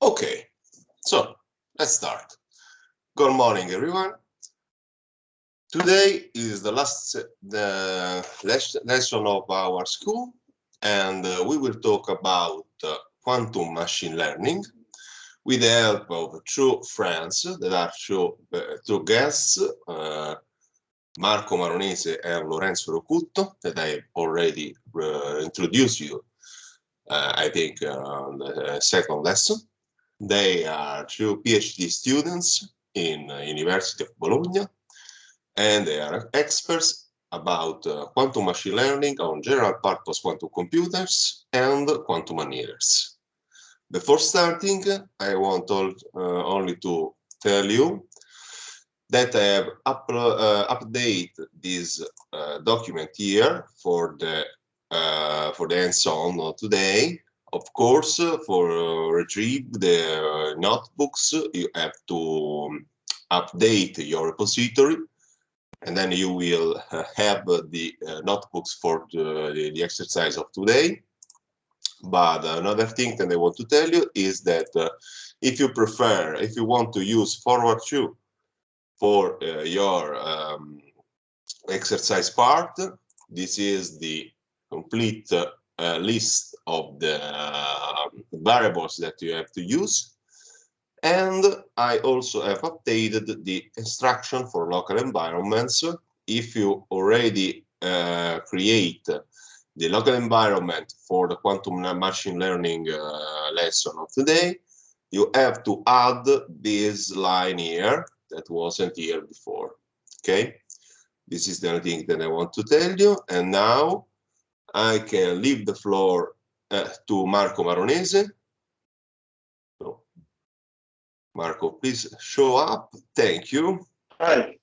Okay, so let's start. Good morning, everyone. Today is the last lesson of our school, and we will talk about quantum machine learning with the help of two friends that are two guests, Marco Maronese and Lorenzo Rocutto, that I already introduced you, I think, on the second lesson. They are two PhD students in University of Bologna, and they are experts about quantum machine learning on general purpose quantum computers and quantum annealers. Before starting, I want only to tell you that I have updated this document here for the hands-on today. Of course, for retrieve the notebooks, you have to update your repository, and then you will have the notebooks for the exercise of today. But another thing that I want to tell you is that if you want to use forward 2 for your exercise part, this is the complete list of the variables that you have to use. And I also have updated the instruction for local environments. If you already create the local environment for the quantum machine learning lesson of today, you have to add this line here that wasn't here before. Okay, this is the only thing that I want to tell you. And now I can leave the floor to Marco Maronese. So, Marco, please show up. Thank you. Hi.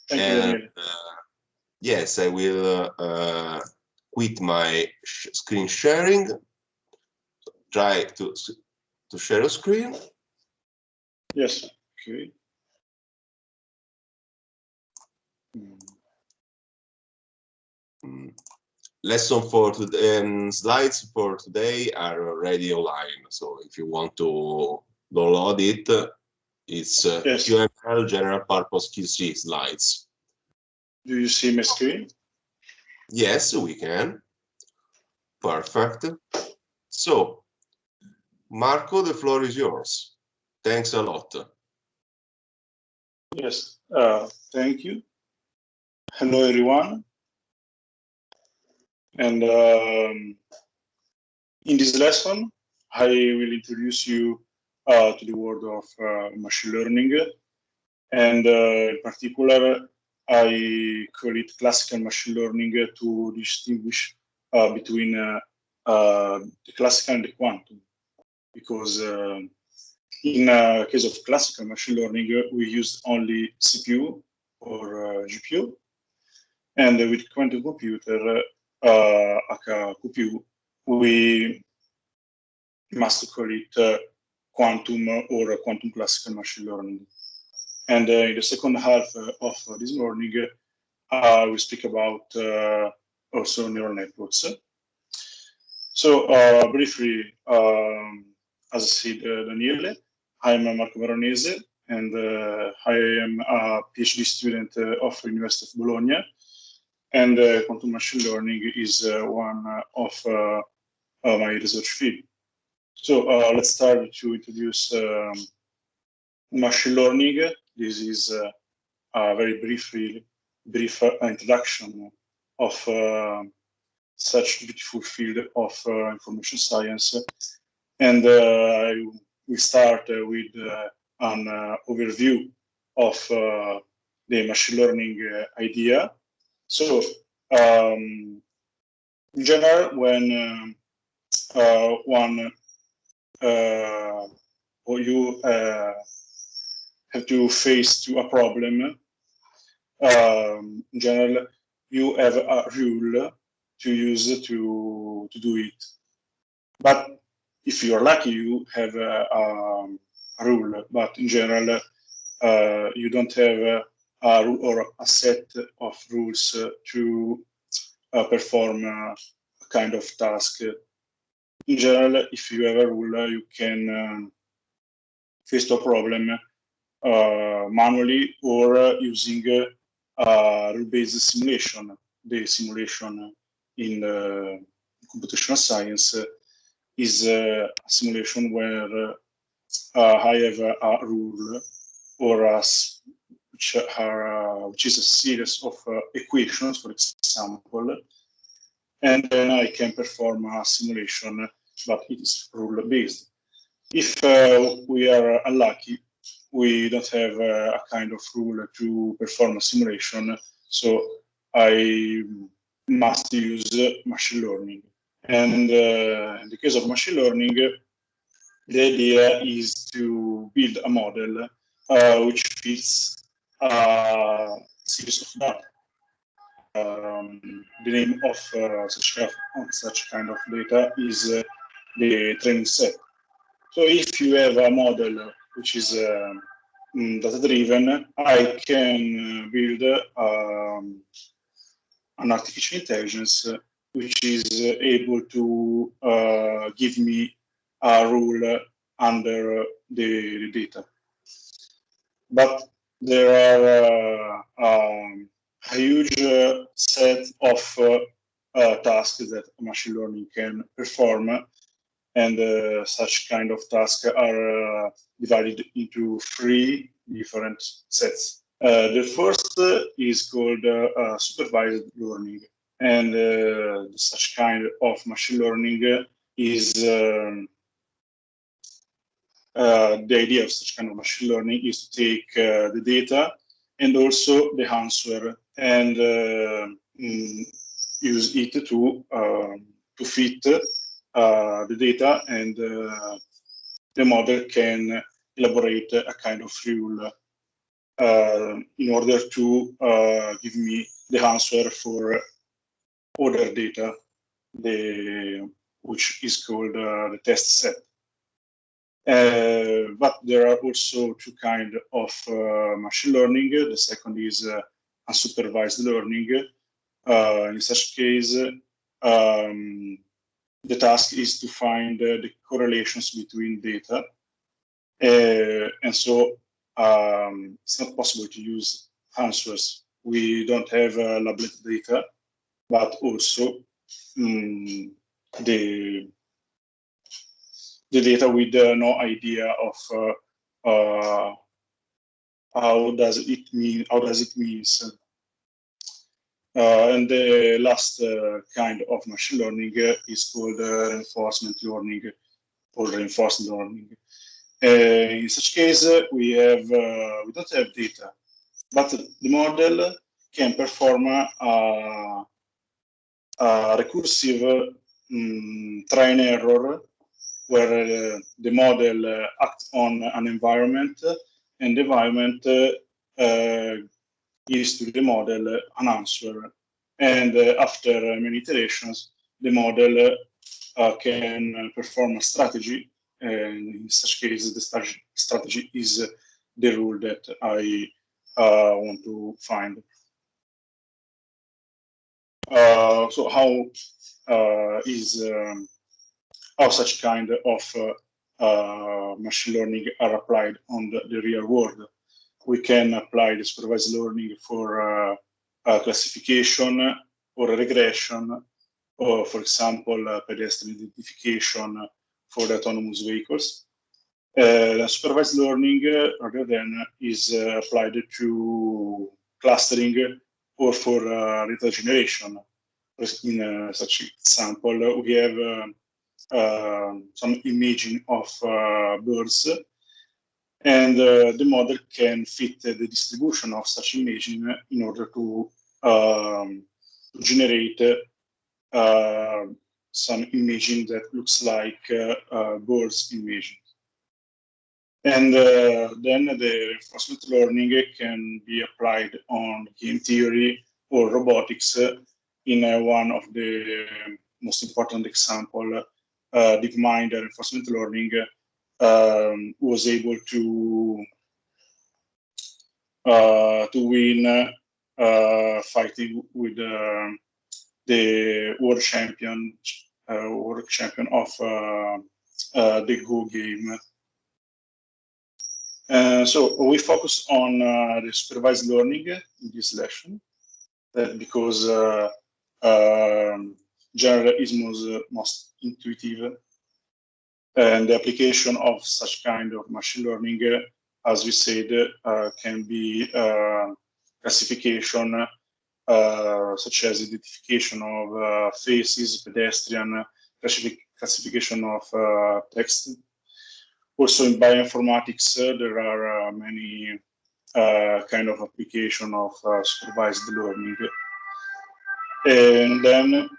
Thank you, Daniel. Yes, I will quit my screen sharing. Try to share a screen. Yes. Okay. Lesson for today, slides for today are already online. So if you want to download it, it's Yes. QML general purpose QC slides. Do you see my screen? Yes, we can. Perfect. So, Marco, the floor is yours. Thanks a lot. Yes. Thank you. Hello, everyone. And in this lesson, I will introduce you to the world of machine learning. And in particular, I call it classical machine learning to distinguish between the classical and the quantum. Because in case of classical machine learning, we use only CPU or GPU. And with quantum computer, aka QPU, we must call it quantum or quantum classical machine learning. And in the second half of this morning, we speak about also neural networks. So briefly, as I said, Daniele, I'm Marco Veronese, and I am a PhD student of the University of Bologna. And quantum machine learning is one of my research field. So let's start to introduce machine learning. This is a very brief introduction of such beautiful field of information science. And we start with an overview of the machine learning idea. So, in general, when or you have to face to a problem, in general, you have a rule to use to do it. But if you're lucky, you have a rule. But in general, you don't have a rule or a set of rules to perform a kind of task. in general, if you have a rule, you can face the problem manually or using rule-based simulation. The simulation in computational science is a simulation where I have a rule or which is a series of equations, for example, and then I can perform a simulation, but it is rule-based. If we are unlucky, we don't have a kind of rule to perform a simulation, so I must use machine learning. And in the case of machine learning, the idea is to build a model which fits a series of data. The name of such kind of data is the training set. So if you have a model which is data-driven, I can build an artificial intelligence which is able to give me a rule under the data. But there are a huge set of tasks that machine learning can perform, and such kind of tasks are divided into 3 different sets. The first is called supervised learning, and such kind of machine learning is the idea of such kind of machine learning is to take the data and also the answer and use it to fit the data, and the model can elaborate a kind of rule in order to give me the answer for other data, which is called the test set. But there are also 2 kinds of machine learning. The second is unsupervised learning. In such case, the task is to find the correlations between data. And so it's not possible to use answers. We don't have labeled data, but also the data with no idea of how does it mean. And the last kind of machine learning is called reinforcement learning or reinforcement learning. In such case, we don't have data, but the model can perform a recursive try and error, where the model acts on an environment, and the environment gives to the model an answer. And after many iterations, the model can perform a strategy. And in such case, the strategy is the rule that I want to find. So how such kind of machine learning are applied on the real world? We can apply the supervised learning for classification or regression, or, for example, pedestrian identification for the autonomous vehicles. The supervised learning, rather than, is applied to clustering or for data generation. In such example, we have some imaging of birds, and the model can fit the distribution of such imaging in order to generate some imaging that looks like birds imaging. And then the reinforcement learning can be applied on game theory or robotics. In one of the most important example, DeepMind reinforcement learning was able to win fighting with the world champion world champion of the Go game. So we focus on the supervised learning in this lesson, because general is most intuitive, and the application of such kind of machine learning, as we said, can be classification, such as identification of faces, pedestrian, classification of text. Also in bioinformatics, there are many kind of application of supervised learning. And then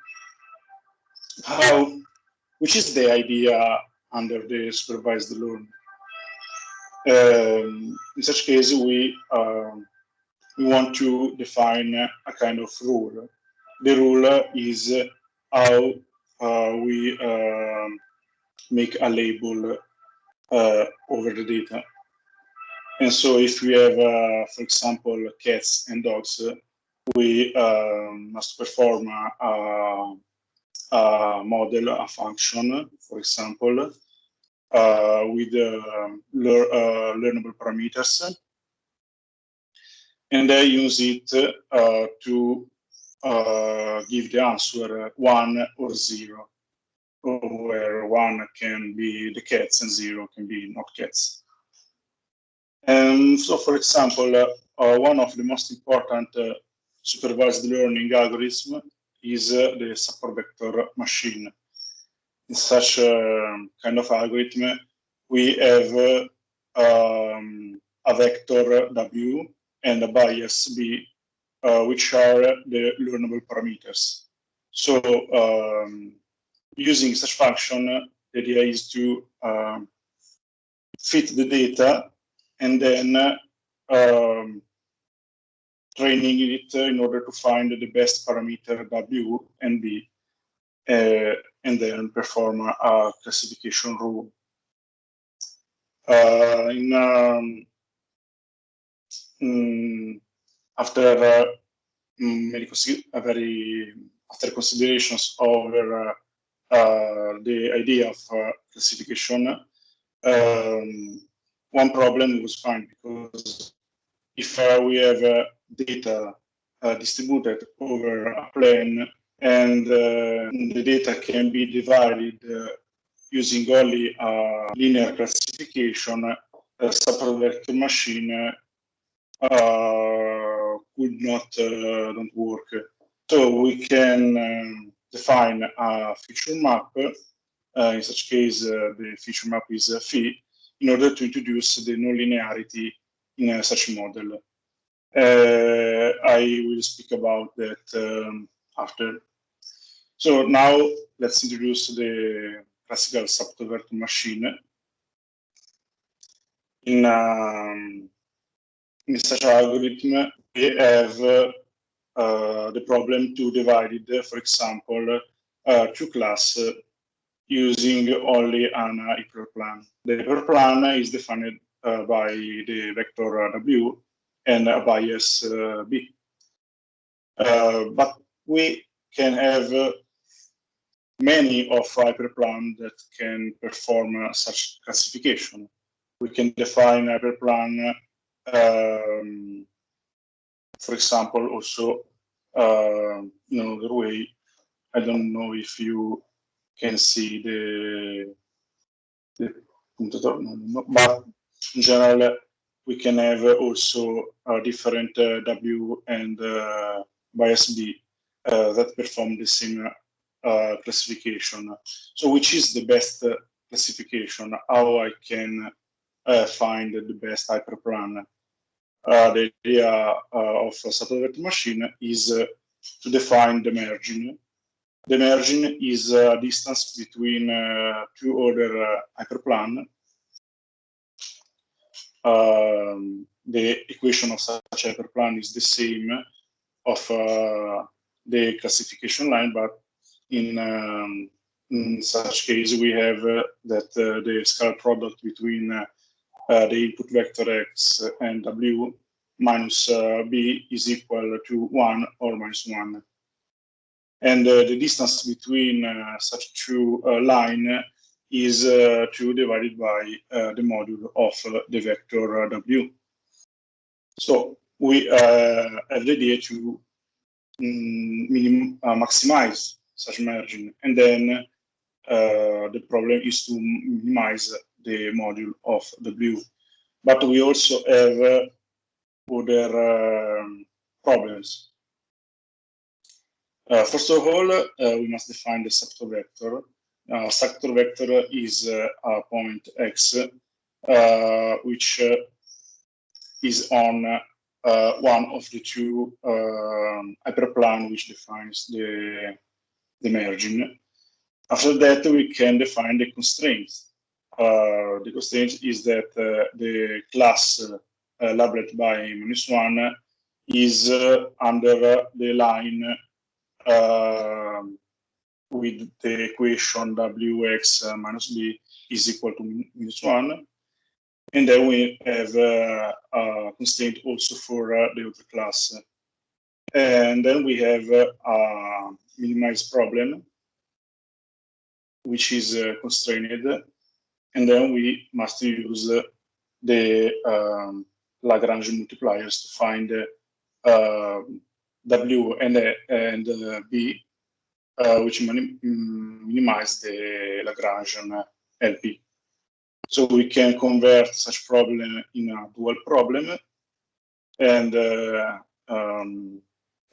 which is the idea under the supervised learning? In such case, we want to define a kind of rule. The rule is how we make a label over the data. And so if we have, for example, cats and dogs, we must perform a model, a function, for example, with learnable parameters, and then use it to give the answer 1 or 0, where 1 can be the cats and 0 can be not cats. And so, for example, one of the most important supervised learning algorithms is the support vector machine. In such a kind of algorithm, we have a vector W and a bias B, which are the learnable parameters. So using such function, the idea is to fit the data and then training it in order to find the best parameter W and B, and then perform a classification rule. After after considerations over the idea of classification, one problem was found, because if we have data distributed over a plane, and the data can be divided using only a linear classification, a support vector machine could not don't work. So we can define a feature map. In such case, the feature map is phi, in order to introduce the nonlinearity in such a model. I will speak about that after. So now let's introduce the classical support vector machine. In such an algorithm, we have the problem to divide it, for example, two classes using only an hyperplan. The hyperplan is defined by the vector W and a bias B. But we can have many of hyperplan that can perform such classification. We can define hyperplan, for example, also in another way. I don't know if you can see the but in general, we can have also different W and bias B that perform the same classification. So which is the best classification? How I can find the best hyperplan? The idea of a support vector machine is to define the margin. The margin is a distance between two other hyperplan. The equation of such hyperplan is the same of the classification line, but in such case we have that the scalar product between the input vector x and W minus B is equal to 1 or minus 1. And the distance between such two lines is 2 divided by the module of the vector W. So we have the idea to maximize such margin, and then the problem is to minimize the module of W. But we also have other problems. First of all, we must define the sector vector. Sector vector is a point X, which is on one of the two hyperplane which defines the margin. After that, we can define the constraints. The constraint is that the class labeled by -1 is under the line with the equation Wx minus b is equal to -1. And then we have a constraint also for the other class. And then we have a minimized problem, which is constrained. And then we must use the Lagrange multipliers to find W and B, which minimize the Lagrangian LP. So we can convert such problem in a dual problem, and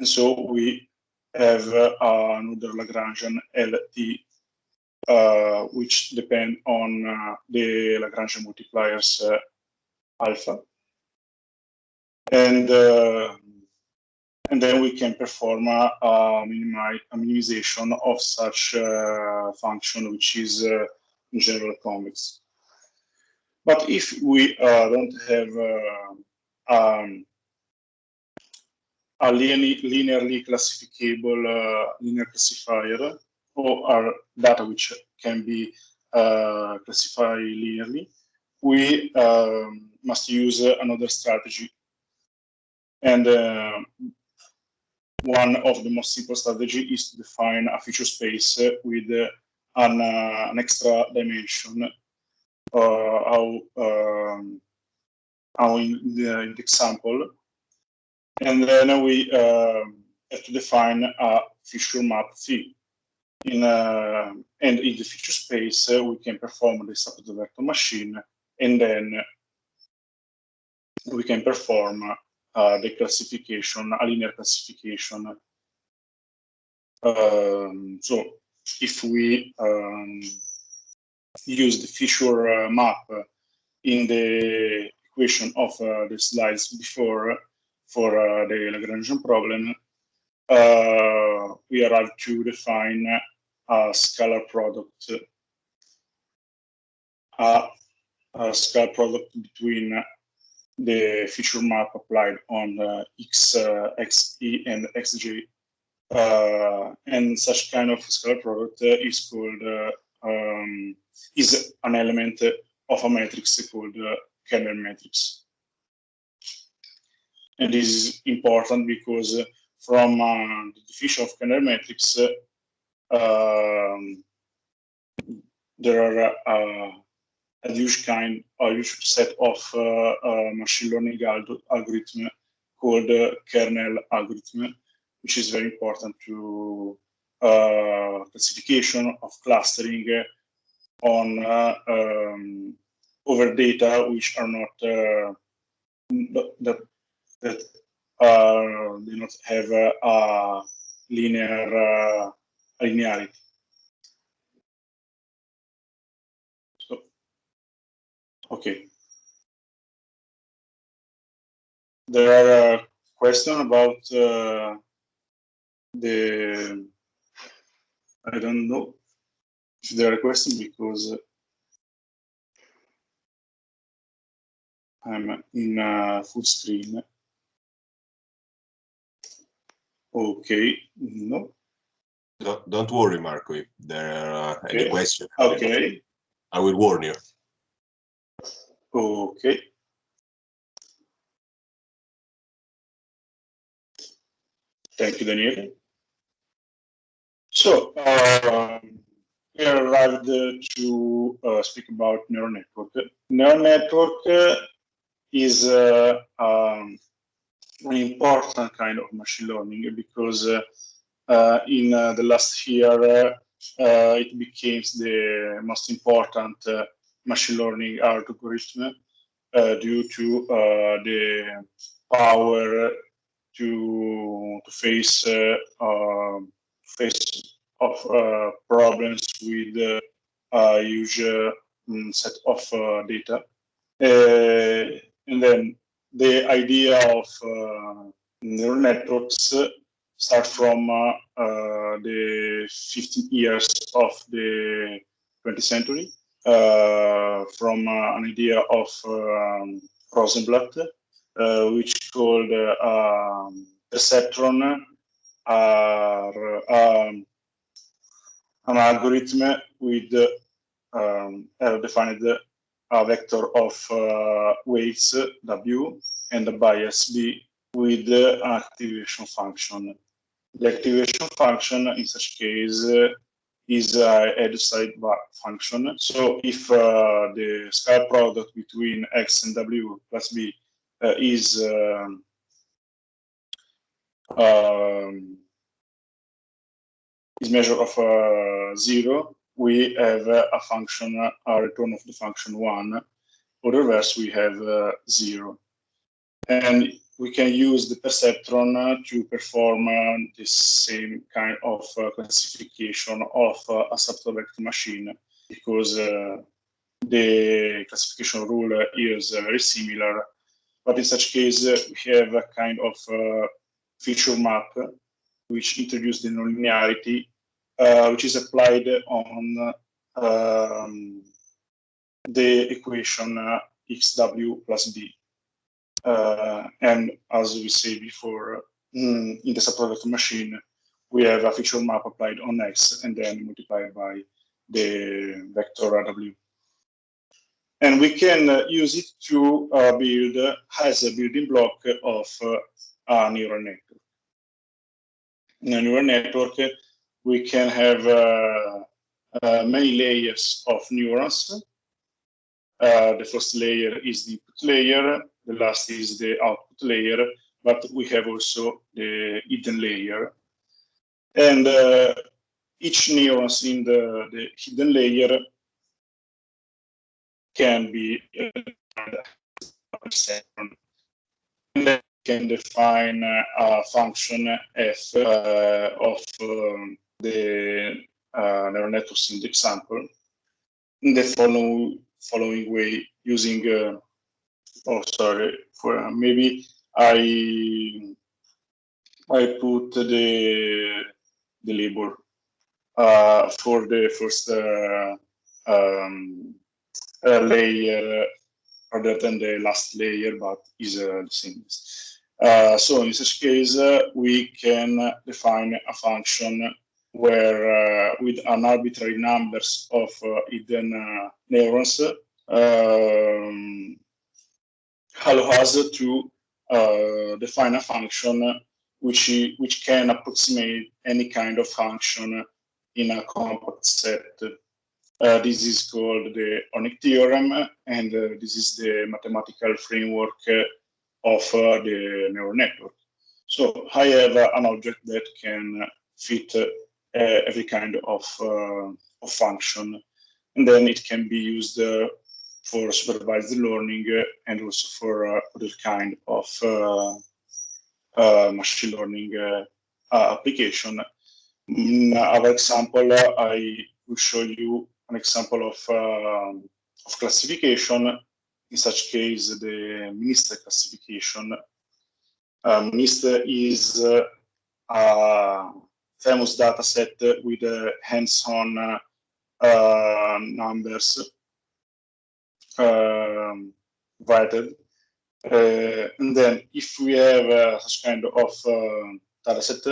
so we have another Lagrangian LT, which depend on the Lagrangian multipliers alpha, and then we can perform a minimization of such function, which is in general convex. But if we don't have a linearly classifiable linear classifier, or our data which can be classified linearly, we must use another strategy. And one of the most simple strategy is to define a feature space with an extra dimension. How in the example, and then we have to define a feature map phi. And in the feature space, we can perform the subtotal vector machine, and then we can perform the classification, a linear classification. So if we use the feature map in the equation of the slides before for the Lagrangian problem, we arrive to define a scalar product, between the feature map applied on x, xe, and xj. And such kind of scalar product is called is an element of a matrix called kernel matrix. And this is important because from the definition of kernel matrix, there are a huge set of machine learning algorithm called kernel algorithm, which is very important to classification of clustering on over data which are not that do not have a linearity. So, okay. There are questions about the. I don't know if there are questions because I'm in full screen. Okay, no. Don't worry, Marco, if there are any questions. Okay. I will warn you. Okay. Thank you, Daniele. So we arrived to speak about neural network. Neural network is an important kind of machine learning because in the last year it became the most important machine learning algorithm due to the power to face of problems with a huge set of data. And then the idea of neural networks start from the 50 years of the 20th century, from an idea of Rosenblatt, which called perceptron an algorithm with defined a vector of weights W and a bias B with an activation function. The activation function in such case is a head-side function. So if the scalar product between X and W plus B is measure of 0, we have a function, a return of the function 1, or reverse, we have 0. And we can use the perceptron to perform the same kind of classification of a subtle vector machine, because the classification rule is very similar. But in such case, we have a kind of feature map which introduces the nonlinearity, which is applied on the equation xw plus b. And as we said before, in the subproduct machine, we have a feature map applied on x and then multiplied by the vector w. And we can use it to build as a building block of a neural network. In a neural network, we can have many layers of neurons. The first layer is the input layer, the last is the output layer, but we have also the hidden layer. And each neurons in the hidden layer can be and then can define a function f of the neural networks in the example in the following way, using maybe I put the label for the first layer rather than the last layer, but is the same. So in such case, we can define a function where with an arbitrary numbers of hidden neurons allow us to define a function which can approximate any kind of function in a compact set. This is called the Ornick theorem, and this is the mathematical framework of the neural network. So I have an object that can fit every kind of function, and then it can be used for supervised learning and also for other kind of machine learning application. In our example, I will show you an example of classification. In such case, the MNIST classification. MNIST is a famous data set with hands-on numbers provided. And then if we have such kind of data set,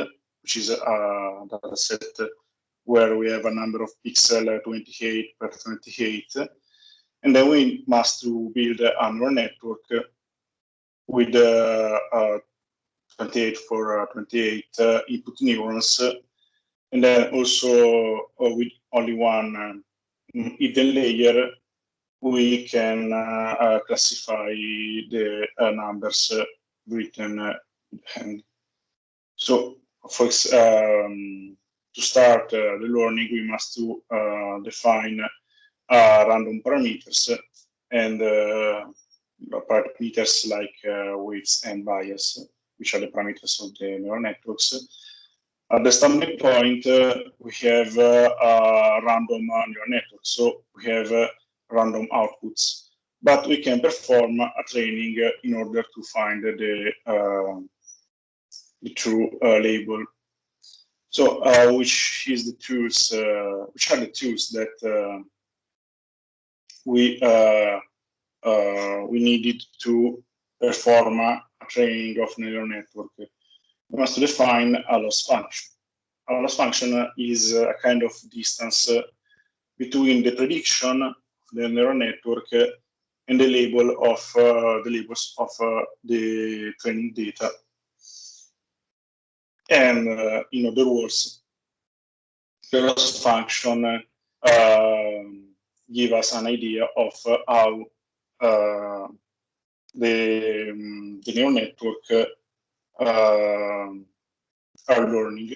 which is a data set where we have a number of pixels 28 per 28, and then we must to build a neural network with 28 for 28 input neurons And then also with only one hidden layer, we can classify the numbers written hand. So, to start the learning, we must define random parameters and parameters like weights and bias, which are the parameters of the neural networks. At the starting point, we have a random neural network, so we have random outputs, but we can perform a training in order to find the true label. So, which are the tools that we needed to perform a training of neural network? We must define a loss function. A loss function is a kind of distance between the prediction of the neural network and the labels of the training data. And in other words, the loss function give us an idea of how the neural network are learning.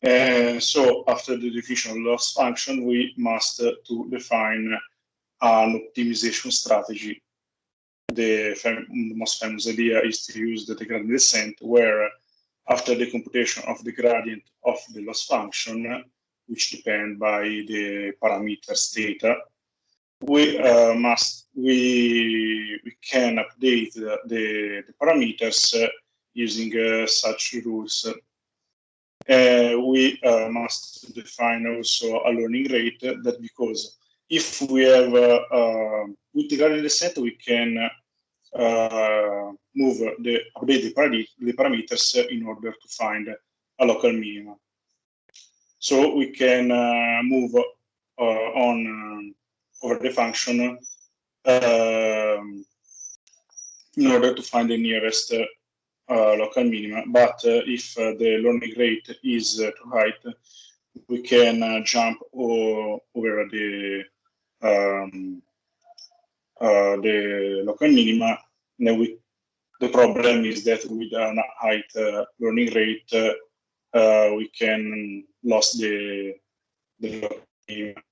And so after the definition of loss function, we must to define an optimization strategy. The most famous idea is to use the gradient descent, where after the computation of the gradient of the loss function, which depend by the parameters theta, we can update the parameters using such rules. We must define also a learning rate, that because if we have with the gradient descent, we can update the parameters in order to find a local minimum. So we can move on over the function in order to find the nearest local minima. But if the learning rate is too high, we can jump over the local minima. And the problem is that with a high learning rate, we can lose the local minima.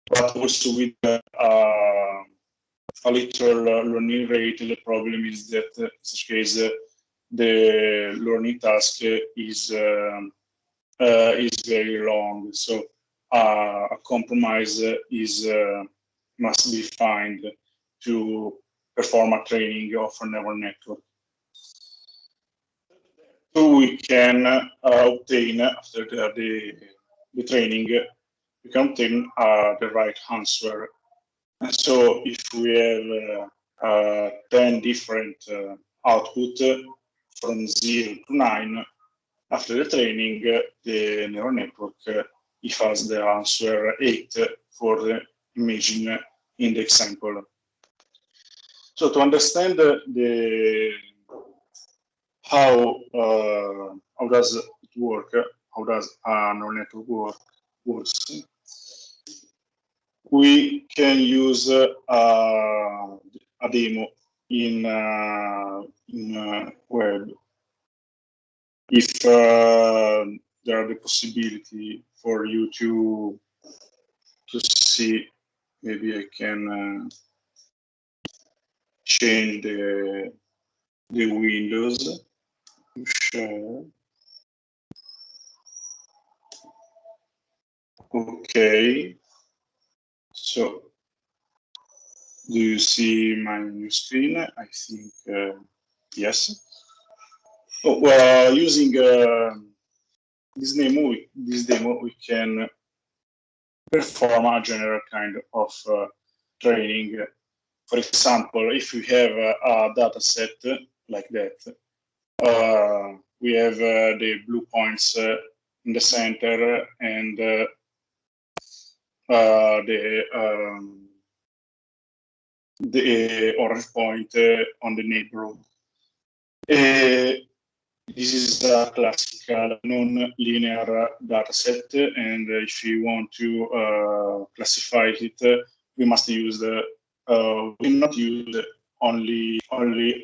But also with a little learning rate, the problem is that in such case the learning task is very long. So a compromise must be found to perform a training of a neural network. So we can obtain after the training, we can obtain the right answer. And so if we have 10 different output from 0 to 9, after the training, the neural network gives us the answer 8 for the imaging in the example. So to understand how does it work, how does a neural network works, we can use a demo in web. If there are the possibility for you to see, maybe I can change the windows to share. Okay, so do you see my new screen? I think yes. Oh, well, using this demo, we can perform a general kind of training. For example, if we have a data set like that, we have the blue points in the center and the orange point on the neighborhood. This is a classical non-linear data set, and if you want to classify it, we must use the we not use only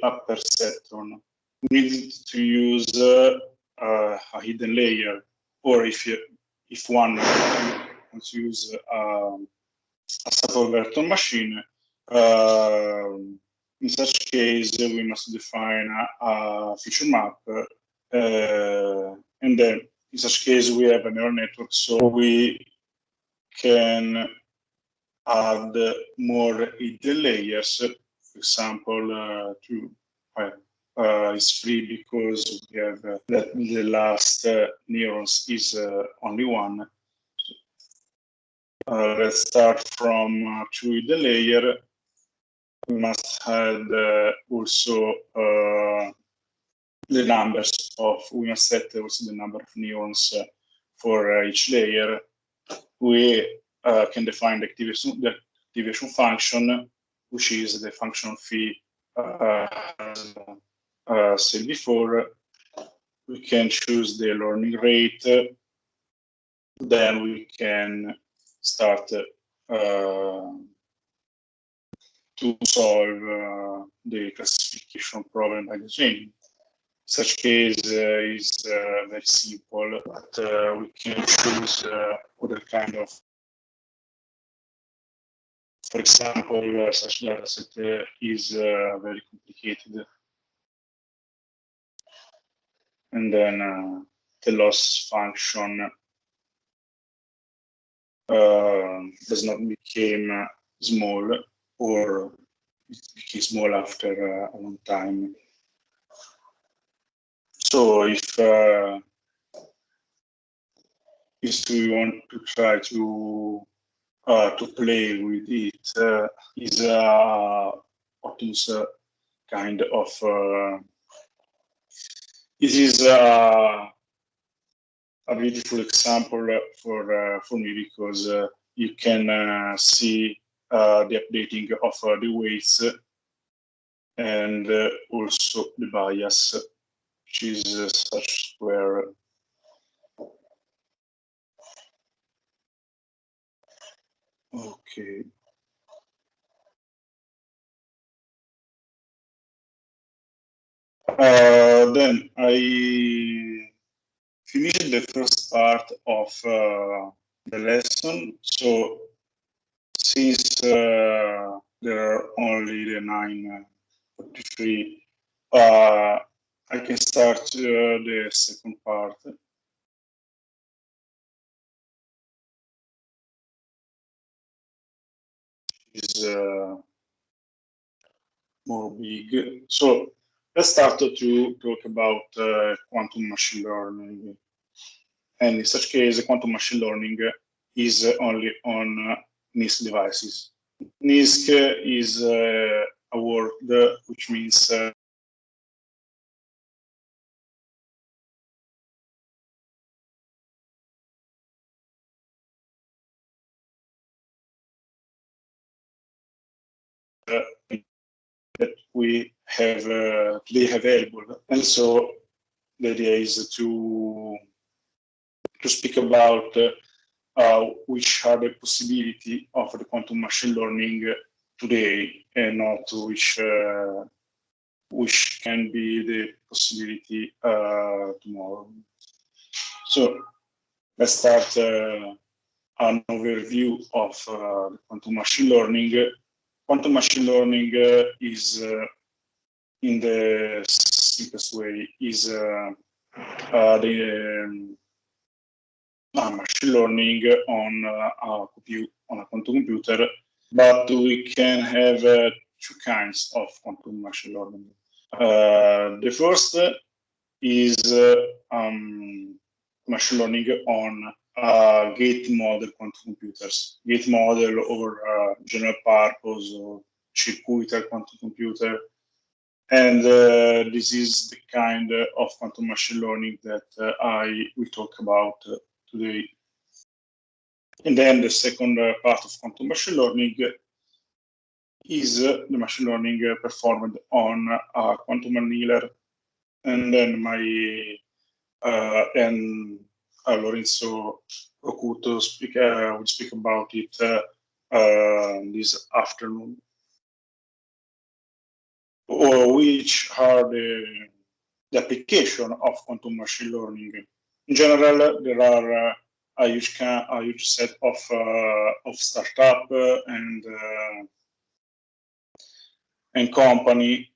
a perceptron. We need to use a hidden layer, or if one wants to use a subverton machine. In such case, we must define a feature map, and then in such case we have a neural network, so we can add more hidden layers. For example, it's free because we have that the last neurons is only one. Let's start from 2 hidden layer. We must add also the numbers of, we must set also the number of neurons for each layer. We can define the activation function, which is the function phi, as said before. We can choose the learning rate. Then we can start to solve the classification problem by design. Such case is very simple, but we can choose other kind of, for example, such data set is very complicated. And then the loss function does not become small, or it becomes small after a long time. So if we want to try to play with it, is Optimus kind of it is a beautiful example for me, because you can see the updating of the weights and also the bias, which is such where okay. Then I finished the first part of the lesson. So since there are only the 9:43, I can start the second part. Is more big. So let's start to talk about quantum machine learning. And in such case, quantum machine learning is only on NISQ devices. NISQ is a word which means that we have today available. And so the idea is to speak about which are the possibility of the quantum machine learning today, and not which can be the possibility tomorrow. So let's start an overview of quantum machine learning. Quantum machine learning is, in the simplest way, is the machine learning on a quantum computer, but we can have two kinds of quantum machine learning. The first is machine learning on gate model quantum computers, gate model or general purpose or circuitry quantum computer. And this is the kind of quantum machine learning that I will talk about today. And then the second part of quantum machine learning is the machine learning performed on a quantum annealer and then my and Lorenzo Rocuto will speak about it this afternoon. Which are the application of quantum machine learning? In general, there are a huge set of startup and company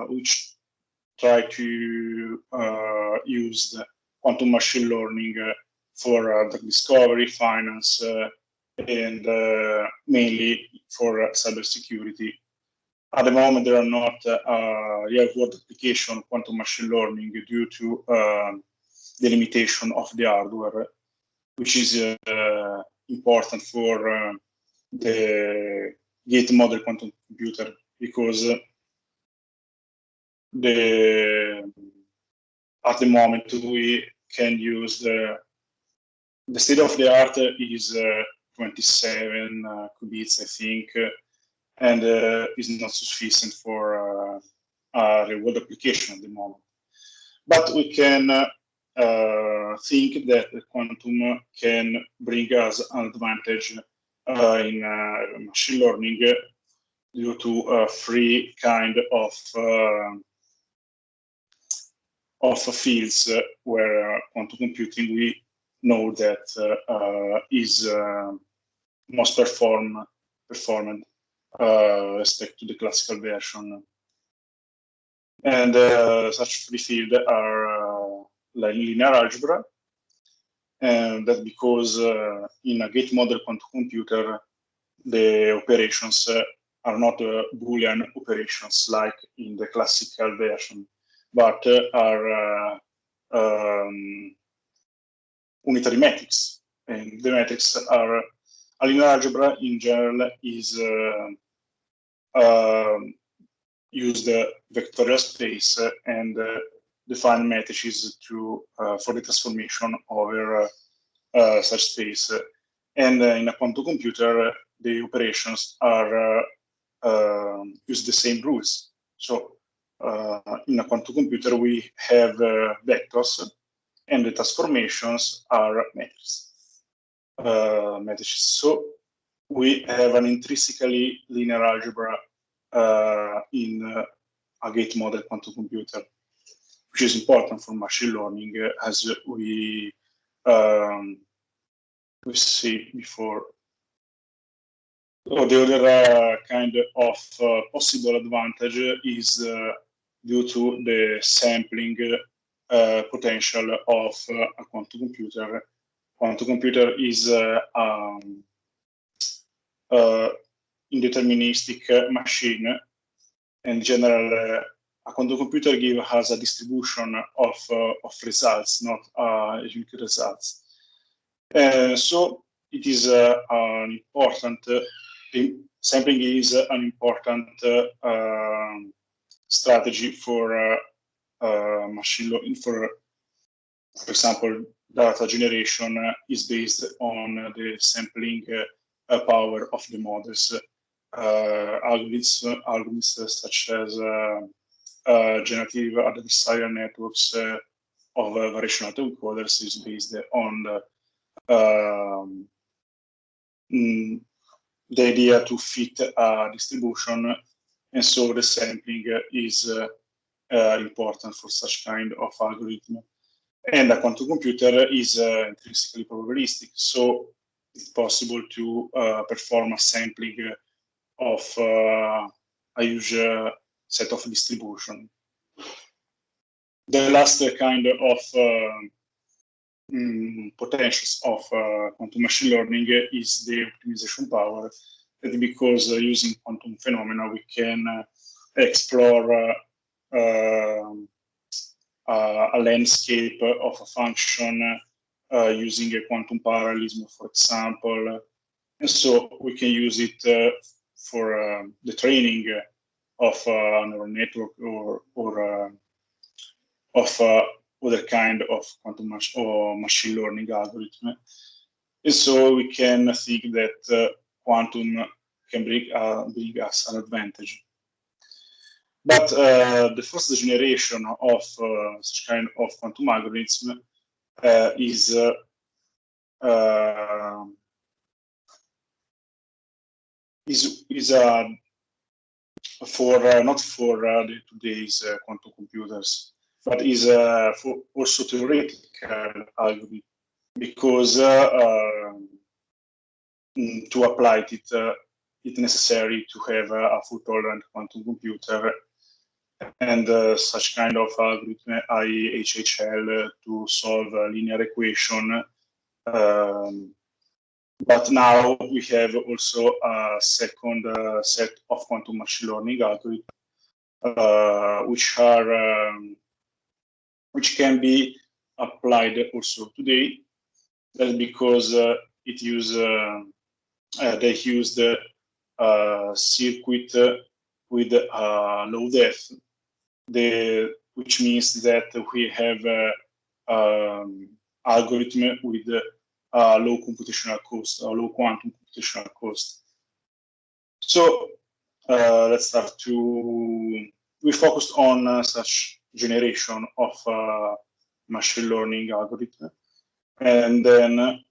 which try to use the quantum machine learning for drug discovery, finance, and mainly for cybersecurity. At the moment, there are not real-world application of quantum machine learning due to the limitation of the hardware, which is important for the gate model quantum computer, because at the moment we can use the state of the art is 27 qubits, I think, and is not sufficient for a real-world application at the moment. But we can think that the quantum can bring us an advantage in machine learning due to three kind of fields where quantum computing we know that is most performed respect to the classical version. And such three fields are like linear algebra, and that because in a gate model quantum computer, the operations are not Boolean operations like in the classical version, but are unitary metrics. And the metrics are a linear algebra in general is use the vectorial space and define matrices for the transformation over such space. And in a quantum computer, the operations are use the same rules. So in a quantum computer, we have vectors, and the transformations are matrices. So we have an intrinsically linear algebra in a gate model quantum computer, which is important for machine learning, as we see before. So the other kind of possible advantage is due to the sampling potential of a quantum computer. Quantum computer is indeterministic machine. In general, a quantum computer gives us a distribution of results, not unique results. So it is an important sampling is an important strategy for machine learning. For example, data generation is based on the sampling power of the models. Algorithms such as generative adversarial networks of variational autoencoders is based on the idea to fit a distribution, and so the sampling is important for such kind of algorithm. And a quantum computer is intrinsically probabilistic, so it's possible to perform a sampling of a huge set of distribution. The last kind of potentials of quantum machine learning is the optimization power. That because using quantum phenomena, we can explore a landscape of a function using a quantum parallelism, for example. And so we can use it for the training of a neural network or of other kind of quantum or machine learning algorithm. And so we can think that quantum can bring us an advantage. But the first generation of such kind of quantum algorithm is for not for today's quantum computers, but is for also theoretical algorithm, because to apply it, it's necessary to have a full tolerant quantum computer and such kind of algorithm, IHHL, to solve a linear equation. But now we have also a second set of quantum machine learning algorithms, which can be applied also today. That's because they use the circuit with low depth, which means that we have algorithm with low computational cost, or low quantum computational cost. So let's start we focused on such generation of machine learning algorithm. And then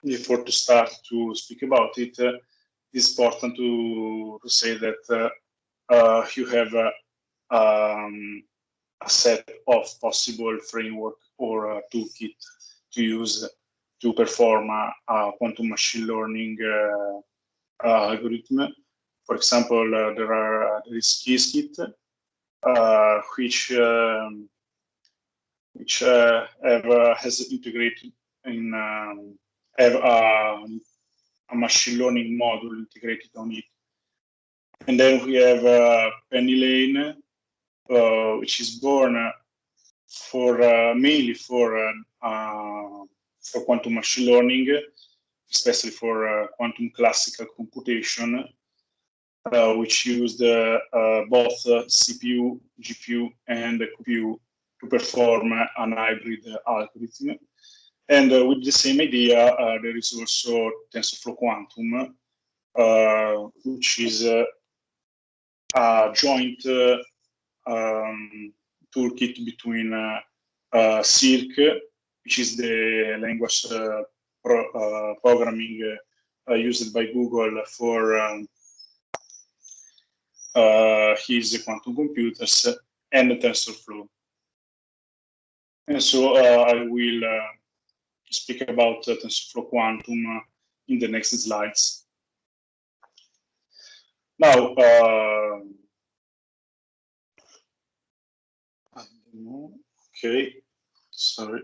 before to start to speak about it, it's important to say that you have a set of possible framework or toolkit to use to perform a quantum machine learning algorithm. For example, there is Qiskit, which has integrated in have a machine learning module integrated on it. And then we have PennyLane, which is born for mainly for quantum machine learning, especially for quantum classical computation, which used both CPU, GPU, and QPU to perform an hybrid algorithm. And with the same idea, there is also TensorFlow Quantum, which is a joint toolkit between Cirq, which is the language programming used by Google for his quantum computers, and TensorFlow. And so I will speak about TensorFlow Quantum in the next slides. Now, okay, sorry.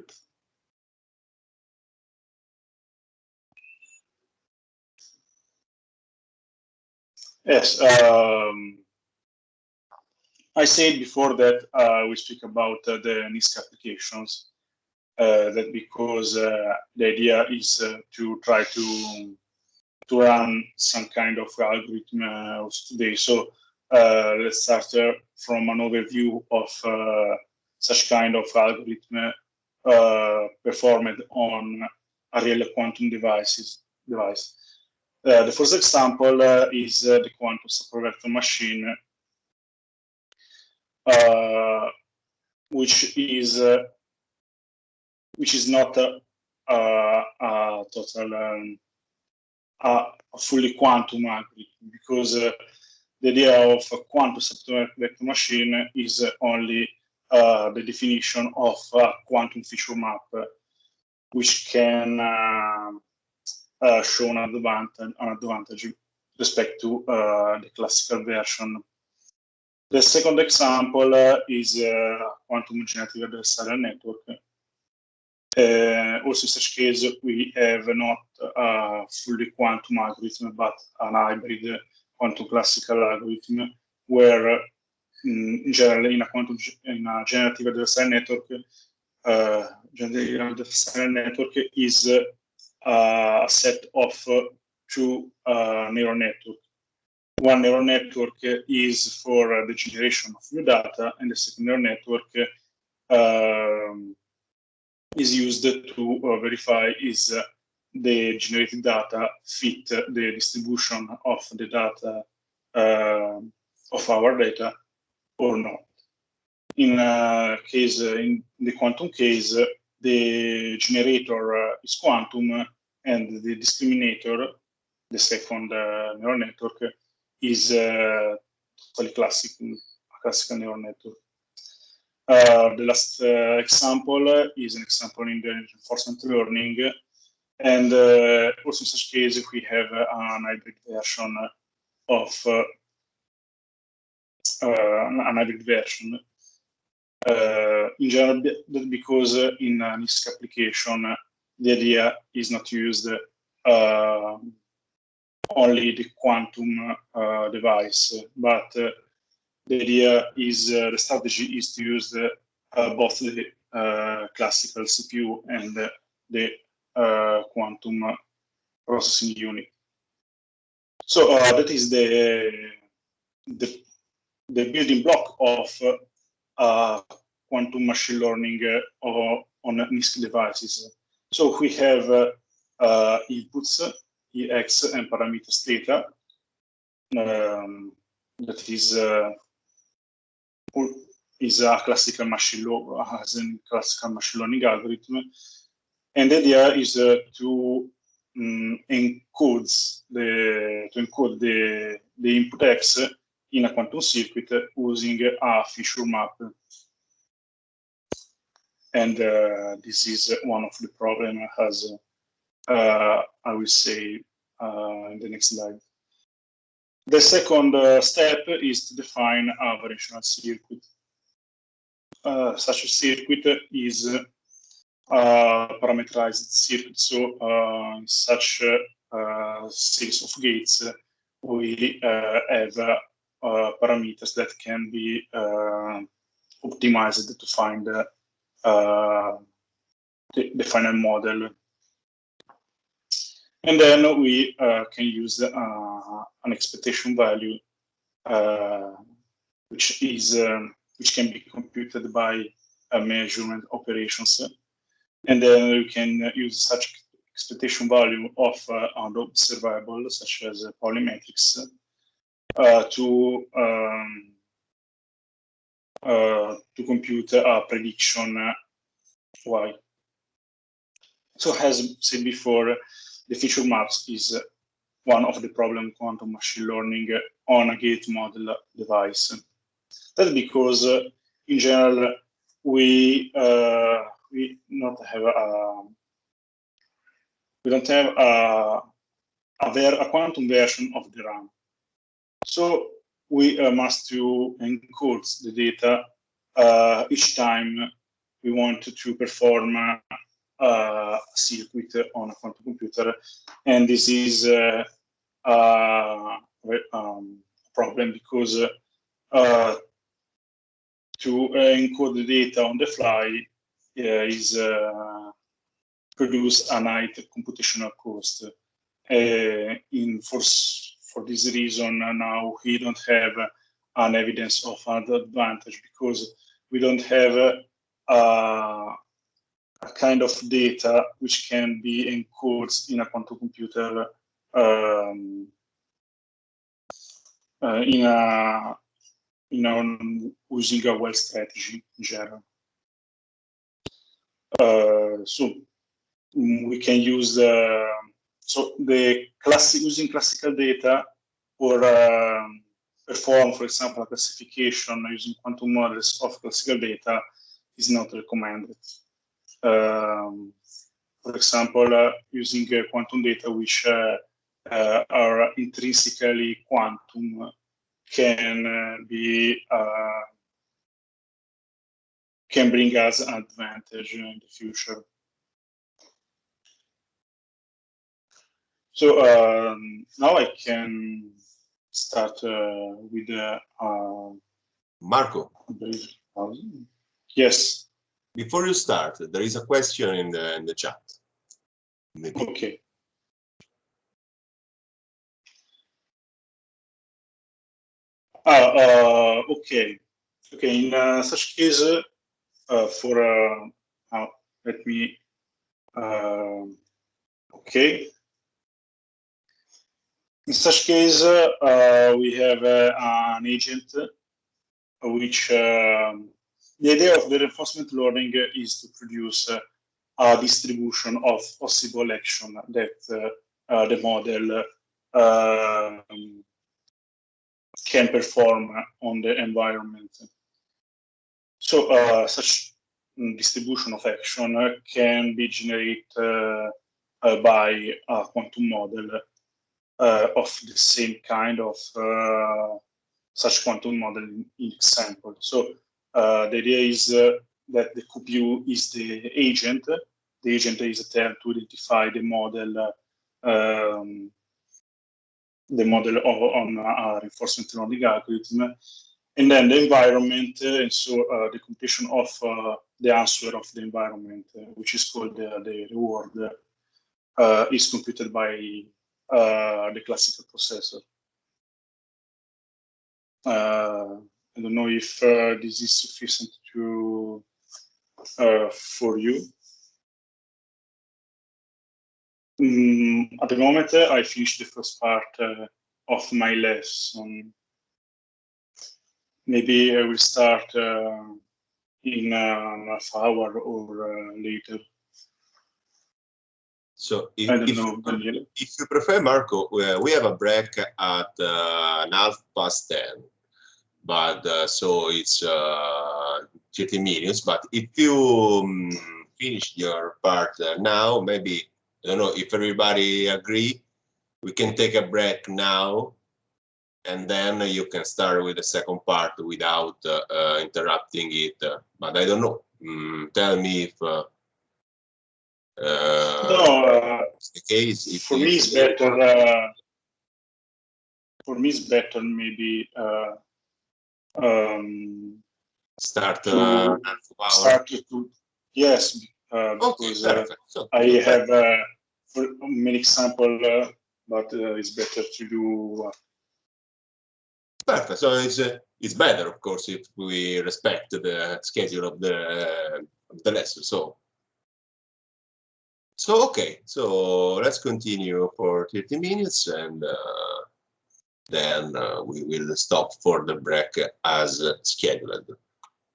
Yes, I said before that we speak about the NISQ applications. That because the idea is to try to run some kind of algorithm today. So let's start from an overview of such kind of algorithm performed on a real quantum device. The first example is the quantum supervector machine, which is not a total a fully quantum algorithm, because the idea of a quantum supervector machine is only the definition of a quantum feature map, which can show an advantage respect to the classical version. The second example is quantum generative adversarial network. Also in such case, we have not a fully quantum algorithm, but an hybrid quantum classical algorithm, where in general in a generative adversarial network, is a set of two neural networks. One neural network is for the generation of new data, and the second neural network is used to verify is the generated data fit the distribution of the data of our data or not. In the quantum case, the generator is quantum, and the discriminator, the second neural network, is totally classical neural network. The last example is an example in the reinforcement learning, and also in such case we have an hybrid version of in general, because in an ISC application, the idea is not used only the quantum device, but the idea is the strategy is to use both the classical CPU and the quantum processing unit. So that is the building block of quantum machine learning on ISC devices. So we have inputs, EX, and parameters data. That is a classical machine learning algorithm, and the idea is to encode the input X in a quantum circuit using a feature map. And this is one of the problems, as I will say in the next slide. The second step is to define a variational circuit. Such a circuit is a parameterized circuit. So such a series of gates, we have parameters that can be optimized to find the final model. And then we can use an expectation value, which can be computed by measurement operations. And then we can use such expectation value of unobservable, such as polymetrics, to compute a prediction Y. So as said before, the feature maps is one of the problem quantum machine learning on a gate model device. That's because in general we don't have a quantum version of the RAM. So we must to encode the data each time we want to perform a circuit on a quantum computer, and this is a problem because to encode the data on the fly is produce a high computational cost. For this reason, now we don't have an evidence of an advantage because we don't have a kind of data which can be encoded in a quantum computer using a well strategy in general. So we can use using classical data or perform, for example, a classification using quantum models of classical data is not recommended. For example, using quantum data which are intrinsically quantum can bring us an advantage in the future. So now I can start with Marco. Yes. Before you start, there is a question in the chat. Maybe. Okay. Okay. Okay. In such case, let me. Okay. In such case, we have an agent which the idea of the reinforcement learning is to produce a distribution of possible action that the model can perform on the environment. So such distribution of action can be generated by a quantum model of the same kind of such quantum model in example. So the idea is that the QPU is the agent. The agent is a term to identify the model on a reinforcement learning algorithm, and then the environment, and so the computation of the answer of the environment, which is called the reward, is computed by the classical processor. I don't know if this is sufficient to for you. At the moment, I finished the first part of my lesson. Maybe I will start in a half hour or later. So if you prefer, Marco, we have a break at 10:30, but so it's 30 minutes. But if you finish your part now, maybe, I don't know if everybody agree, we can take a break now, and then you can start with the second part without interrupting it. But I don't know. Tell me if it's the case. If for me, it's better. For me, it's better maybe start yes, because so, I have many example, but it's better to do. Perfect. So it's better, of course, if we respect the schedule of the lesson. So okay. So let's continue for 30 minutes, and then we will stop for the break as scheduled.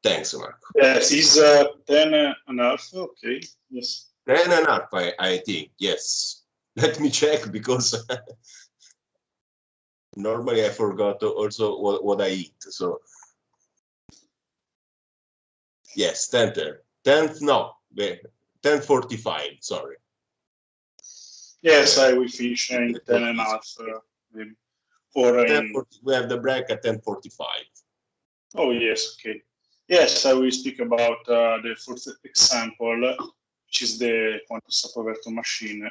Thanks, Marco. Yes, it's 10:30. Okay. Yes. 10:30, I think. Yes. Let me check, because normally I forgot also what I eat. So yes, 10:30. No, 10:45. Sorry. Yes, I will finish in 10:30. We have the break at 10:45. Oh yes, okay. Yes, I will speak about the fourth example, which is the quantum subroverter machine.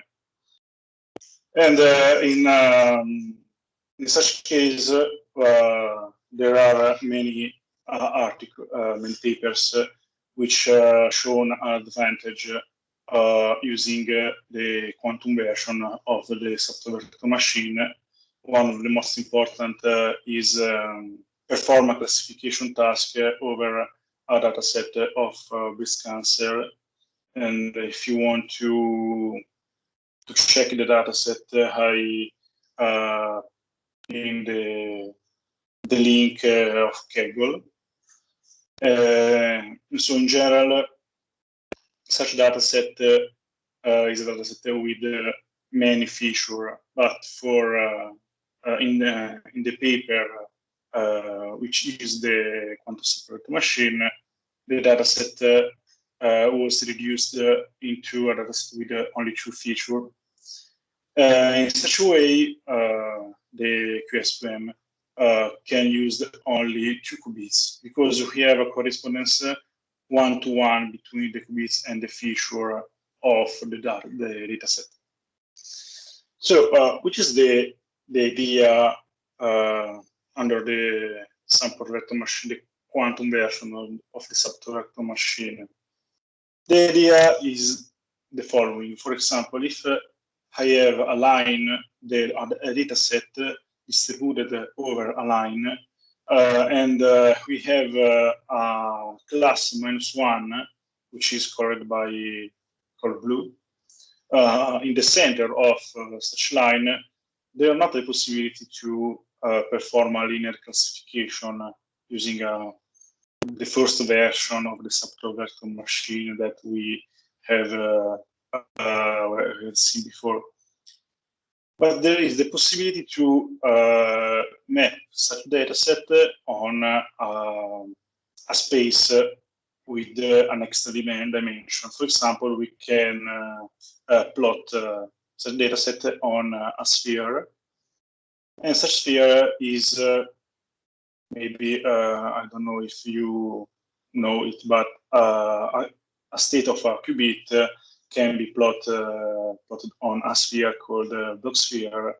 And in such case, there are many many papers which show an advantage using the quantum version of the subroverter machine. One of the most important is perform a classification task over a data set of breast cancer. And if you want to check the data set, I in the link of Kaggle. So in general, such data set is a data set with many features, but for in the paper, which is the quantum subroverter machine, the data set was reduced into a data set with only 2 features. In such a way, the QSPM can use only 2 qubits, because we have a correspondence one-to-one between the qubits and the feature of the data set. So, which is the idea under the subroverter machine, the quantum version of the subroverter machine? The idea is the following. For example, if I have a line, a data set distributed over a line, and we have a class -1, which is colored blue, in the center of such line, there are not a possibility to perform a linear classification using the first version of the subtotal vector machine that we have seen before. But there is the possibility to map such data set on a space with an extra dimension. For example, we can plot such data set on a sphere, and such sphere is maybe I don't know if you know it, but a state of a qubit can be plotted on a sphere called block sphere,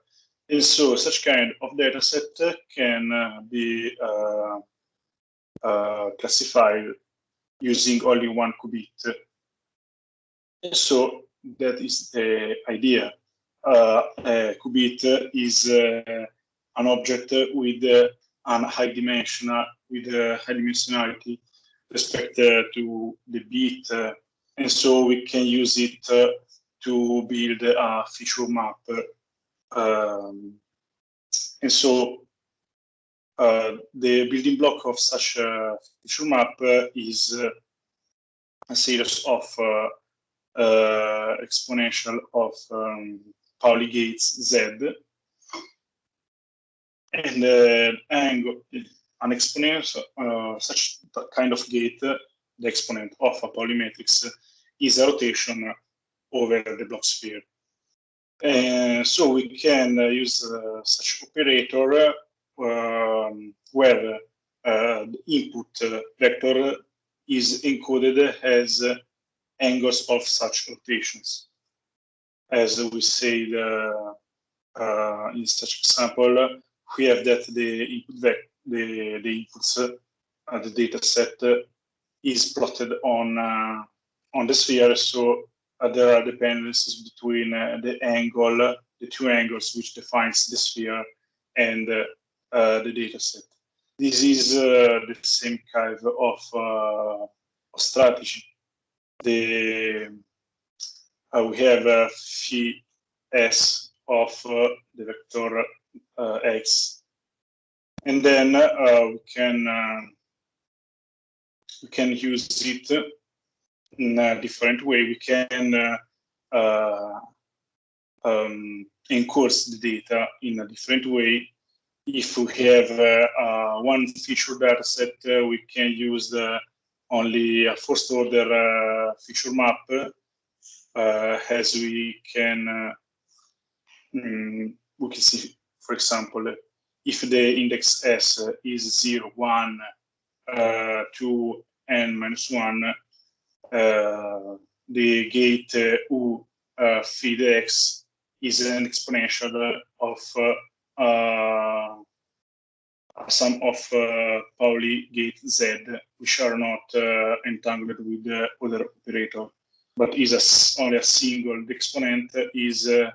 and so such kind of data set can be classified using only one qubit. So that is the idea. A qubit is an object with an high dimension, with a high dimensionality respect to the bit, and so we can use it to build a feature map. And so the building block of such a feature map is a series of exponential of Pauli gates Z, and an exponent, such kind of gate, the exponent of a Pauli matrix, is a rotation over the block sphere. So we can use such operator where the input vector is encoded as angles of such rotations. As we said in such example, we have that the inputs, the data set is plotted on the sphere, so there are dependencies between the two angles which defines the sphere and the data set. This is the same kind of strategy. We have phi s of the vector x, and then we can use it in a different way. We can encode the data in a different way. If we have one feature data set, we can use only a first order feature map, as we can see, for example, if the index S is 0, 1, 2, n minus 1, the gate U feed X is an exponential of a sum of Pauli gate Z, which are not entangled with the other operator, but is only a single. The exponent is a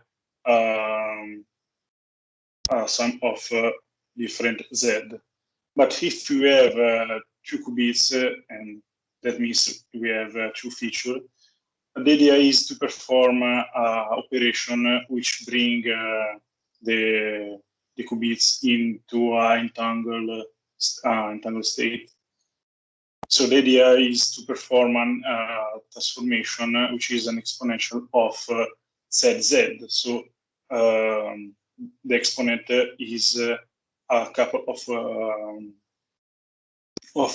sum of different Z. But if you have two qubits, and that means we have two features, the idea is to perform operation which bring the qubits into an entangled state. So the idea is to perform a transformation which is an exponential of ZZ. So the exponent is a couple of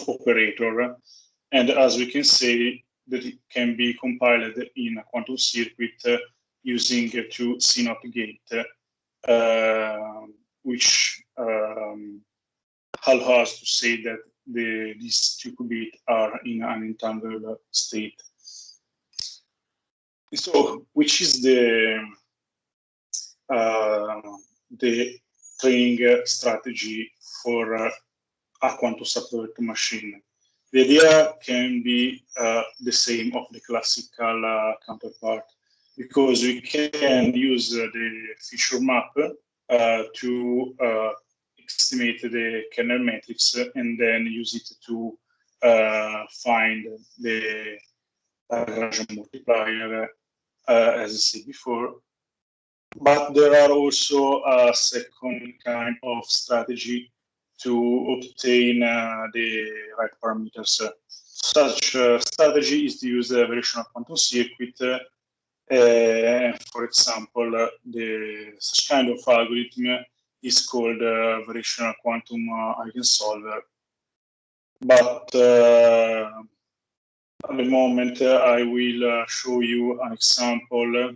operator, and as we can say, that it can be compiled in a quantum circuit using two CNOT gate, which allow us to say that these two qubits are in an entangled state. So, which is the training strategy for a quantum subtotal machine? The idea can be the same of the classical counterpart, because we can use the feature map to estimate the kernel matrix and then use it to find the Lagrange multiplier, as I said before. But there are also a second kind of strategy to obtain the right parameters. Such strategy is to use a variational quantum circuit. For example, such kind of algorithm is called variational quantum eigensolver. But at the moment, I will show you an example,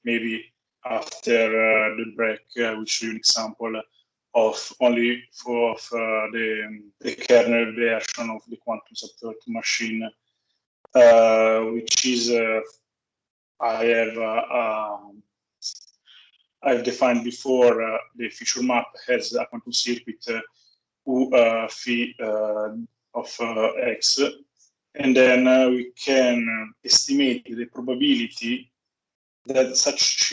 maybe after the break, I will show you an example of only for the kernel version of the quantum subtractive machine, which is I've defined before the feature map has a quantum circuit U phi of x, and then we can estimate the probability that such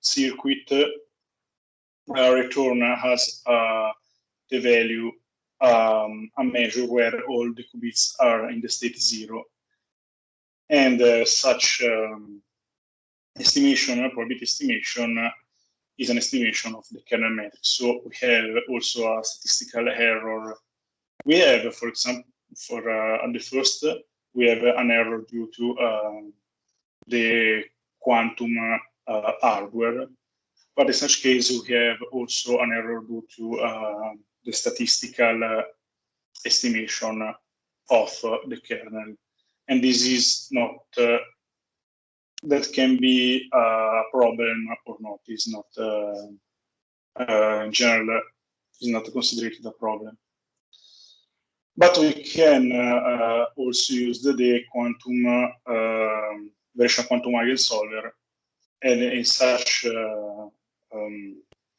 circuit return has the value, a measure where all the qubits are in the state 0. And such estimation, probability estimation, is an estimation of the kernel matrix. So we have also a statistical error. We have, for example, for the first, we have an error due to the quantum hardware. But in such case, we have also an error due to the statistical estimation of the kernel. And this is not, that can be a problem or not. It's not, in general, is not considered a problem. But we can also use the quantum variational quantum eigensolver, and in such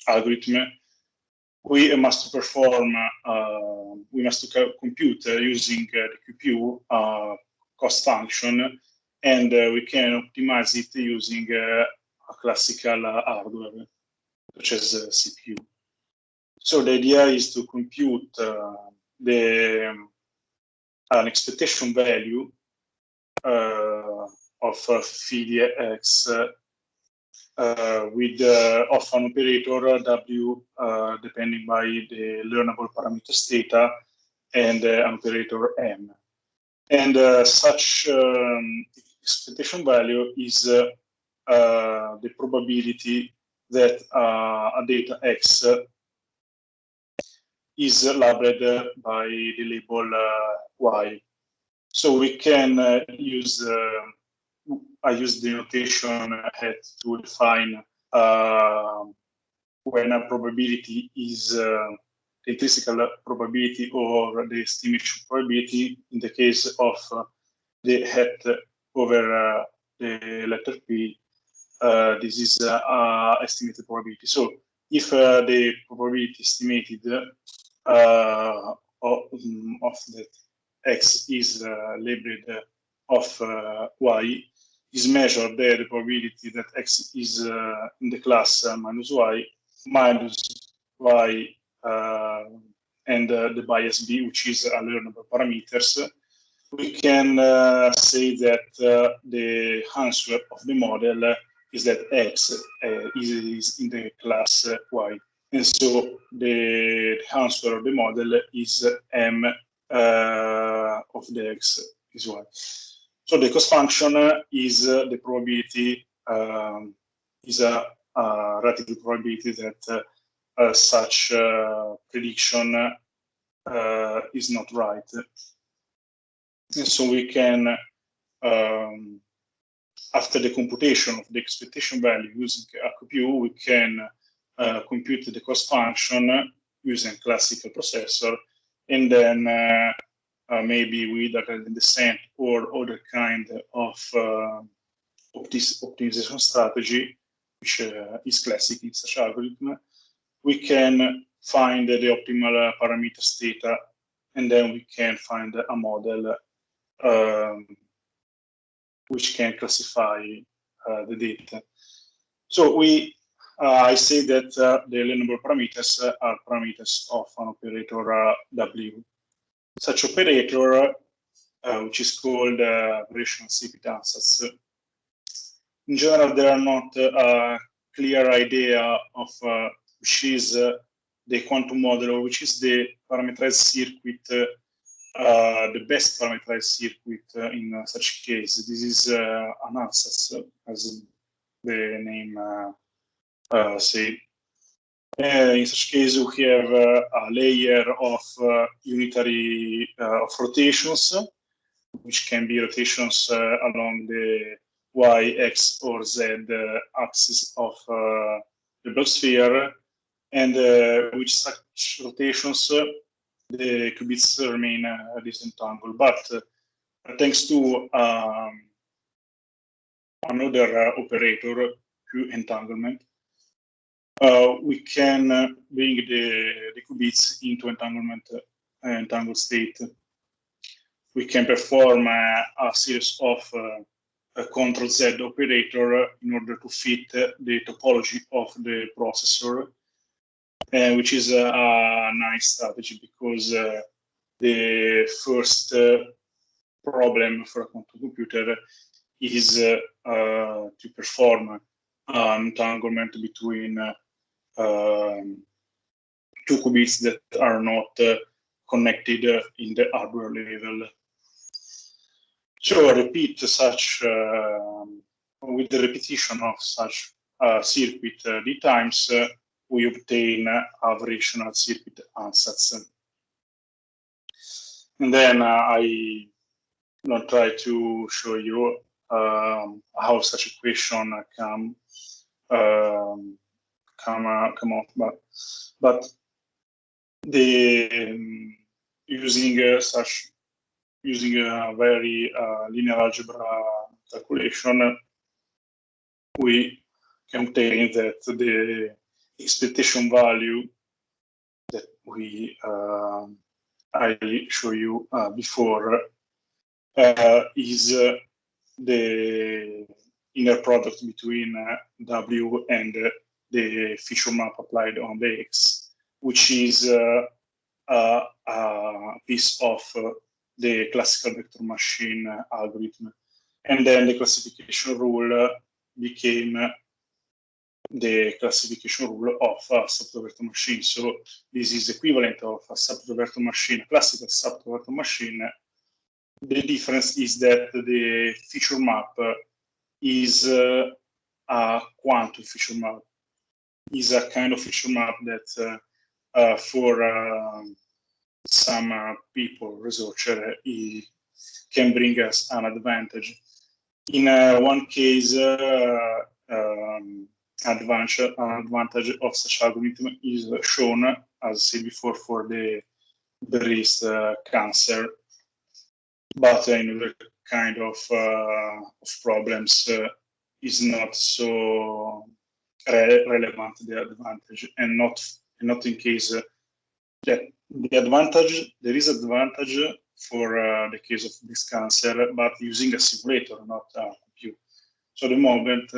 algorithm, we must perform, we must compute using the QPU cost function, and we can optimize it using a classical hardware, such as CPU. So the idea is to compute an expectation value of phi dx with of an operator W depending by the learnable parameters theta and an operator M. And such expectation value is the probability that a data X is labeled by the label Y. So we can use, I use the notation head to define when a probability is the intrinsical probability or the estimation probability in the case of the hat over the letter P. This is estimated probability. So if the probability estimated of that X is labeled of Y is measured the probability that X is in the class minus Y and the bias B, which is a learnable parameters. We can say that the answer of the model is that X is in the class Y. And so the answer of the model is M of the X is Y. So the cost function is the probability, is a relative probability that such prediction is not right. And so we can, after the computation of the expectation value using a QPU, we can compute the cost function using classical processor, and then maybe with a gradient descent or other kind of optimization strategy, which is classic in such algorithm, we can find the optimal parameters theta, and then we can find a model which can classify the data. So I say that the learnable parameters are parameters of an operator W. Such operator, which is called variational CP ansatz. In general, there are not clear idea of which is the quantum model, or which is the parameterized circuit, the best parameterized circuit in such case. This is an ansatz, as the name say. In such case, we have a layer of unitary of rotations, which can be rotations along the y, x, or z axis of the block sphere, and with such rotations, the qubits remain disentangled. But thanks to another operator, Q entanglement, we can bring the qubits into entangled state. We can perform a series of Ctrl Z operator in order to fit the topology of the processor, which is a nice strategy, because the first problem for a quantum computer is to perform an entanglement between two qubits that are not connected in the hardware level. So repeat such, with the repetition of such circuit d times, we obtain a rational circuit ansatz. And then I will try to show you how such equation come out, but the using a very linear algebra calculation, we can obtain that the expectation value that we I show you before is the inner product between W and the feature map applied on the X, which is a piece of the classical vector machine algorithm. And then the classification rule became the classification rule of a subtotal vector machine. So this is equivalent of a subtotal vector machine, a classical subtotal vector machine. The difference is that the feature map is a quantum feature map, is a kind of feature map that for some people, researcher, it can bring us an advantage. In one case, advantage of such algorithm is shown, as said before, for the breast cancer, but in other kind of problems is not so relevant, the advantage, and not in case that the advantage, there is advantage for the case of breast cancer, but using a simulator, not a computer. So the moment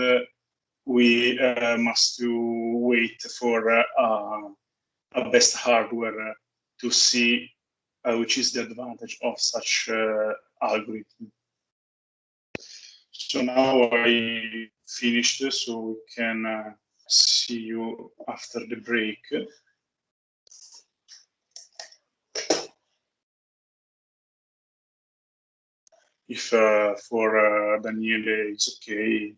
we must to wait for a best hardware to see which is the advantage of such algorithm. So now I finished, so we can see you after the break. If for Daniele it's okay.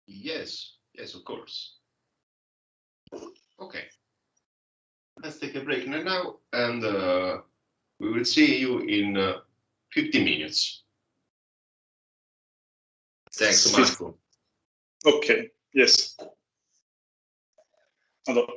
Yes, yes, of course. Okay. Let's take a break now, and we will see you in 50 minutes. Thanks, Marco. Okay, yes. Allora.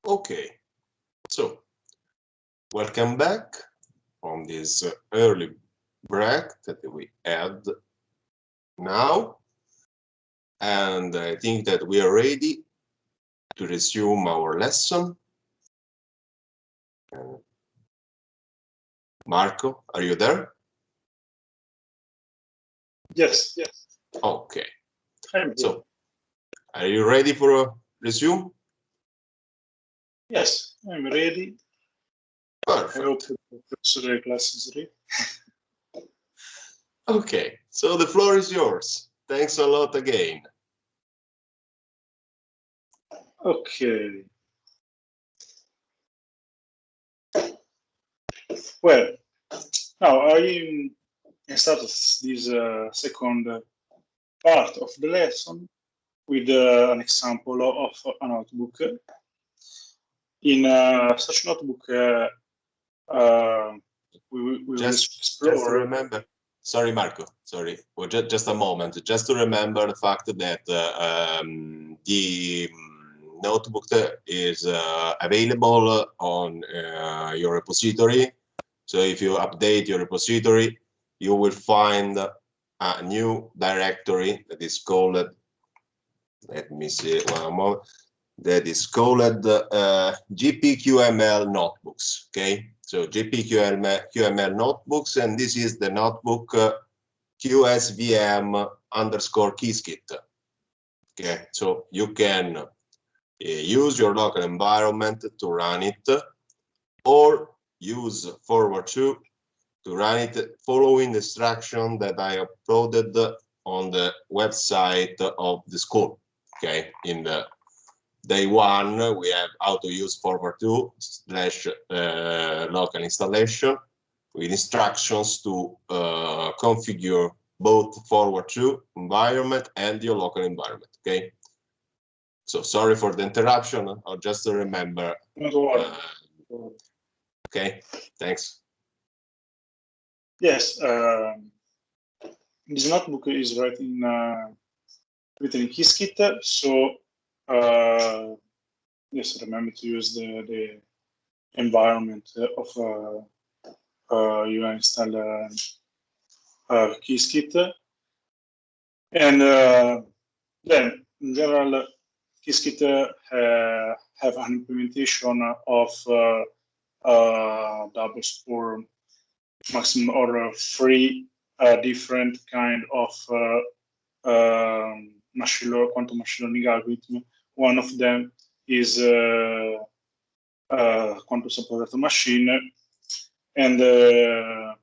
Okay, so welcome back from this early break that we had now, and I think that we are ready to resume our lesson. Marco, are you there? Yes, yes. Okay. I'm here. So, are you ready for a resume? Yes, I'm ready. Perfect. I hope the class is ready. Okay, so the floor is yours. Thanks a lot again. Okay. Well, now I started this second part of the lesson with an example of a notebook. In such notebook, we will explore. Just to remember. Sorry, Marco. Sorry. Well, just a moment. Just to remember the fact that the notebook is available on your repository. So if you update your repository, you will find a new directory that is called, let me see one moment, that is called GPQML notebooks. Okay, so GPQML notebooks, and this is the notebook QSVM underscore keyskit. Okay, so you can use your local environment to run it, or use forward2 to run it following the instruction that I uploaded on the website of the school. Okay, in the day one, we have how to use forward2 / local installation with instructions to configure both forward2 environment and your local environment. Okay. So sorry for the interruption. I'll just remember. Okay. Thanks. Yes. This notebook is written in keyskit, so yes, remember to use the environment of you install keyskit, and then in general, keyskit have an implementation of doubles or maximum or three different kind of quantum machine learning algorithm. One of them is quantum supervector machine, and the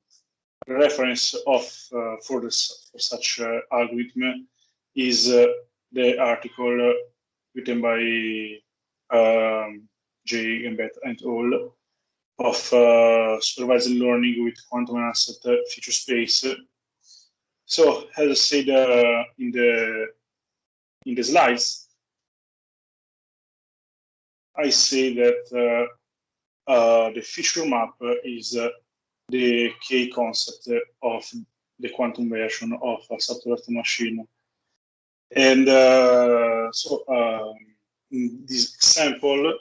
reference of for such algorithm is the article written by J. Gambett et al. Of supervised learning with quantum enhanced feature space. So, as I said in the slides, I say that the feature map is the key concept of the quantum version of a subtractor machine. And in this example,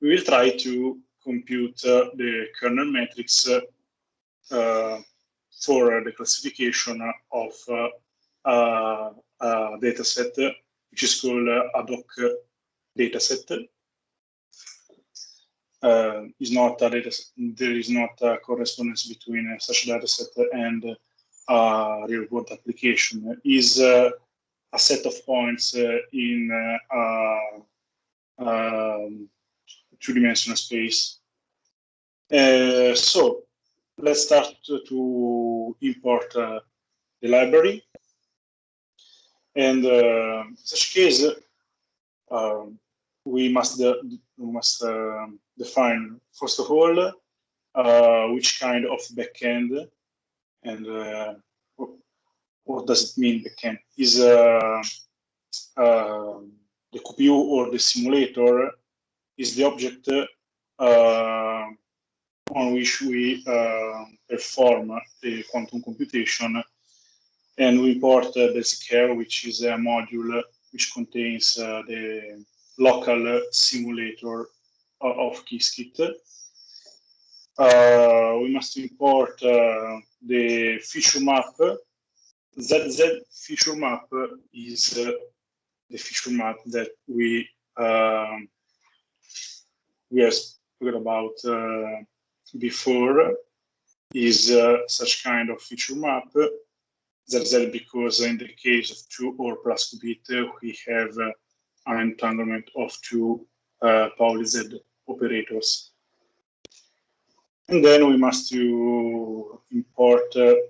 we will try to compute the kernel matrix for the classification of a dataset, which is called ad hoc dataset. Is not a dataset. There is not a correspondence between such dataset and real-world application. Is a set of points in two-dimensional space. So let's start to import the library. And in such case, we must define, first of all, which kind of backend and what does it mean backend? Is the QPU or the simulator is the object on which we perform the quantum computation, and we import the CARE, which is a module which contains the local simulator of Qiskit. We must import the feature map. ZZ feature map is the feature map that we have spoken about before. Is such kind of feature map. ZZ because in the case of 2 or plus qubit, we have an entanglement of 2 Pauli Z operators. And then we must import the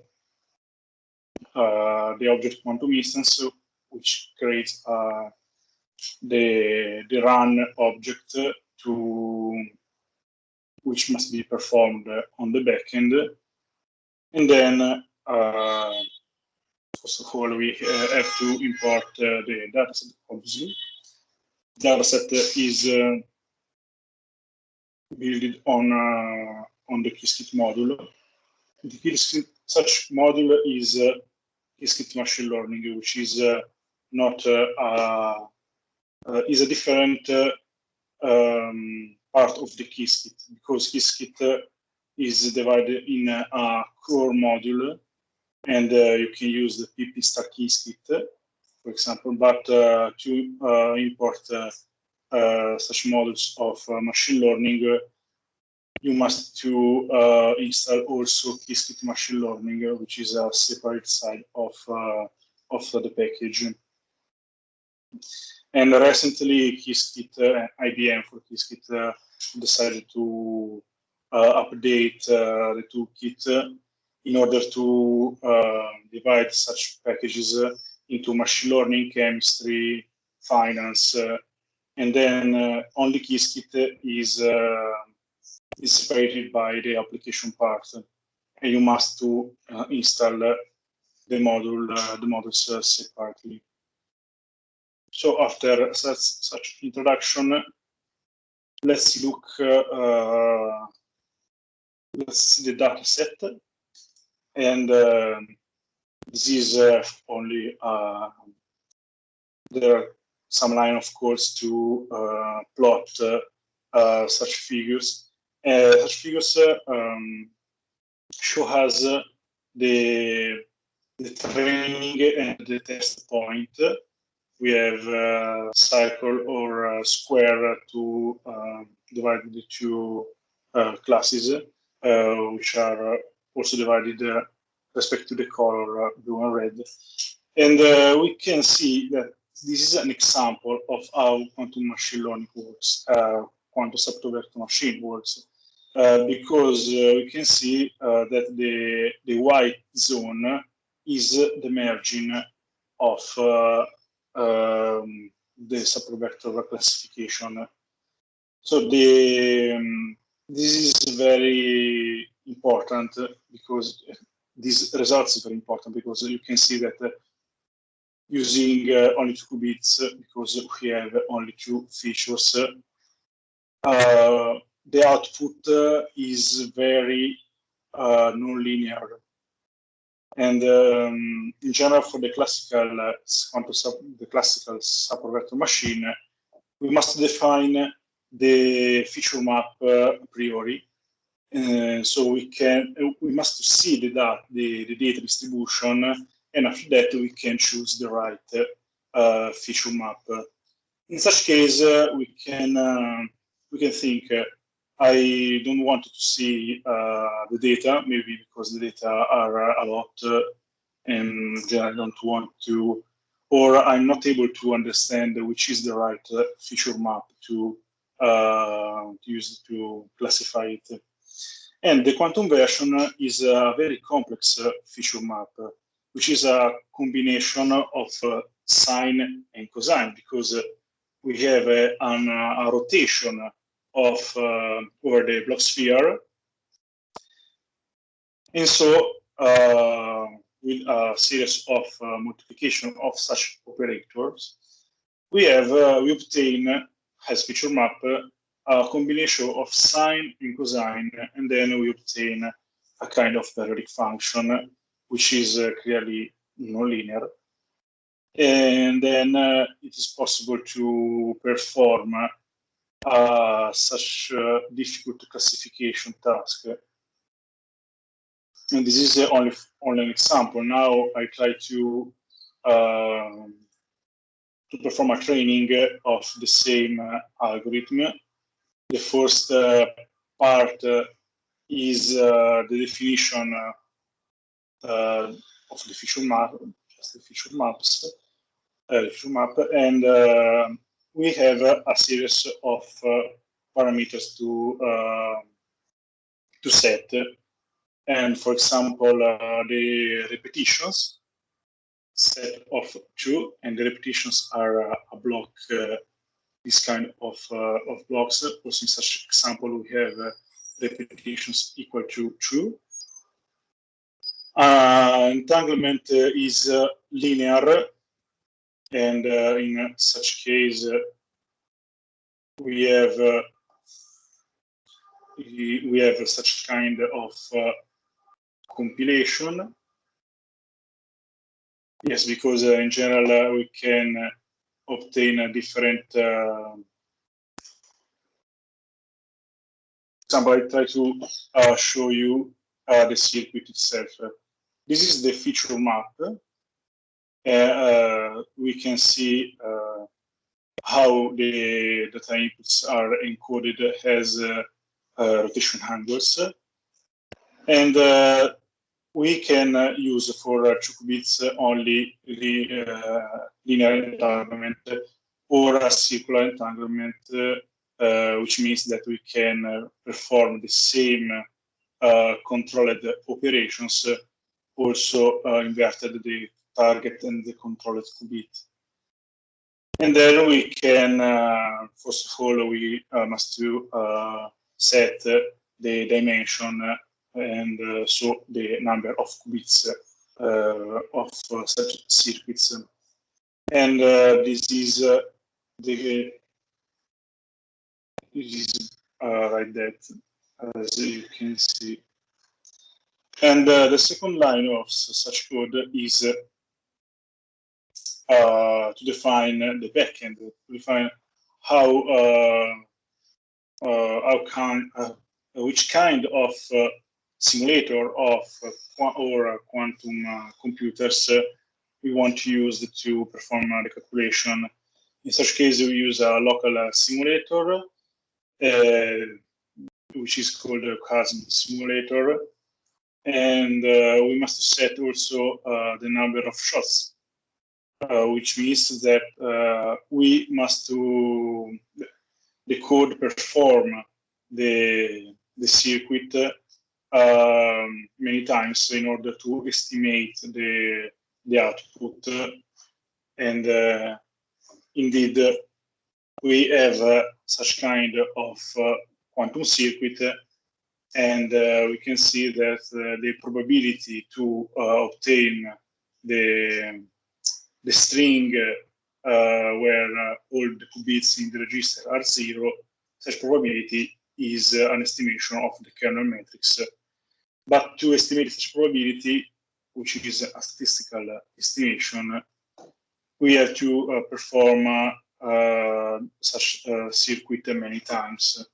object quantum instance, which creates the run object which must be performed on the backend. And then, first of all, we have to import the dataset, obviously. The dataset is built on the Qiskit module. The Qiskit, such module is Qiskit machine learning, which is not is a different part of the Qiskit, because Qiskit is divided in a core module, and you can use the PP stack Qiskit, for example. But to import such modules of machine learning, you must to install also Qiskit machine learning, which is a separate side of the package. And recently, Qiskit, IBM for Qiskit, decided to update the toolkit in order to divide such packages into machine learning, chemistry, finance, and then only Qiskit is separated by the application part, and you must to install the modules separately. So after such introduction, let's look. Let's see the data set, and this is only there are some line, of course, to plot such figures. Such figures show us the training and the test point. We have circle or square to divide the 2 classes, which are also divided respect to the color blue and red. And we can see that this is an example of how quantum machine learning works, quantum subvector machine works, because we can see that the white zone is the margin of the subvector classification. So this is very important because this result is very important because you can see that using only 2 qubits, because we have only 2 features, the output is very nonlinear. And in general, for the classical subvector machine, we must define the feature map a priori. So we must see the data distribution, and after that we can choose the right feature map. In such case, we can think, I don't want to see the data, maybe because the data are a lot, and I don't want to, or I'm not able to understand which is the right feature map to use to classify it. And the quantum version is a very complex feature map, which is a combination of sine and cosine, because we have a rotation of over the Bloch sphere, and so with a series of multiplication of such operators, we obtain as feature map a combination of sine and cosine, and then we obtain a kind of periodic function, which is clearly nonlinear. And then it is possible to perform such difficult classification task. And this is only an example. Now I try to perform a training of the same algorithm. The first part is the definition of the feature map, just the feature maps, feature map, and we have a series of parameters to set. And for example, the repetitions set of 2, and the repetitions are a block, this kind of blocks. Also in such example, we have repetitions equal to 2. Entanglement is linear, and in such case, we have such kind of compilation. Yes, because in general we can obtain a different. Example, I try to show you the circuit itself. This is the feature map. We can see how the data inputs are encoded as rotation angles, and we can use for 2 qubits only the linear entanglement or a circular entanglement, which means that we can perform the same controlled operations, also inverted the target and the controlled qubit. And then we can, first of all, we must set the dimension and so the number of qubits of such circuits. And this is like that, as you can see. And the second line of such code is to define the backend, to define which kind of simulator of or quantum computers we want to use to perform the calculation. In such case, we use a local simulator, which is called a QASM simulator, and we must set also the number of shots, which means that we must the code perform the circuit many times in order to estimate the output. And indeed, we have such kind of quantum circuit, and we can see that the probability to obtain the string where all the qubits in the register are 0, such probability is an estimation of the kernel matrix. But to estimate such probability, which is a statistical estimation, we have to perform such circuit many times.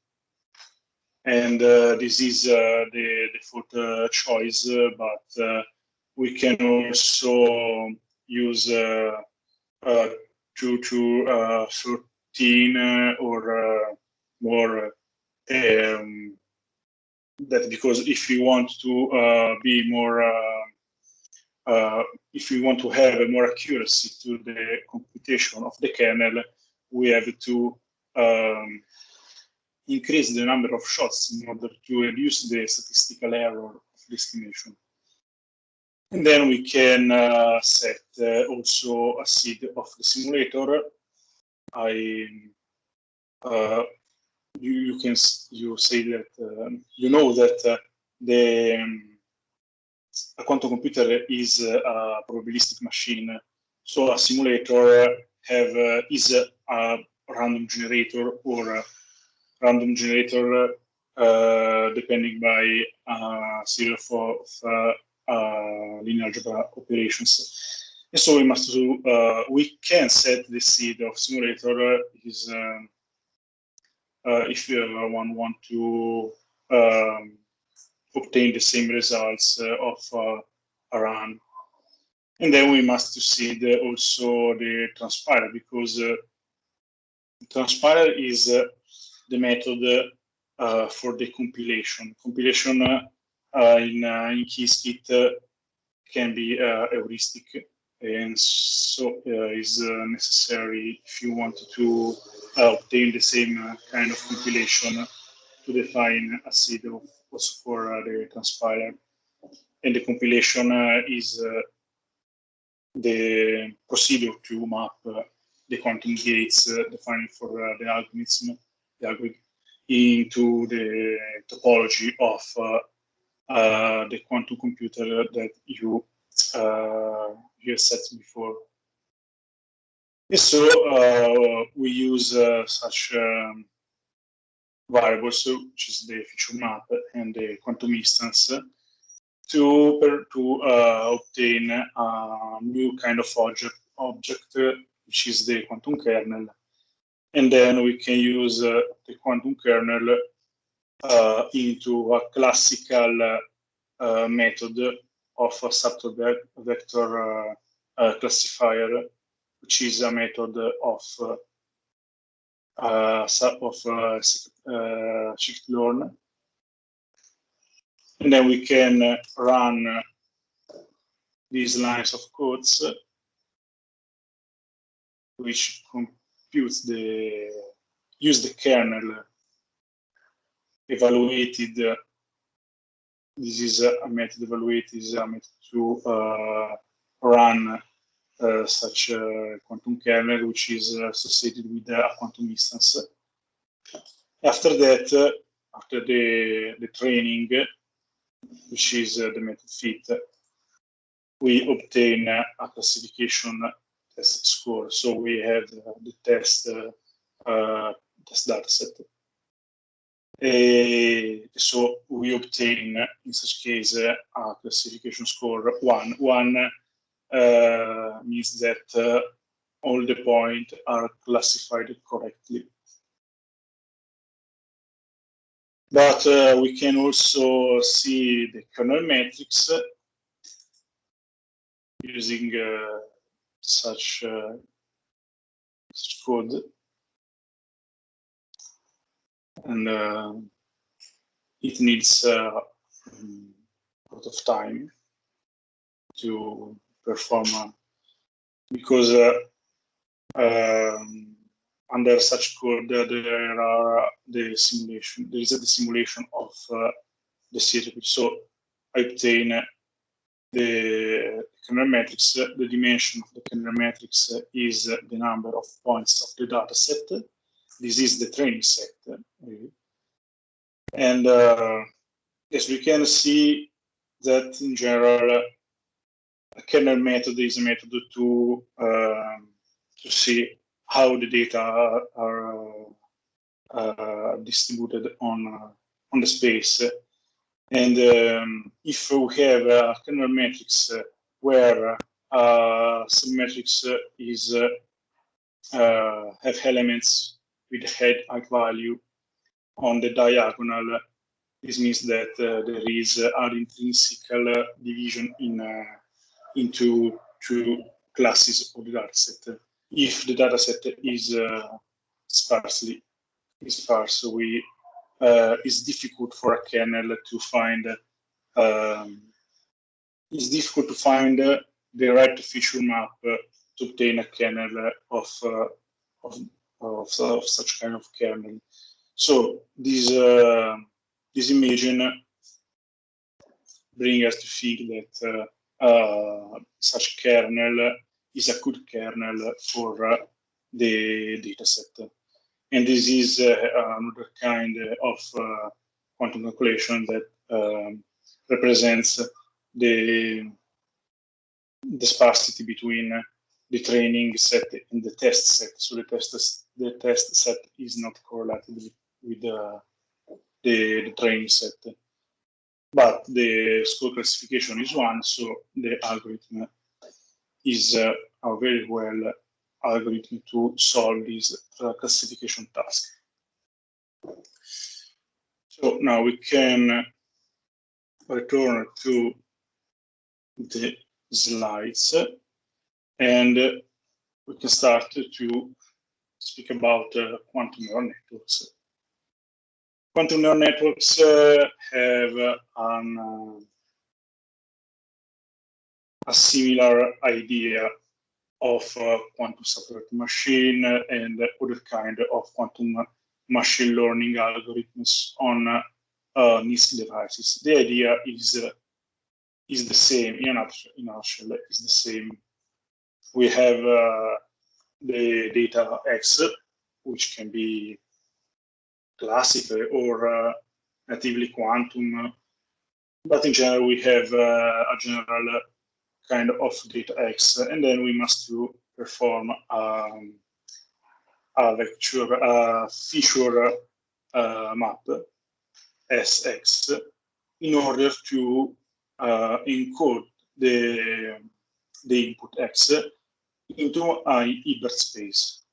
And this is the default choice, but we can also use 2 to 13 or more. That because if we want to be more, if we want to have more accuracy to the computation of the kernel, we have to increase the number of shots in order to reduce the statistical error of the estimation. And then we can set also a seed of the simulator. You say that you know that a quantum computer is a probabilistic machine. So a simulator is a random generator or a random generator depending by a series of linear algebra operations. And so we must do, we can set the seed of simulator is if one want to obtain the same results of a run. And then we must seed also the transpiler, because transpiler is the method for the compilation. Compilation in Qiskit can be heuristic, and so is necessary if you want to obtain the same kind of compilation to define a seed also for the transpiler. And the compilation is the procedure to map the quantum gates defined for the algorithm into the topology of the quantum computer that you set before. And so we use such variables, which is the feature map and the quantum instance, to obtain a new kind of object, which is the quantum kernel. And then we can use the quantum kernel into a classical method of a subtle vector classifier, which is a method of scikit-learn. And then we can run these lines of codes, which computes use the kernel evaluated. This is a method evaluated, is a method to run such a quantum kernel, which is associated with a quantum instance. After that, after the training, which is the method fit, we obtain a classification test score. So we have the test dataset. So we obtain, in such case, a classification score 1. 1 means that all the points are classified correctly. But we can also see the kernel matrix using such code. And it needs a lot of time to perform because under such code there are the simulation. There is the simulation of the circuit. So I obtain the kernel matrix. The dimension of the kernel matrix is the number of points of the data set. This is the training set. And as we can see that in general, a kernel method is a method to see how the data are distributed on the space. And if we have a kernel matrix where submatrix is have elements with height value on the diagonal, this means that there is an intrinsic division into two classes of the dataset. If the dataset is sparse, it's difficult for a kernel to find. It's difficult to find the right feature map to obtain a kernel of such kind of kernel. So this imagine bring us to think that such kernel is a good kernel for the dataset. And this is another kind of quantum calculation that represents the sparsity between the training set and the test set. So the test set is not correlated with the training set. But the score classification is 1, so the algorithm is a very well algorithm to solve this classification task. So now we can return to the slides, and we can start to speak about quantum neural networks. Quantum neural networks have a similar idea of quantum separated machine and other kind of quantum machine learning algorithms on NISQ devices. The idea is the same, in a nutshell, is the same. We have the data X, which can be classical or natively quantum, but in general we have a general kind of data X, and then we must perform a vector, feature map SX in order to encode the input X into an Hilbert space,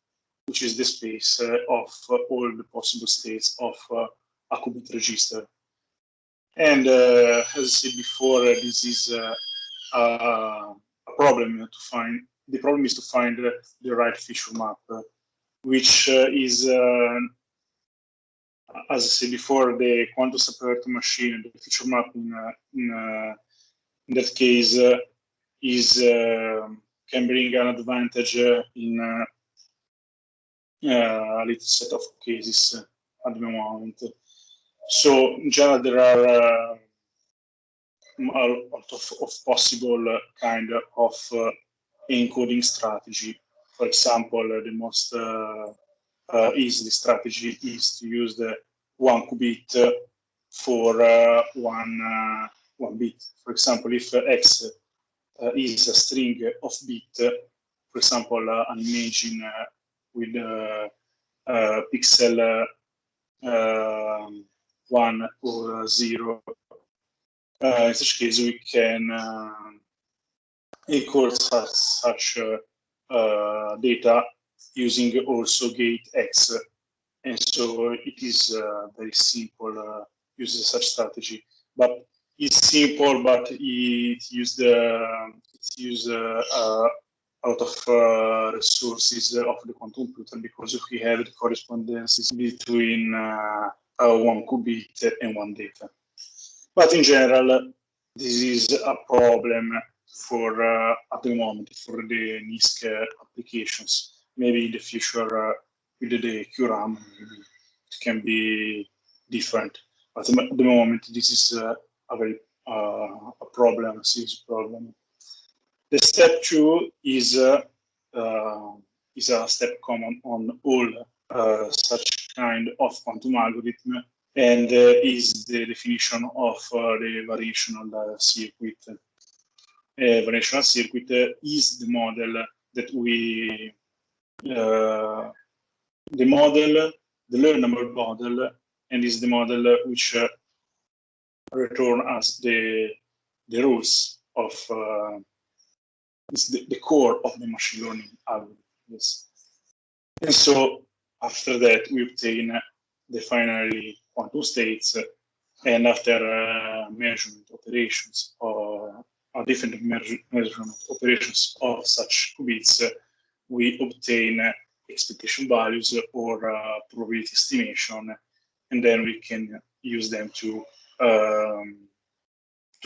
which is the space of all the possible states of a qubit register. And as I said before, this is a problem to find. The problem is to find the right feature map, which is, as I said before, the quantum separated machine. The feature map in that case is can bring an advantage in a little set of cases at the moment. So in general, there are a lot of possible kind of encoding strategy. For example, the most easy strategy is to use the 1 qubit for one bit. For example, if X is a string of bit, for example, an image with pixel 1 or 0, in such case we can encode such data using also gate X, and so it is very simple using such strategy. But it's simple, but it used a lot of resources of the quantum computer, because we have the correspondences between 1 qubit and 1 data. But in general, this is a problem for at the moment for the NISQ applications. Maybe in the future with the QRAM, maybe it can be different. But at the moment, this is a very a problem, a serious problem. The step 2 is a step common on all such kind of quantum algorithm, and is the definition of the variational circuit. Variational circuit is the model that we, the learnable model, and is the model which return us the rules of, is the core of the machine learning algorithm. Yes. And so after that, we obtain the finally quantum states, and after measurement operations or different measurement operations of such qubits, we obtain expectation values or probability estimation, and then we can use them to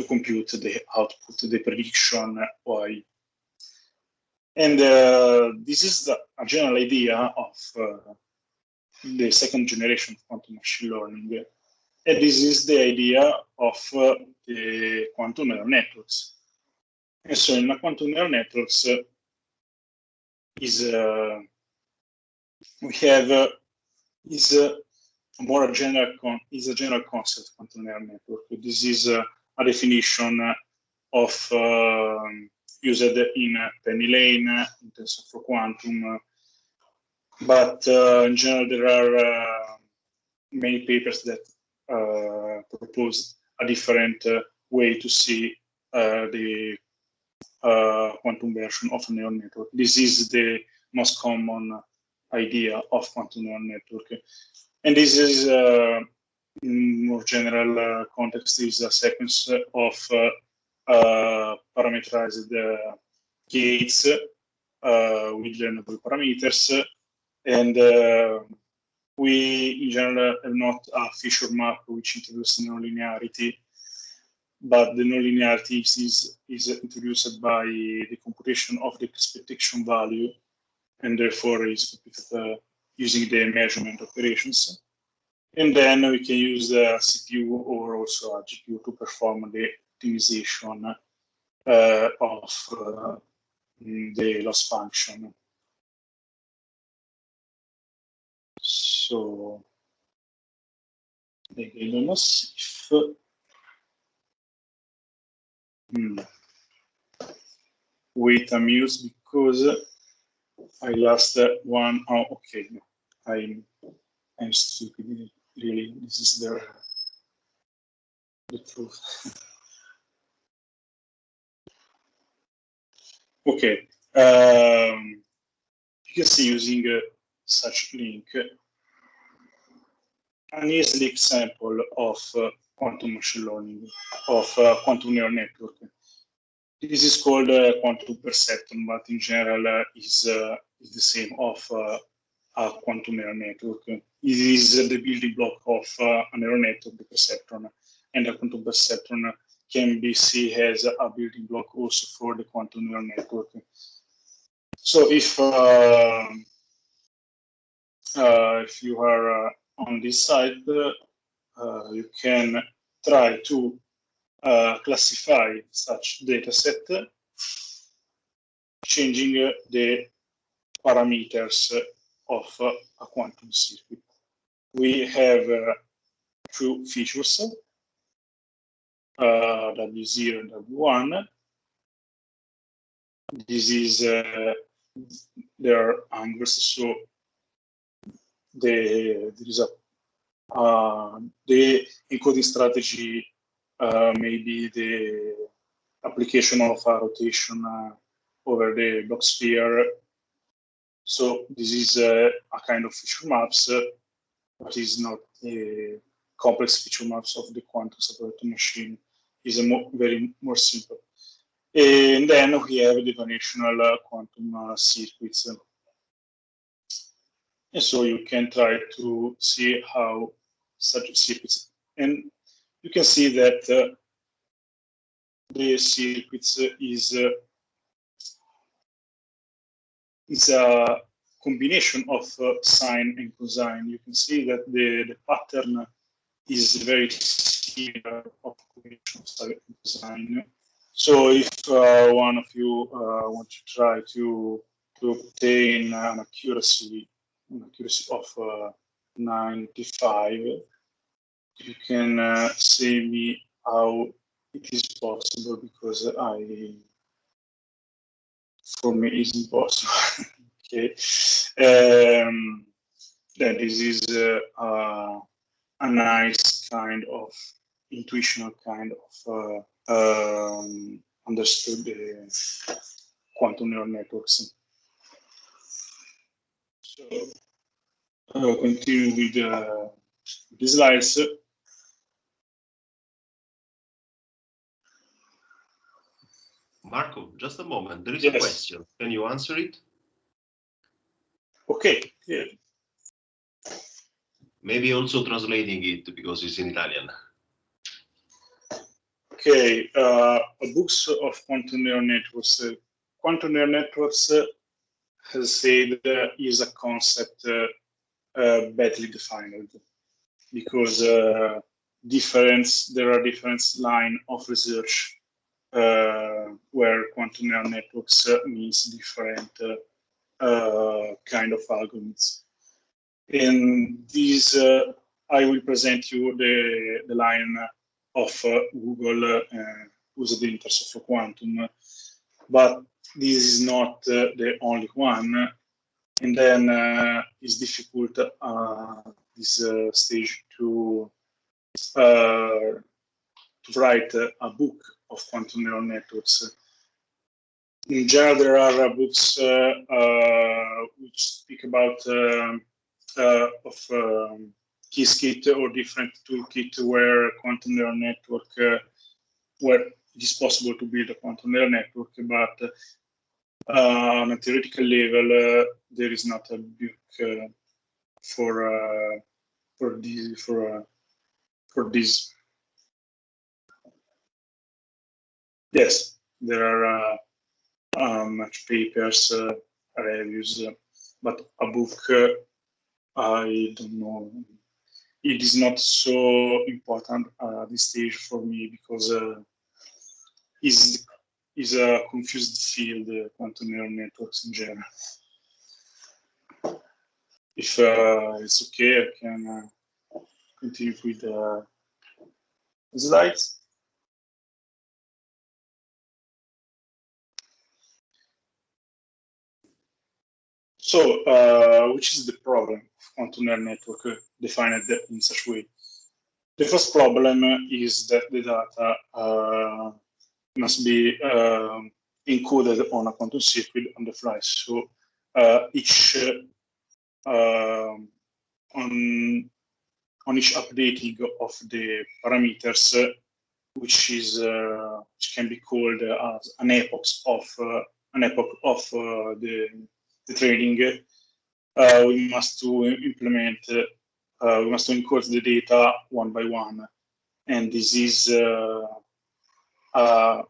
compute the output, the prediction Y. And this is a general idea of the second generation of quantum machine learning. And this is the idea of the quantum neural networks. And so in the quantum neural networks is we have is a more general concept quantum neural network. This is a definition of used in Penny Lane in TensorFlow Quantum, but in general there are many papers that propose a different way to see the quantum version of a neural network. This is the most common idea of quantum neural network. And this is, in more general context, is a sequence of parameterized gates with learnable parameters. And we, in general, have not a feature map which introduces nonlinearity, but the nonlinearity is introduced by the computation of the expectation value, and therefore is computed using the measurement operations. And then we can use the CPU or also a GPU to perform the optimization of the loss function. So again, let us see if wait a minute because I lost one. Oh, okay. No, I'm stupid. Really, this is the truth. Okay. You can see using such link an easy example of quantum machine learning, of quantum neural network. This is called quantum perceptron, but in general is the same of a quantum neural network. It is the building block of a neural network, the perceptron, and a quantum perceptron can be seen as a building block also for the quantum neural network. So if you are on this side, you can try to classify such data set, changing the parameters of a quantum circuit. We have two features, W0 and W1. This is their angles, so there is a the encoding strategy may be the application of a rotation over the Bloch sphere. So this is a kind of feature maps, but is not a complex feature maps of the quantum separator machine. Is a very more simple. And then we have the dimensional quantum circuits. And so you can try to see how such circuits, and you can see that the circuits is a combination of sine and cosine. You can see that the pattern is very similar of combination of sine and cosine. So if one of you want to try to obtain an accuracy of 95, you can say me how it is possible, because for me it's impossible. Okay, then this is a nice kind of intuitional kind of understood quantum neural networks. So I'll continue with the slides. Marco, just a moment. There is Yes. a question. Can you answer it? Okay. Yeah. Maybe also translating it because it's in Italian. Okay. Books of quantum neural networks. Quantum neural networks, as said, is a concept badly defined, because there are different line of research where quantum neural networks means different kind of algorithms. In this, I will present you the line of Google used in terms of quantum, but this is not the only one. And then it's difficult this stage to write a book of quantum neural networks. In general, there are books which speak about KISS-kit or different toolkit where quantum neural network, where it is possible to build a quantum neural network, but on a theoretical level, there is not a book for this. Yes, there are much papers, reviews, but a book, I don't know. It is not so important at this stage for me because is a confused field, quantum neural networks in general. If it's okay, I can continue with the slides. So, which is the problem of quantum neural network defined in such way? The first problem is that the data must be encoded on a quantum circuit on the fly. So each on each updating of the parameters, which can be called as an epoch of the trading, we must to implement. We must encode the data one by one, and this is a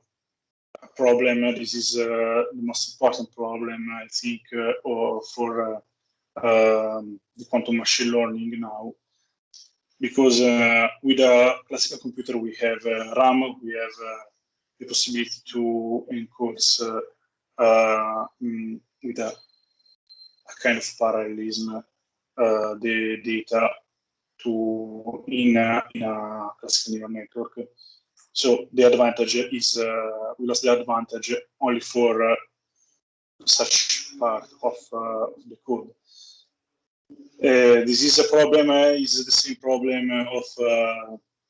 problem. This is the most important problem, I think, for the quantum machine learning now, because with a classical computer we have RAM, we have the possibility to encode with a kind of parallelism the data to in a classical neural network. So the advantage is we lost the advantage only for such part of the code. This is a problem. Is the same problem of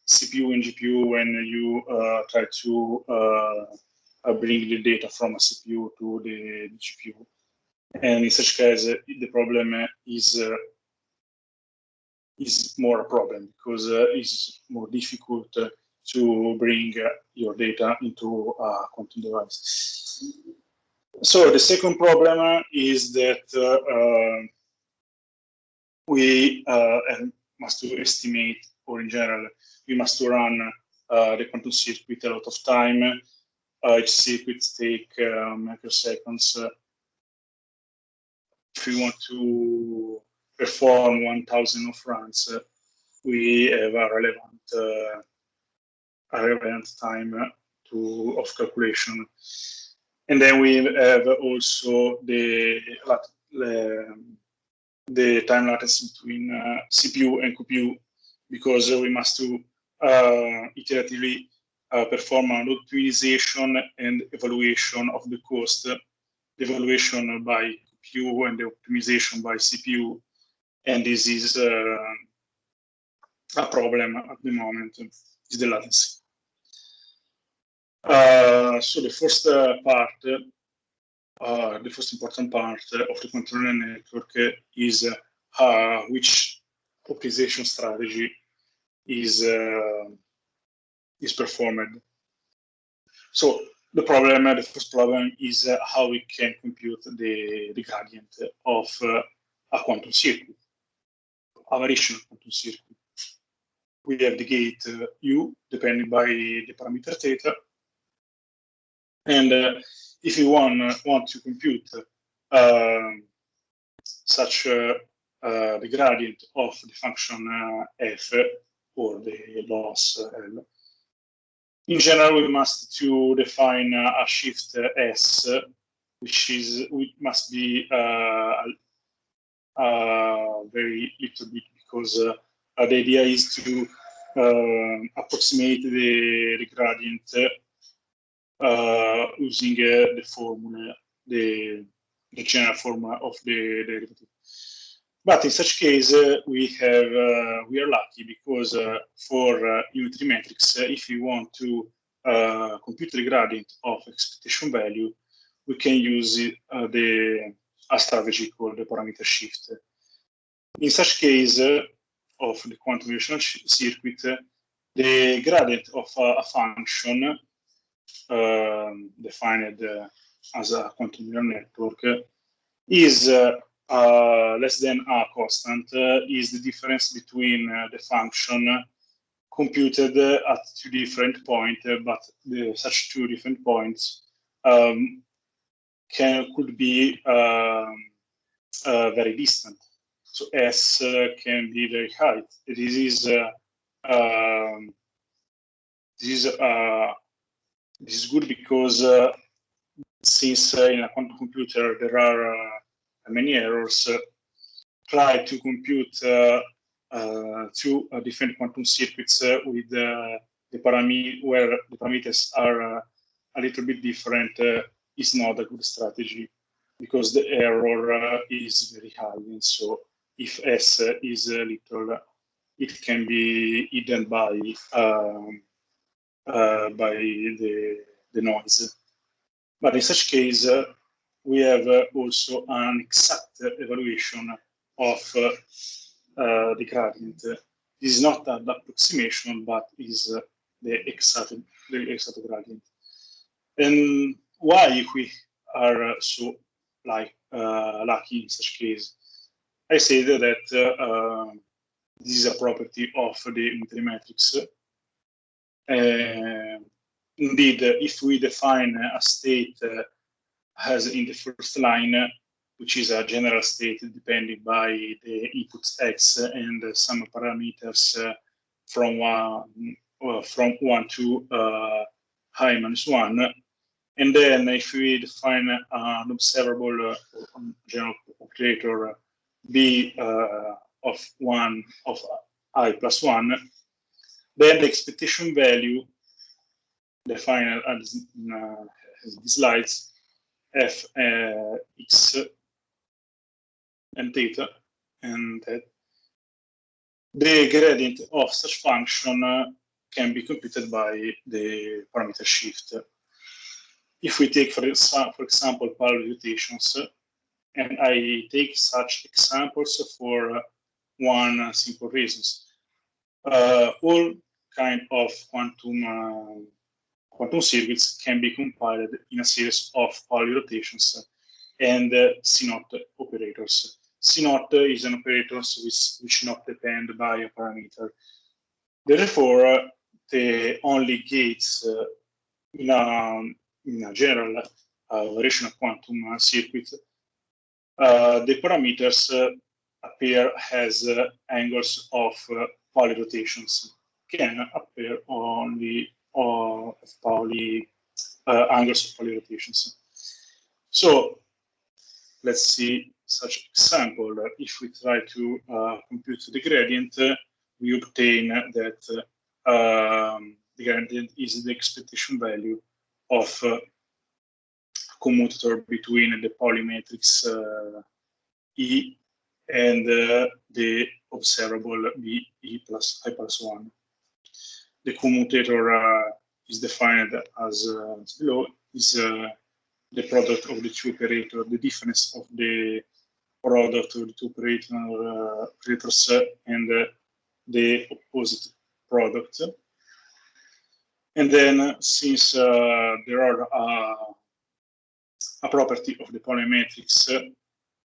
CPU and GPU when you try to bring the data from a CPU to the GPU, and in such case the problem is more a problem because it's more difficult to bring your data into a quantum device. So the second problem is that we must estimate, or in general, we must run the quantum circuit a lot of time. Each circuit take microseconds. If we want to perform 1,000 of runs, we have a relevant time of calculation. And then we have also the time latency between CPU and QPU, because we must do iteratively perform an optimization and evaluation of the cost, the evaluation by QPU and the optimization by CPU, and this is a problem at the moment, is the latency. So the first part, the first important part of the quantum neural network is which optimization strategy is performed. So the first problem is how we can compute the gradient of a quantum circuit, a variational quantum circuit. We have the gate U depending by the parameter theta, and if you want to compute such the gradient of the function f, or the loss L, in general we must to define a shift S, which must be very little bit, because the idea is to approximate the gradient using the formula, the general formula of the derivative. But in such case, we are lucky, because for unitary metrics, if you want to compute the gradient of expectation value, we can use a strategy called the parameter shift. In such case of the quantum relational circuit, the gradient of a function defined as a quantum neural network is less than a constant, is the difference between the function computed at two different points, but such two different points could be very distant. So S can be very high. This is good because since in a quantum computer there are many errors, try to compute two different quantum circuits with where the parameters are a little bit different is not a good strategy, because the error is very high, and so if S is little, it can be hidden by the noise. But in such case, we have also an exact evaluation of the gradient. This is not an approximation, but is the exact gradient. And why we are so lucky in such case? I said that this is a property of the unitary matrix. Indeed, if we define a state as in the first line, which is a general state depended by the inputs x and some parameters from 1 to I minus 1, and then if we define an observable general operator b of 1 of I plus 1, then the expectation value defined as the slides f x and theta, and that the gradient of such function can be computed by the parameter shift. If we take, for example, parallel rotations, and I take such examples for one simple reason. All kind of quantum circuits can be compiled in a series of parallel rotations and C0 operators. C0 is an operator which not depend by a parameter. Therefore, the only gates in a general variational quantum circuit, the parameters appear as angles of Pauli rotations, can appear only as Pauli angles of Pauli rotations. So let's see such example. If we try to compute the gradient, we obtain that the gradient is the expectation value of commutator between the Pauli matrix E and the observable B E plus I plus 1. The commutator is defined as below, is the product of the two operators, the difference of the product of the two operators and the opposite product. And then, since there are a property of the Pauli matrix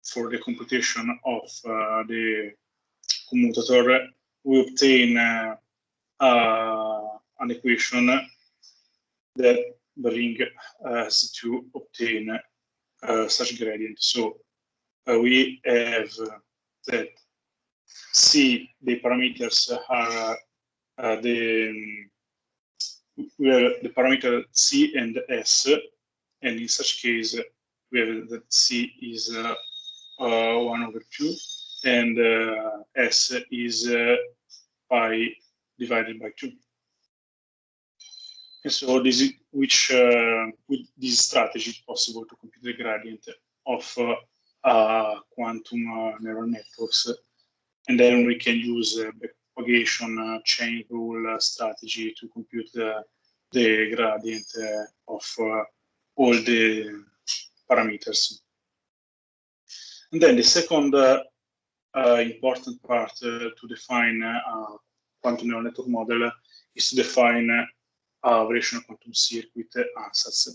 for the computation of the commutator, we obtain an equation that brings us to obtain such gradient. So we have that C, the parameters are we have the parameter C and S, and in such case we have that C is 1/2 and S is pi divided by 2. And so this is with this strategy it's possible to compute the gradient of quantum neural networks, and then we can use backpropagation chain rule strategy to compute the gradient of all the parameters. And then the second important part to define a quantum neural network model is to define a variational quantum circuit ansatz.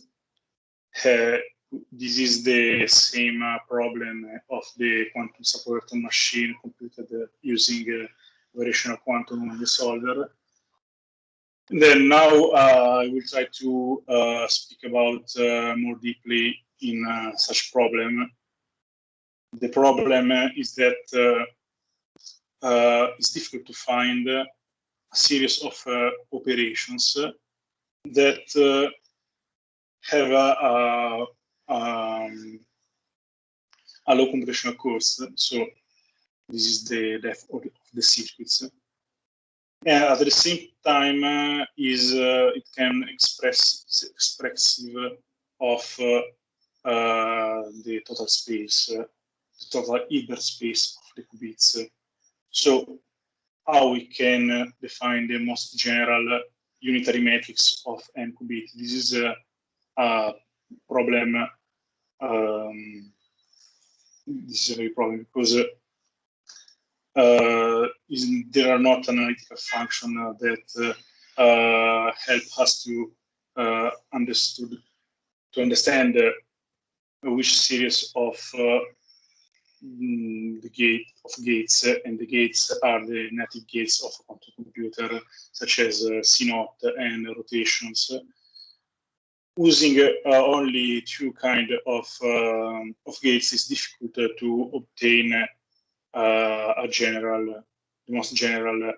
This is the same problem of the quantum subquantum machine computed using variational quantum solver. And then now I will try to speak about more deeply in such problem. The problem is that it's difficult to find a series of operations that have a low computational cost. So this is the depth of the circuits. And at the same time, it can expressive of the total space, the total Hilbert space of the qubits. So how we can define the most general unitary matrix of n qubit? This is a problem. This is a very problem because there are not analytical functions that help us to understand which series of the gates, and the gates are the native gates of a quantum computer, such as C0 and rotations. Using only two kinds of gates is difficult to obtain the most general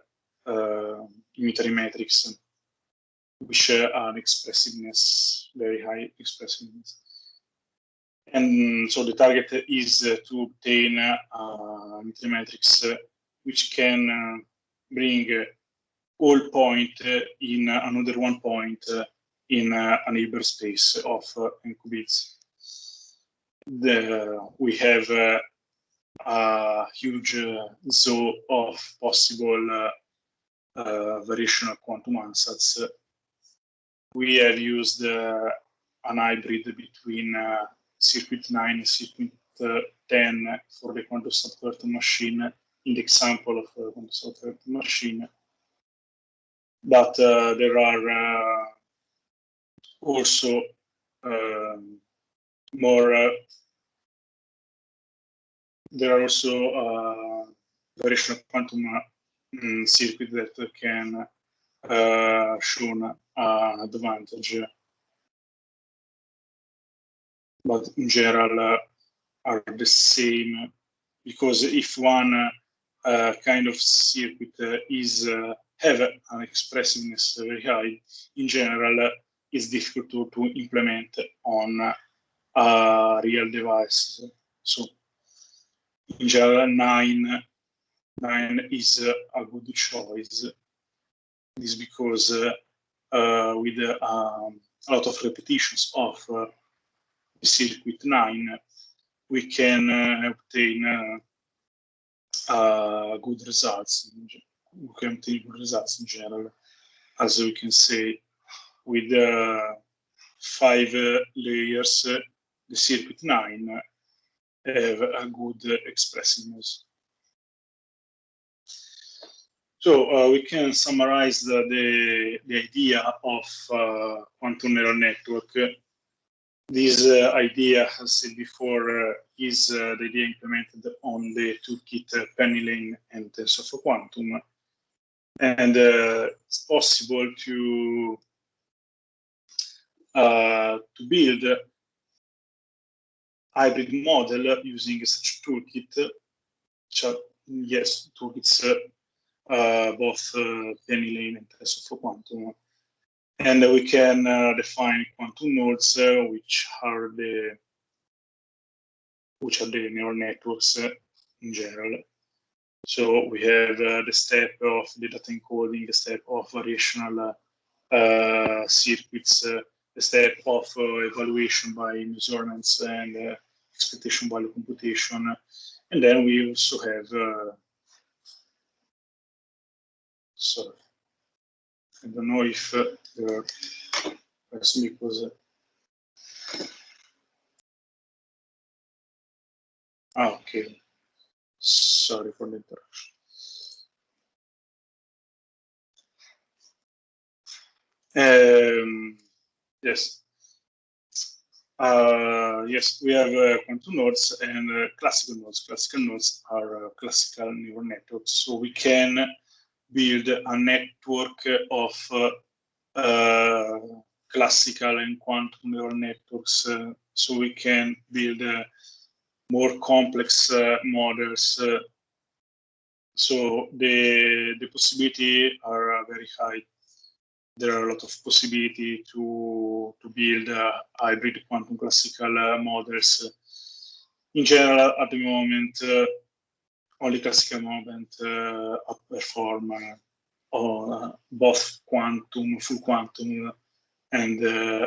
unitary matrix, which are expressiveness, very high expressiveness. And so the target is to obtain a unitary matrix which can bring all point in another one point in an Hilbert space of n qubits. We have a huge zoo of possible variational quantum ansatz. We have used an hybrid between circuit 9 and circuit 10 for the quantum subquantum machine in the example of quantum subquantum machine. But there are also there are also variational quantum circuit that can show an advantage, but in general are the same, because if one kind of circuit is have an expressiveness very high, in general it's difficult to implement on a real device. So in general, 9 is a good choice. This is because with a lot of repetitions of circuit 9, we can obtain good results. We can obtain good results in general, as we can say, with 5 layers, the circuit 9 have a good expressiveness. So we can summarize the idea of quantum neural network. This idea, as said before, is the idea implemented on the toolkit Penny Lane and TensorFlow Quantum. And it's possible to build a hybrid model using such toolkit. Yes, toolkits both Penny Lane and TensorFlow Quantum. And we can define quantum nodes, which are the neural networks in general. So we have the step of the data encoding, the step of variational circuits, the step of evaluation by measurements and expectation value computation. And then we also have, sorry, I don't know if the person was Okay. Sorry for the interruption. Yes. Yes, we have quantum nodes and classical nodes. Classical nodes are classical neural networks, so we can build a network of classical and quantum neural networks, so we can build more complex models. So the possibility are very high. There are a lot of possibility to build hybrid quantum classical models. In general, at the moment, only classical moment outperform on both quantum, full quantum, and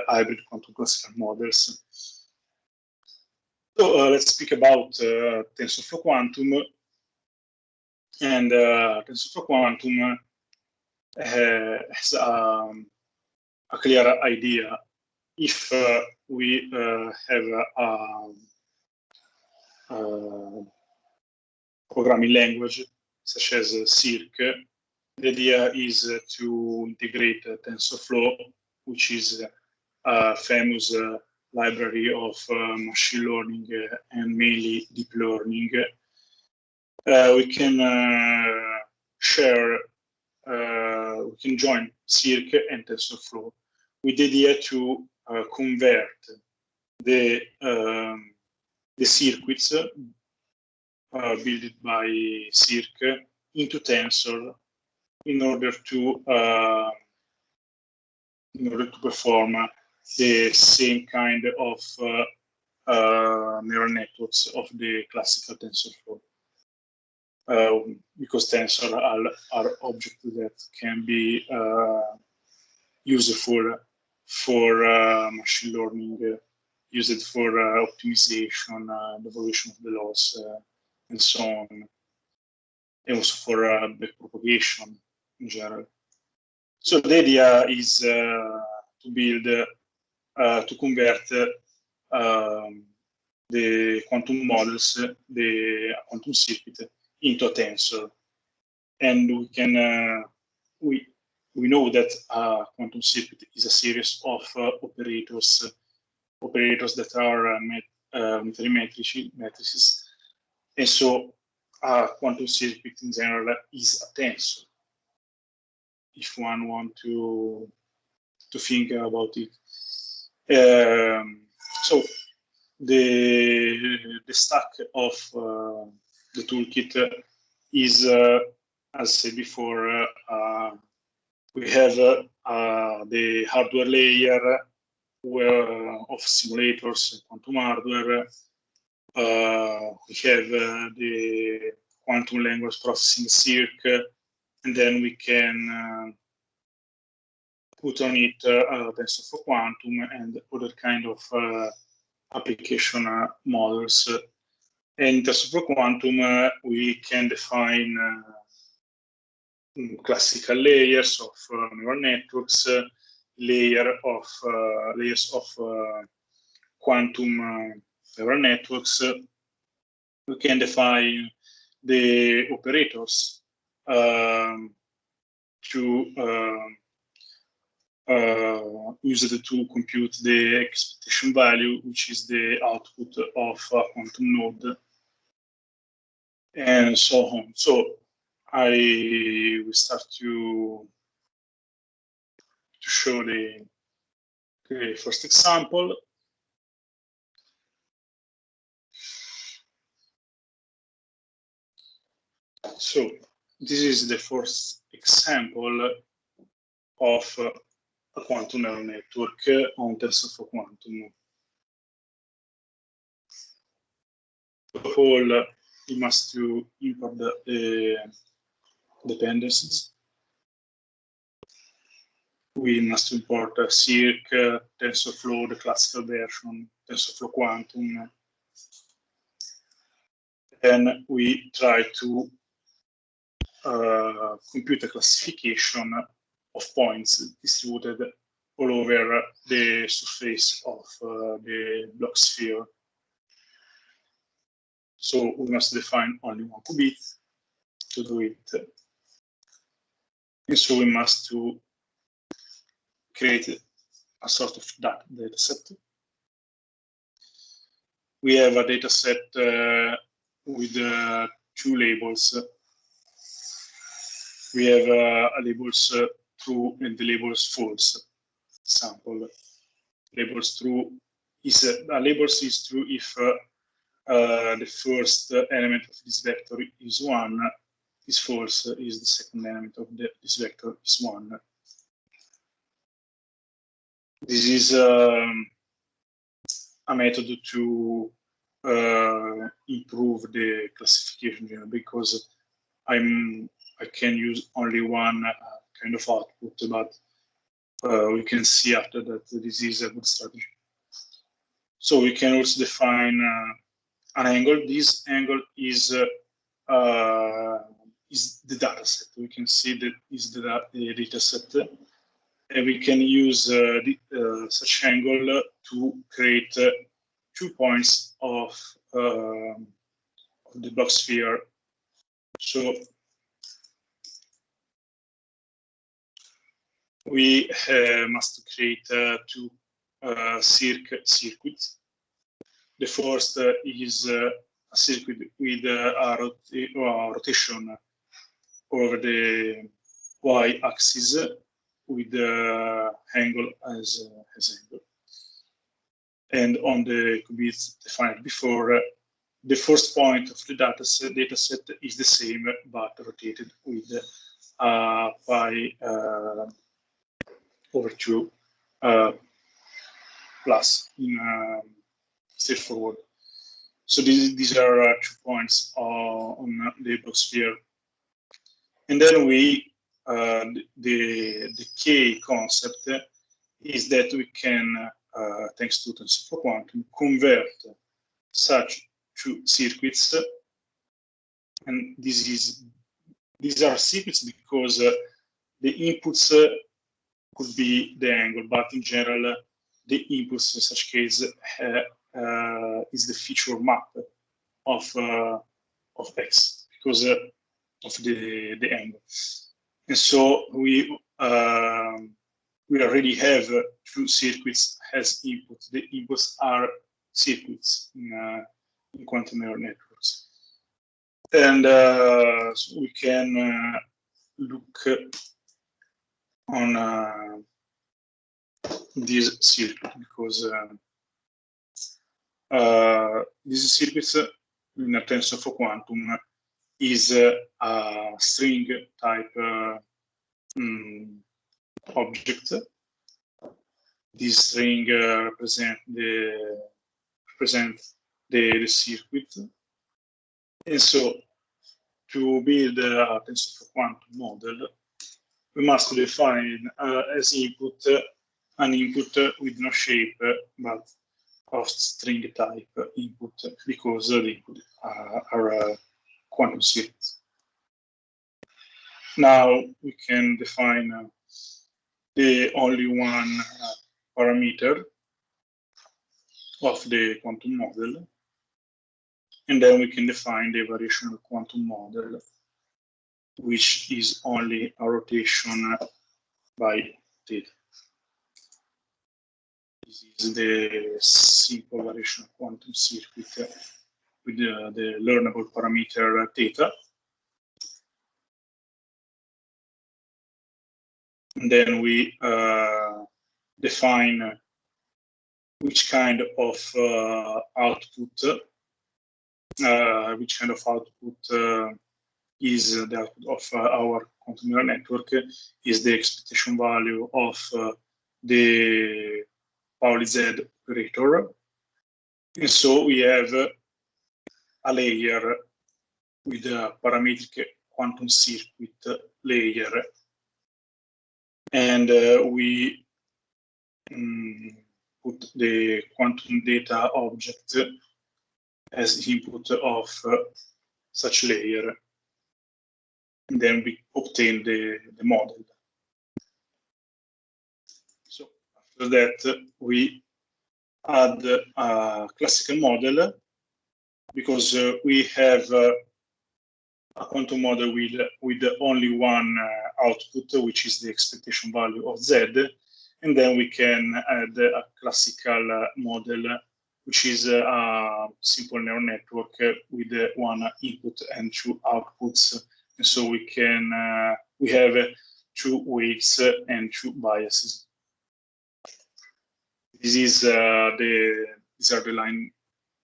hybrid quantum classical models. So let's speak about TensorFlow Quantum. And TensorFlow Quantum has a clear idea. If we have a programming language such as Circ, the idea is to integrate TensorFlow, which is a famous library of machine learning and mainly deep learning. We can share, we can join Circ and TensorFlow with the idea to convert the circuits built by Circ into Tensor in order to perform the same kind of neural networks of the classical TensorFlow. Because tensor are objects that can be useful for machine learning, used for optimization, the evaluation of the loss, and so on, and also for backpropagation in general. So the idea is to build, to convert the quantum models, the quantum circuit, into a tensor, and we can we know that a quantum circuit is a series of operators that are matrices, and so a quantum circuit in general is a tensor. If one want to think about it, so the stack of the toolkit is, as said before, we have the hardware layer of simulators, quantum hardware. We have the quantum language processing Circ, and then we can put on it TensorFlow Quantum and other kind of application models. In TensorFlow Quantum, we can define classical layers of neural networks, layers of quantum neural networks. We can define the operators to use it to compute the expectation value, which is the output of a quantum node, and so on. So I will start to show the first example. So this is the first example of a quantum neural network on TensorFlow Quantum. First of all, we must to import the dependencies. We must import Circ, TensorFlow, the classical version, TensorFlow Quantum. Then we try to compute a classification of points distributed all over the surface of the block sphere. So we must define only one qubit to do it. And so we must to create a sort of data set. We have a data set with two labels. We have a labels true and the labels false. Example, labels true is labels is true if the first element of this vector is 1, is false is the second element of this vector is 1. This is a method to improve the classification because I can use only one kind of output, but we can see after that this is a good strategy. So we can also define an angle. This angle is the data set. We can see that is the data set, and we can use such angle to create 2 points of the block sphere. So we must create two circuits. The first is a circuit with a rotation over the y-axis with the angle as angle. And on the qubits defined before, the first point of the data set is the same but rotated with pi over 2 plus in straightforward. So these are 2 points on the block sphere. And then we the key concept is that we can, thanks to TensorFlow Quantum, convert such 2 circuits, and these are circuits because the inputs could be the angle, but in general, the inputs in such case is the feature map of X because of the angle. And so we already have 2 circuits as inputs. The inputs are circuits in quantum error networks. And so we can look on this circuit because this circuit in a TensorFlow Quantum is a string type object. This string represents the circuit. And so to build a TensorFlow Quantum model, we must define as input an input with no shape but of string type input because the input are quantum circuits. Now we can define the only one parameter of the quantum model, and then we can define the variational quantum model, which is only a rotation by theta. This is the simple variational quantum circuit with the learnable parameter theta. And then we define which kind of output is the output of our quantum neural network is the expectation value of the Pauli Z operator. And so we have a layer with a parametric quantum circuit layer. And we put the quantum data object as input of such layer. And then we obtain the model. So after that, we add a classical model because we have a quantum model with only one output, which is the expectation value of Z, and then we can add a classical model, which is a simple neural network with one input and two outputs. And so we have two weights and two biases. These are the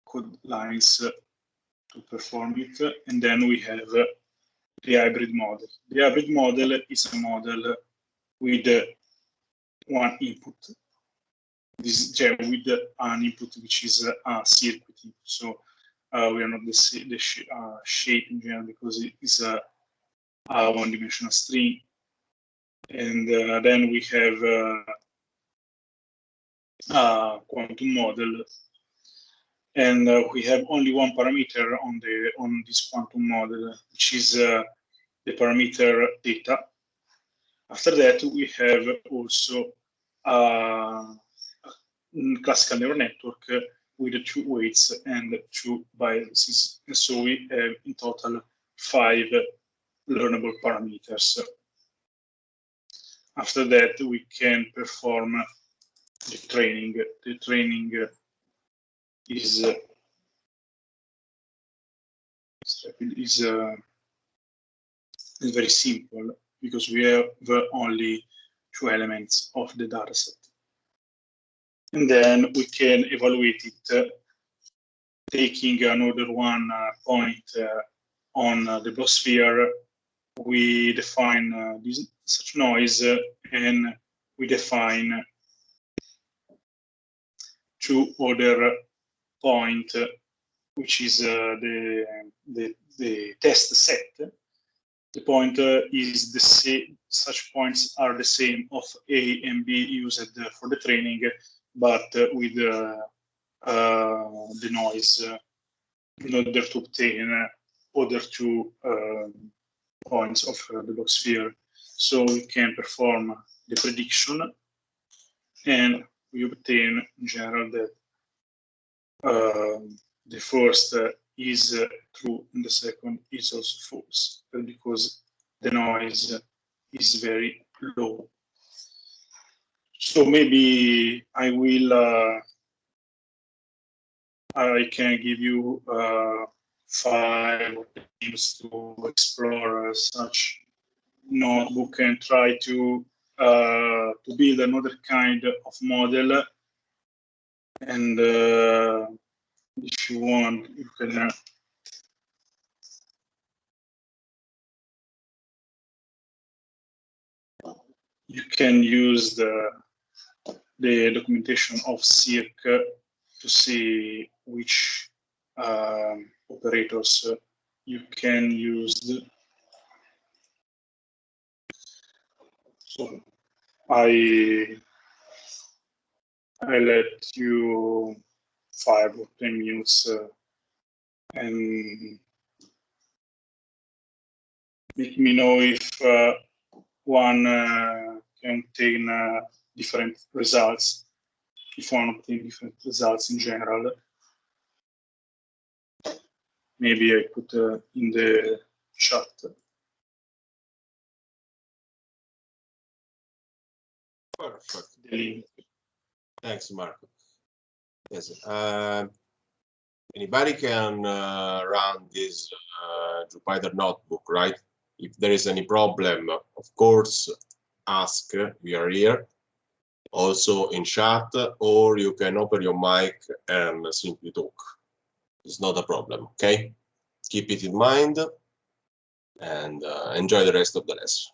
code lines to perform it, and then we have the hybrid model. The hybrid model is a model with one input. With an input which is a circuit input. So we are not the shape in general because it is a one-dimensional string. And then we have a quantum model, and we have only one parameter on this quantum model, which is the parameter theta. After that, we have also a classical neural network with two weights and two biases. And so we have in total 5 learnable parameters. After that, we can perform the training. The training is very simple because we have only 2 elements of the dataset. And then we can evaluate it taking another one point on the block sphere. We define such noise, and we define 2 other points, which is the test set. The point is the same. Such points are the same of A and B used for the training, but with the noise in order to obtain other 2 points of the block sphere. So we can perform the prediction, and we obtain in general that the first is true and the second is also false, because the noise is very low. So maybe I can give you 5 things to explore such notebook and try to build another kind of model. And if you want, you can use the documentation of Circ to see which operators you can use. So I let you 5 or 10 minutes and let me know if one can obtain different results, if one obtain different results in general. Maybe I put in the chat. Perfect. The link. Thanks, Marco. Yes. Anybody can run this Jupyter notebook, right? If there is any problem, of course, ask. We are here. Also in chat, or you can open your mic and simply talk. It's not a problem, okay? Keep it in mind and enjoy the rest of the lesson.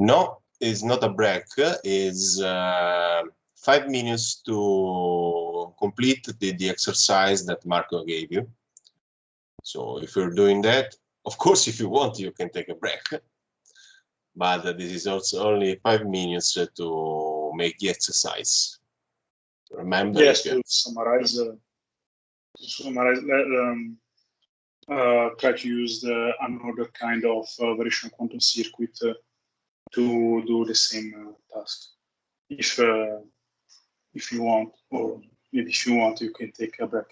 No, it's not a break. It's 5 minutes to complete the exercise that Marco gave you. So if you're doing that, of course, if you want, you can take a break. But this is also only 5 minutes to make the exercise. Remember, Yes, to summarize, try to use another kind of variational quantum circuit to do the same task. If you want, or maybe if you want, you can take a break.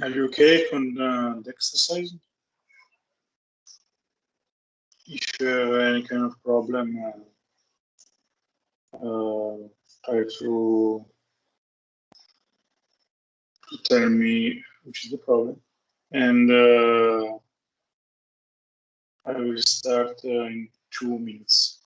Are you okay on the exercise? If you have any kind of problem, try to tell me which is the problem, and I will start in 2 minutes.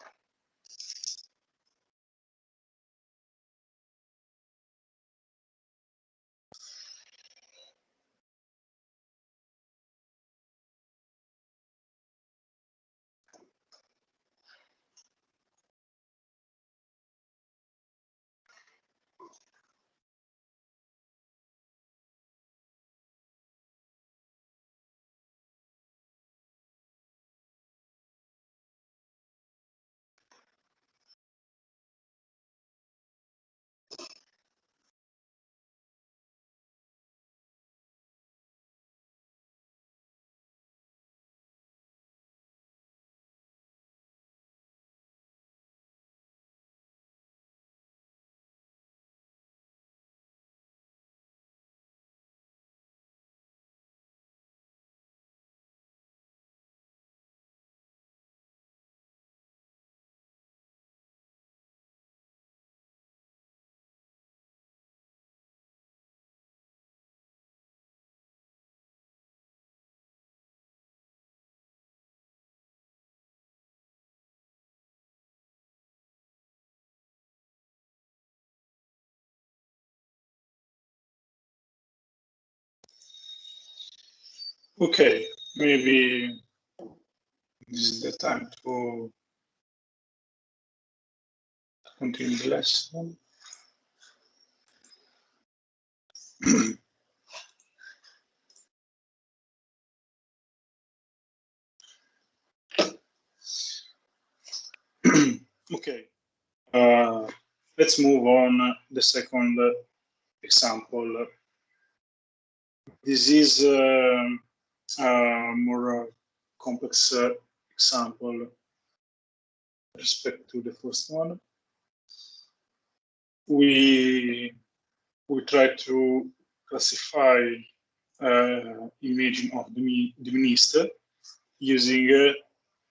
Okay, maybe this is the time to continue the lesson. Okay, let's move on the second example. This is a more complex example with respect to the first one. We try to classify imaging of the minister using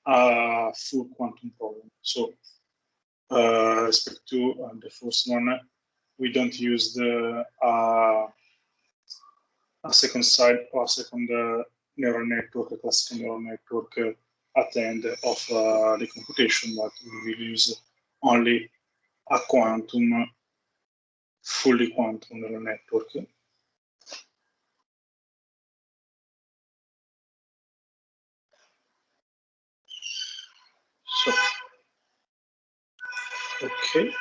a full quantum problem. So, respect to the first one, we don't use a second side or a second neural network, a classical neural network at the end of the computation, but we will use only a quantum, fully quantum neural network. So, okay.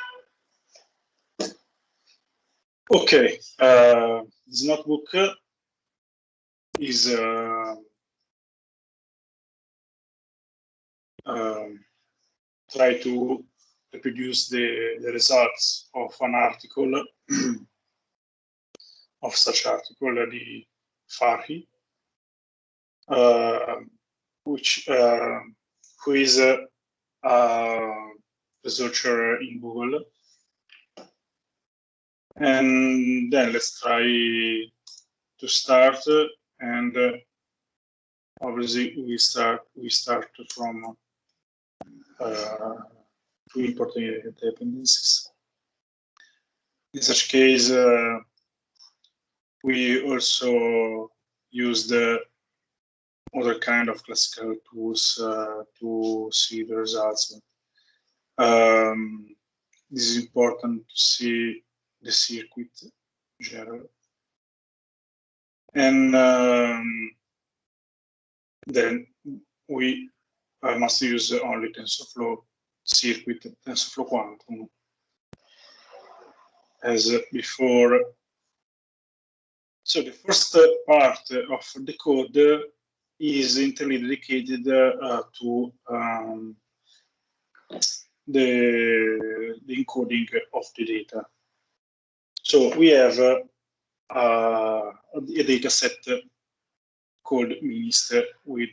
Okay, this notebook is try to reproduce the results of an article of such article, the Farhi, who is a researcher in Google. And then let's try to start, and obviously we start from two important dependencies. In such case, we also use the other kind of classical tools to see the results. This is important to see the circuit in general. And then we must use only TensorFlow circuit, TensorFlow quantum, as before. So the first part of the code is entirely dedicated to the encoding of the data. So we have a data set called minister with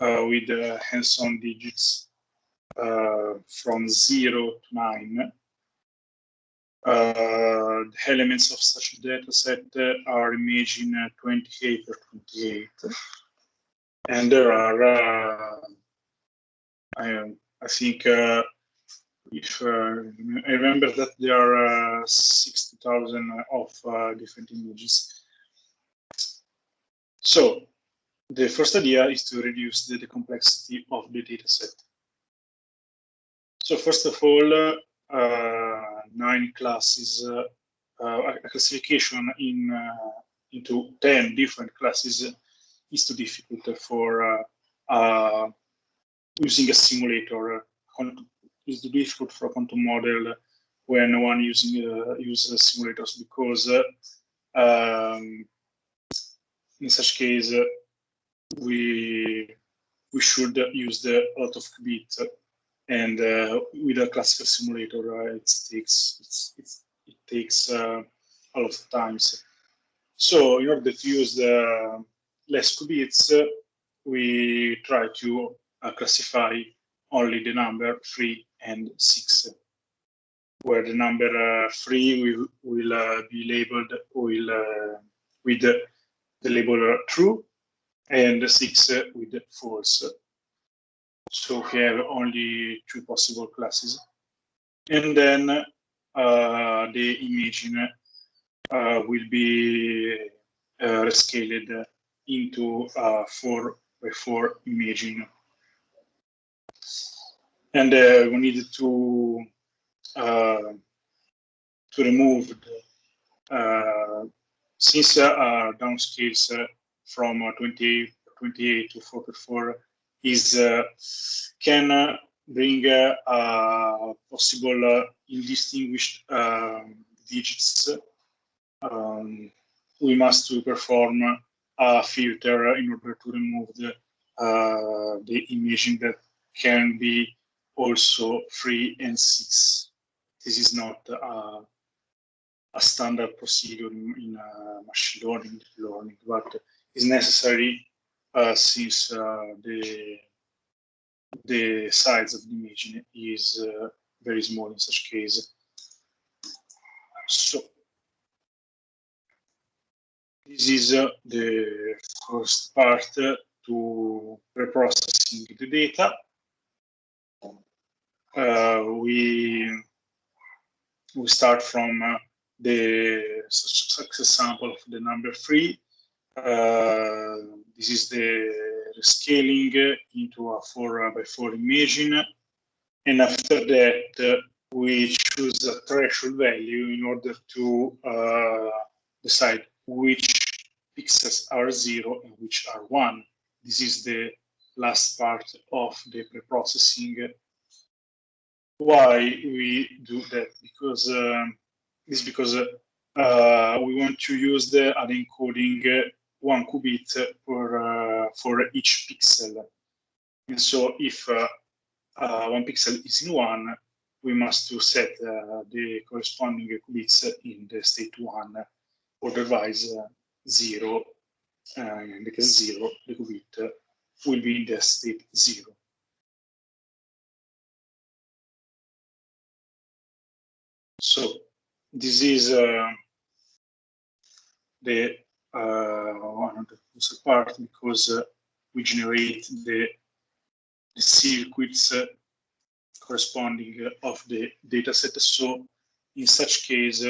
hands-on digits from 0 to 9. The elements of such data set are imaging 28 or 28. And there are, I think, if I remember that there are 60,000 of different images. So the first idea is to reduce the complexity of the data set. So first of all, 9 classes, a classification into 10 different classes is too difficult for using a simulator. It's too difficult for a quantum model when one uses simulators, because in such case we should use a lot of qubits, and with a classical simulator it takes a lot of times. So in order to use the less qubits, we try to classify only the number 3 and 6, where the number 3 will be labeled with the label true, and 6 with false. So we have only 2 possible classes. And then the imaging will be rescaled into 4x4 imaging. And we need to remove since downscales from 28 to 4x4 can bring possible indistinguished digits. We must perform a filter in order to remove the imaging that can be also 3 and 6. This is not a standard procedure in machine learning, but is necessary since the size of the imaging is very small in such case. So this is the first part to preprocessing the data. We start from the success sample of the number 3. This is the scaling into a 4x4 imaging, and after that we choose a threshold value in order to decide which pixels are 0 and which are 1. This is the last part of the preprocessing. Why we do that? Because we want to use the encoding 1 qubit for each pixel. And so if 1 pixel is in 1, we must set the corresponding qubits in the state 1, otherwise 0, in the case 0, the qubit will be in the state 0. So this is the one of the crucial part, because we generate the circuits corresponding of the dataset. So in such case,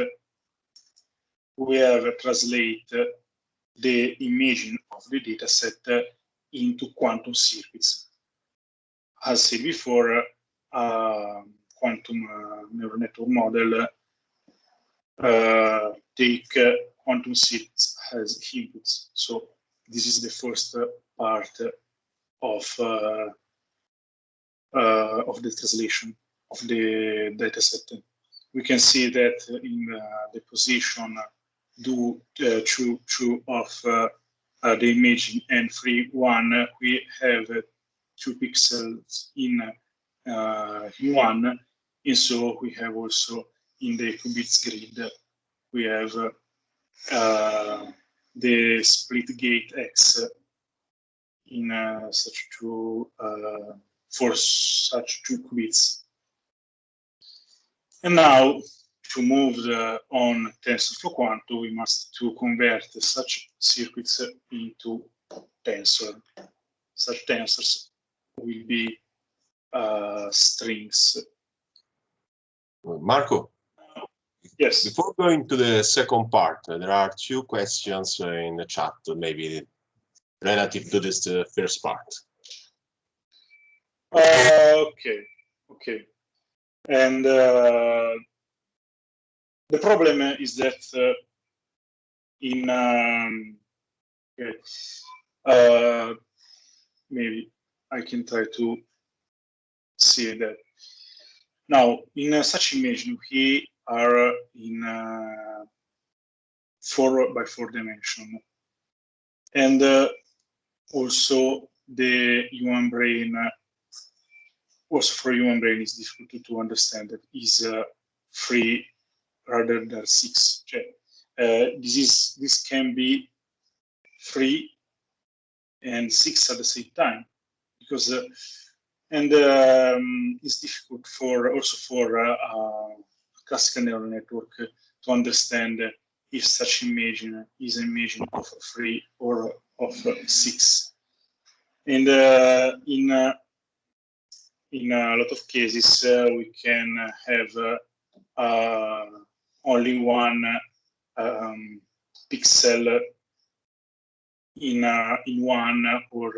we have translate the imaging of the dataset into quantum circuits. As said before, quantum neural network model take quantum circuits as inputs. So this is the first part of the translation of the dataset. We can see that in the position 2 of the imaging and 3, 1, we have 2 pixels in 1, and so we have also in the qubits grid, we have the split gate X in such 2 for such 2 qubits. And now to move on TensorFlow Quantum, we must to convert such circuits into tensor. Such tensors will be strings. Marco? Yes. Before going to the second part, there are two questions in the chat, maybe relative to this first part. Okay. And the problem is that maybe I can try to see that. Now, in such image, we are in 4x4 dimension, and also the human brain. Also, for human brain, it's difficult to understand that is 3 rather than 6. This can be 3 and 6 at the same time, because it's difficult also for a classical neural network to understand if such image is an image of 3 or of 6. And in a lot of cases, we can have only one pixel in one or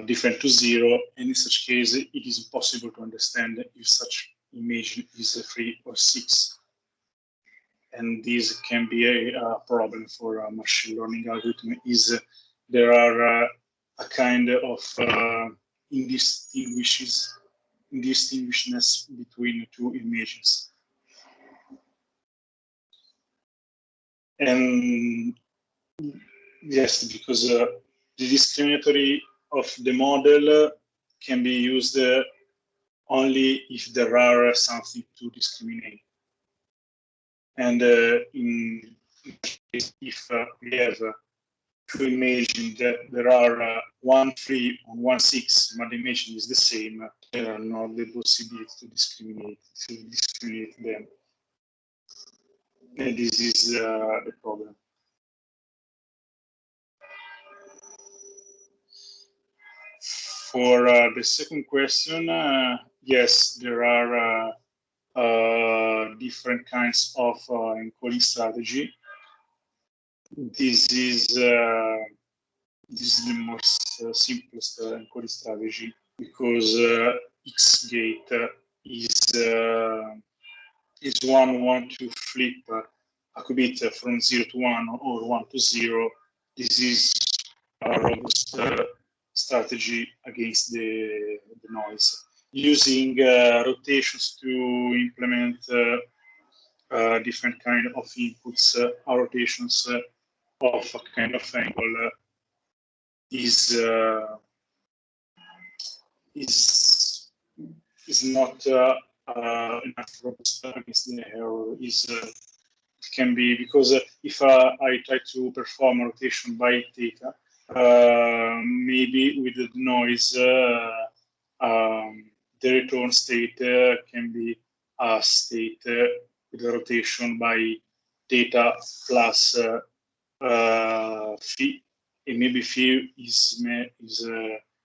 different to 0, and in such case, it is impossible to understand if such image is 3 or 6. And this can be a problem for a machine learning algorithm. There are a kind of indistinguishness between the two images. And yes, because the discriminatory of the model can be used only if there are something to discriminate. And if we have to imagine that there are 1 3 and 1 6, but the image is the same, there are not the possibility to discriminate them. And this is the problem. For the second question, yes, there are different kinds of encoding strategy. This is the most simplest encoding strategy, because X gate is one we want to flip a qubit from 0 to 1 or 1 to 0. This is a robust strategy against the noise, using rotations to implement different kind of inputs. Rotations of a kind of angle is not enough robust against the error. It can be because if I try to perform a rotation by theta, maybe with the noise, the return state can be a state with a rotation by theta plus phi, and maybe phi is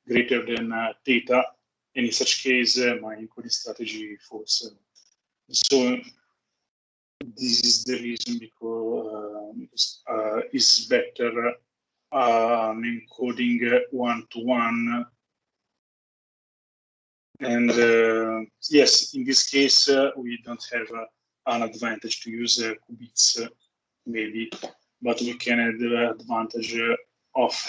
greater than theta, and in such case, my encoding strategy falls. So this is the reason, because it's better encoding one-to-one. And yes, in this case, we don't have an advantage to use qubits, maybe, but we can have the advantage of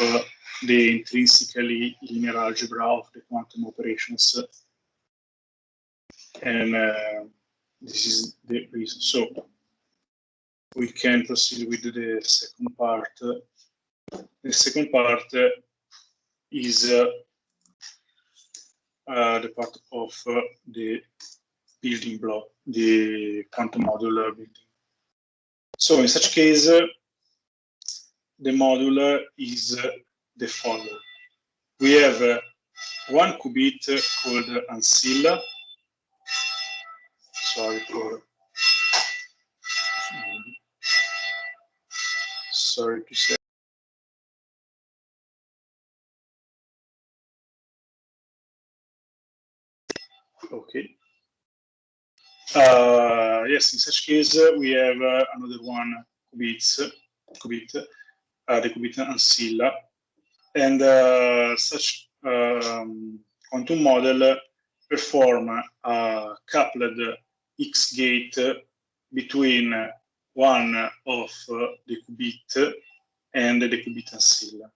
the intrinsically linear algebra of the quantum operations. And this is the reason. So we can proceed with the second part. The second part is the part of the building block, the quantum module building. So in such case, the module is the following. We have one qubit called ancilla. Sorry for sorry to say. Okay. Yes, in such case, we have another one qubit, the qubit ancilla, and such quantum model perform a coupled X gate between one of the qubit and the qubit ancilla.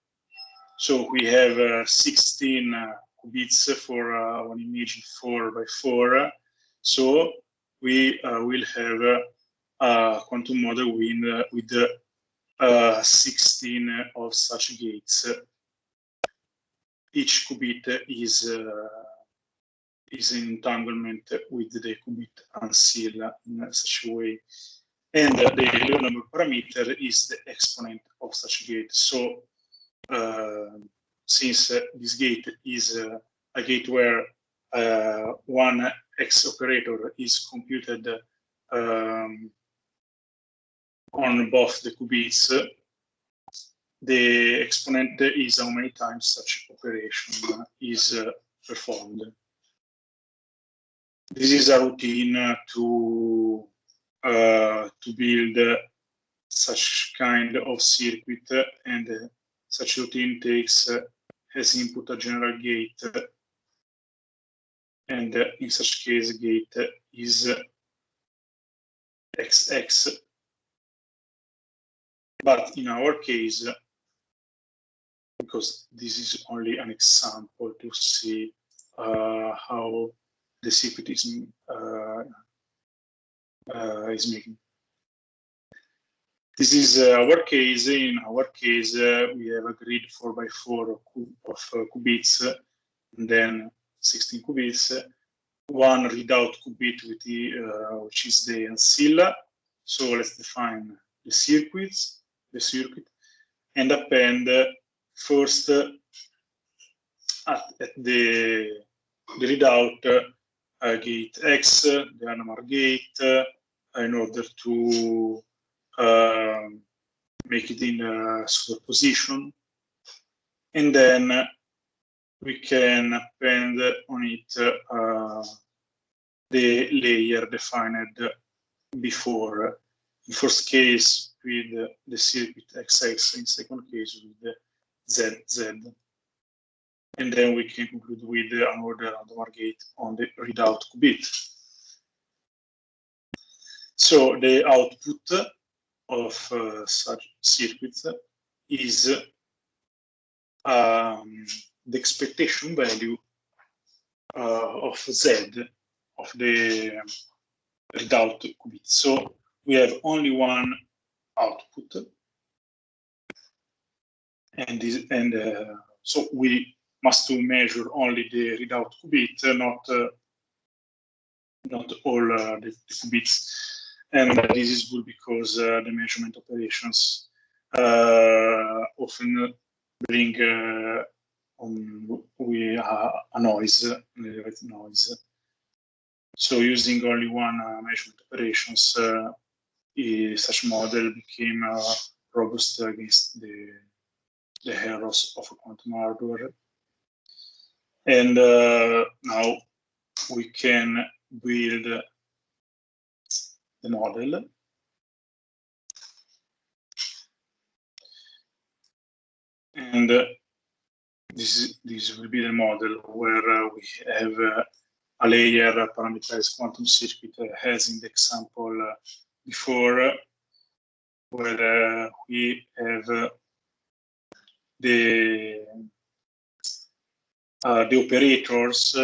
So we have 16 qubits for one image 4 by 4. So we will have a quantum model with 16 of such gates. Each qubit is in entanglement with the qubit ancilla in such a way. And the low number parameter is the exponent of such gate. So since this gate is a gate where one X operator is computed on both the qubits, the exponent is how many times such operation is performed. This is a routine to build such kind of circuit, and such routine takes as input a general gate, and in such case gate is XX. But in our case, because this is only an example to see how the circuit is making. This is our case. In our case, we have a grid 4 by 4 of qubits, and then 16 qubits. One readout qubit with which is the ancilla. So let's define the circuit, and append first at the readout gate X, the NMR gate, in order to make it in superposition, and then we can append on it the layer defined before. In first case with the circuit XX, in second case with ZZ. And then we can conclude with another NMR gate on the readout qubit. So the output of such circuits is the expectation value of Z of the readout qubit. So we have only one output, and so we must measure only the readout qubit, not all the qubits. And this is good because the measurement operations often bring a noise, an elevated noise. So using only one measurement operations, such model became robust against the errors of a quantum hardware. And now we can build the model. And this will be the model where we have a layer parameterized quantum circuit as in the example before, where we have the operators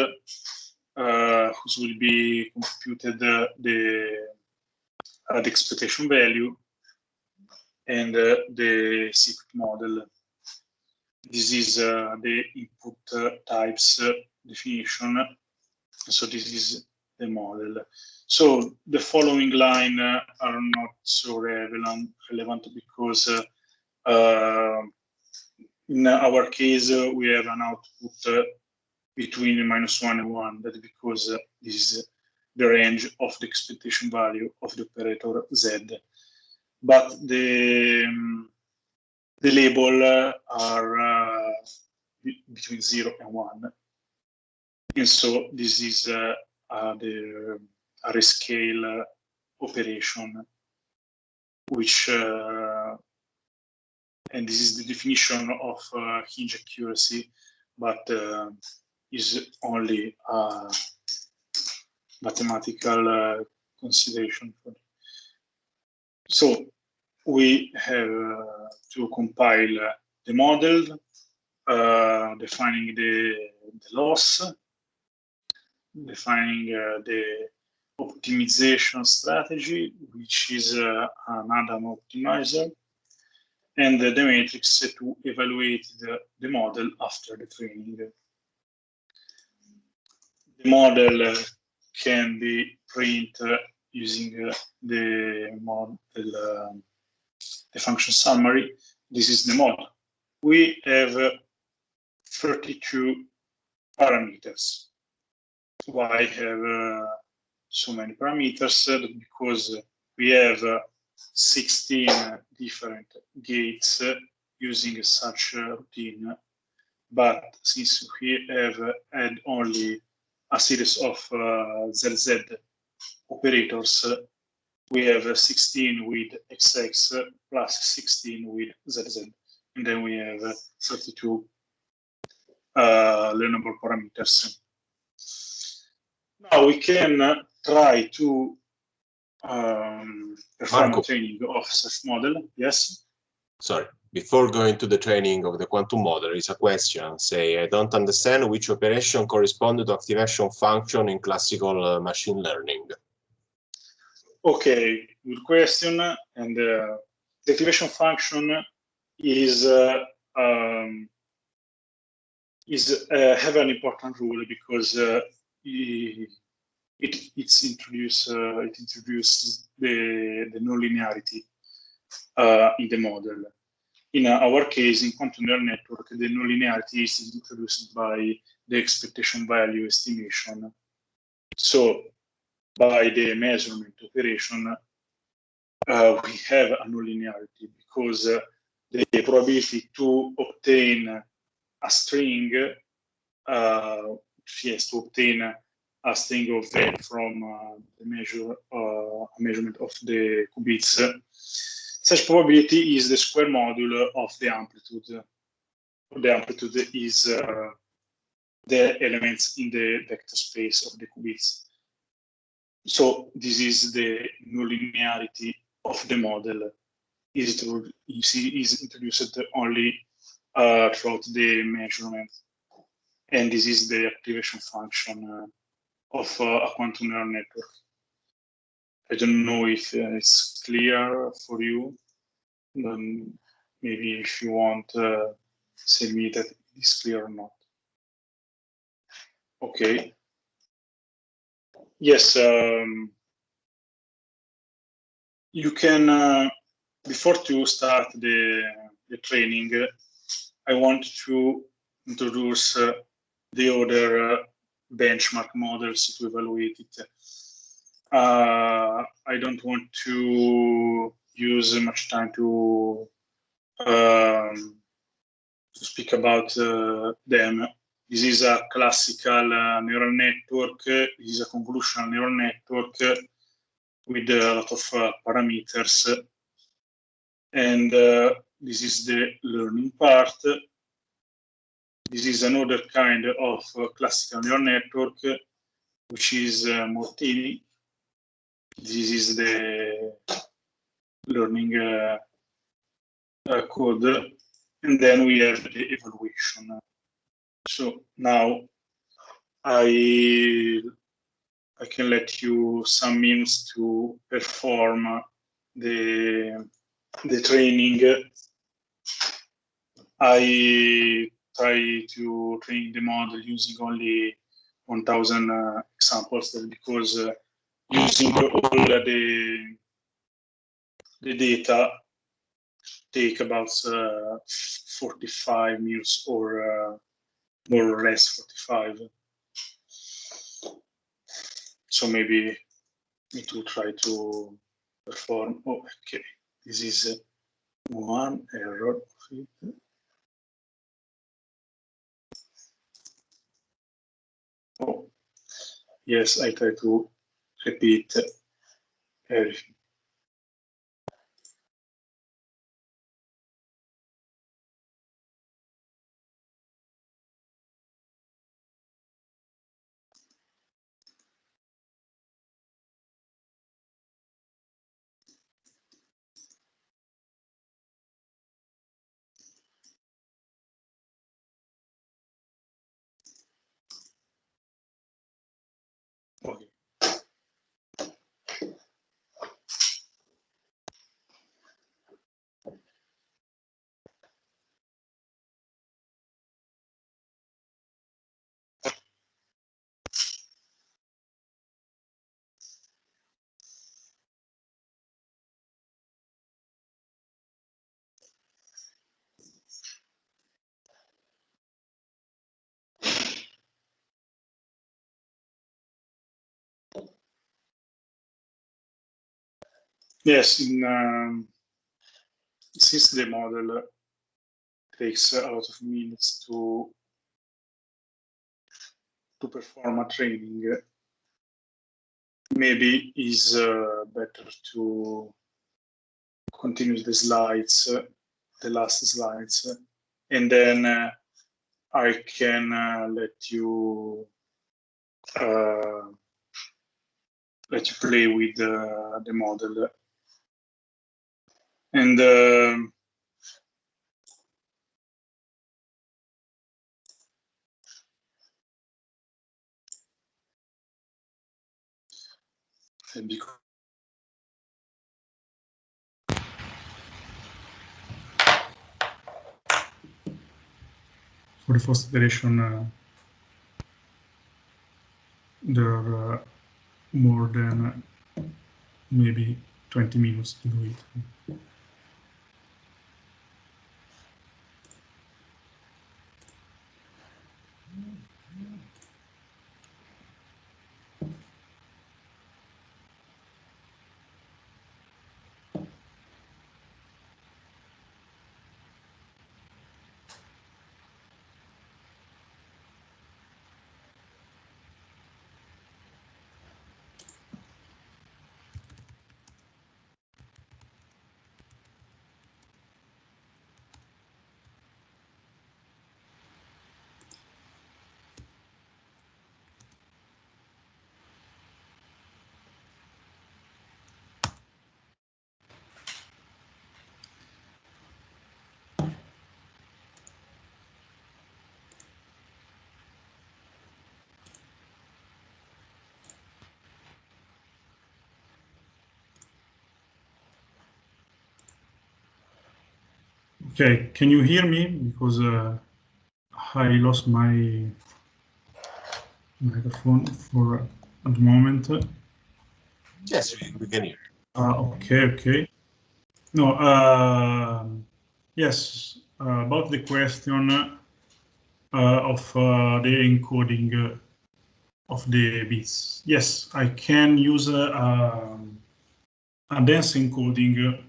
whose will be computed the expectation value, and the secret model. This is the input types definition. So this is the model. So the following line are not so relevant because in our case we have an output between -1 and 1. That's because this is the range of the expectation value of the operator Z. But the the label are between 0 and 1. And so this is the rescale operation, which, and this is the definition of hinge accuracy, but is only a mathematical consideration. So we have to compile the model, defining the loss, defining the optimization strategy, which is an Adam optimizer, and the matrix to evaluate the model after the training. The model can be printed using the model, the function summary. This is the model. We have 32 parameters. Why have so many parameters? Because we have 16 different gates using such a routine, but since we have had only a series of ZZ operators, we have 16 with XX plus 16 with ZZ, and then we have 32 learnable parameters. Now we can try to perform a training of such model. Yes? Sorry, before going to the training of the quantum model, is a question. Say, I don't understand which operation corresponds to activation function in classical machine learning. Okay, good question. And the activation function is have an important role because it introduces the nonlinearity in the model. In our case, in quantum neural network, the nonlinearity is introduced by the expectation value estimation. So by the measurement operation, we have a nonlinearity because the probability to obtain a string, yes, to obtain a string of value from the measurement of the qubits. Such probability is the square modulo of the amplitude. The amplitude is the elements in the vector space of the qubits. So this is the nonlinearity of the model. Is introduced only throughout the measurement, and this is the activation function of a quantum neural network. I don't know if it's clear for you. Maybe if you want, tell me that it's clear or not. Okay. Yes. You can, before to start the training, I want to introduce the other benchmark models to evaluate it. I don't want to use much time to speak about them. This is a classical neural network. This is a convolutional neural network with a lot of parameters. And this is the learning part. This is another kind of classical neural network, which is more tiny. This is the learning code. And then we have the evaluation. So now I can let you some minutes to perform the training. I try to train the model using only 1,000 examples because using all the data take about 45 minutes or more or less 45. So maybe need to try to perform. Oh, okay, this is one error. Oh, yes, I try to repeat everything. Okay. Yes, since the model takes a lot of minutes to perform a training, maybe is better to continue the slides, the last slides, and then I can let you play with the model. And because for the first iteration, there are more than maybe 20 minutes to do it. Okay, can you hear me? Because I lost my microphone for at the moment. Yes, we can hear. Okay. No, yes, about the question of the encoding of the bits. Yes, I can use a dense encoding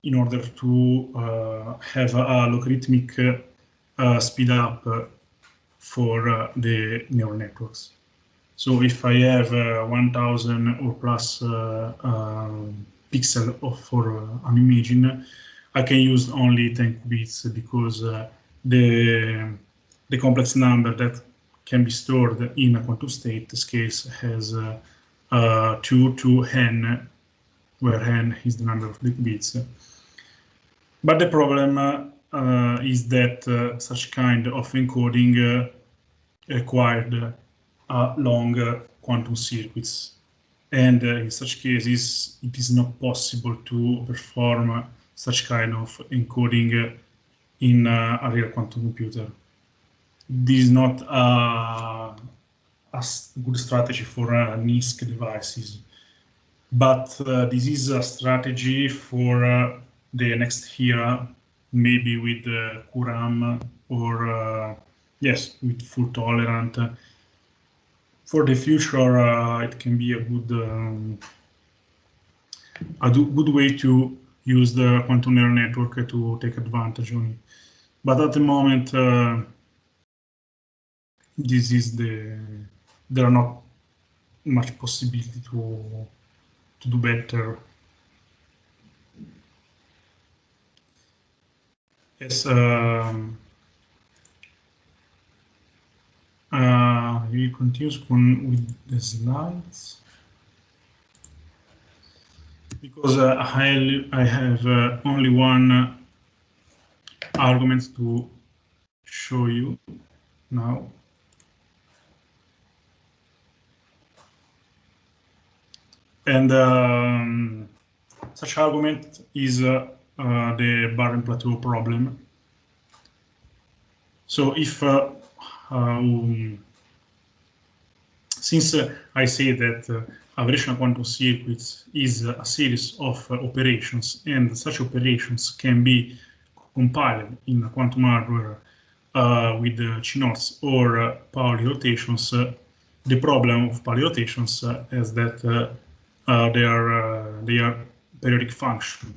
in order to have a logarithmic speed up for the neural networks. So if I have 1000 or plus pixel for an image, I can use only 10 bits because the complex number that can be stored in a quantum state scales has 2 to n, where n is the number of bits. But the problem is that such kind of encoding required long quantum circuits. And in such cases, it is not possible to perform such kind of encoding in a real quantum computer. This is not a good strategy for NISQ devices, but this is a strategy for the next era, maybe with QRAM or yes, with full tolerant. For the future, it can be a good way to use the quantum neural network to take advantage on it. But at the moment, this is there are not much possibility to do better. Yes, we continue with the slides because I have only one argument to show you now. And such argument is the barren plateau problem. So if since I say that aberrational quantum circuits is a series of operations, and such operations can be compiled in quantum hardware with CNOTs or Pauli rotations, the problem of Pauli rotations is that they are periodic function,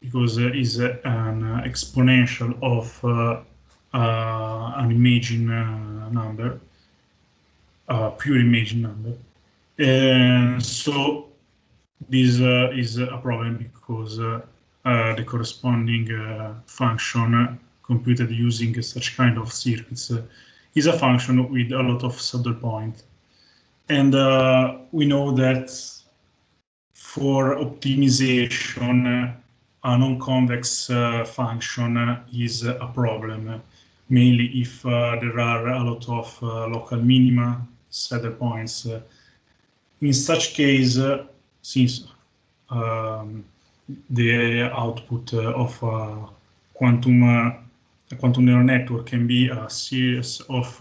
because is an exponential of an imaging number, pure imaging number. And so this is a problem because the corresponding function computed using such kind of circuits is a function with a lot of saddle point. And we know that for optimization, a non-convex function is a problem, mainly if there are a lot of local minima, saddle points. In such case, since the output of a quantum neural network can be a series of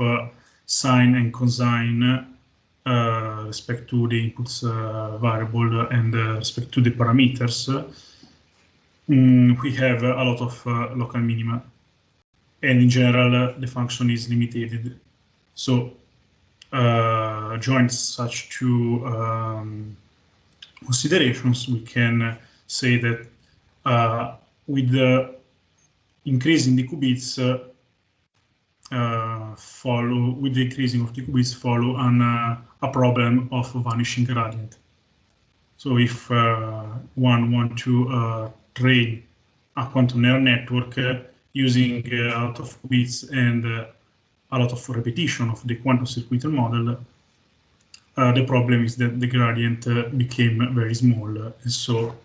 sine and cosine respect to the inputs variable and respect to the parameters, we have a lot of local minima, and in general the function is limited. So joint such two considerations, we can say that with the increasing the qubits with the increasing of the qubits follow a problem of vanishing gradient. So if one wants to train a quantum neural network using a lot of qubits and a lot of repetition of the quantum circuitry model, the problem is that the gradient became very small, and so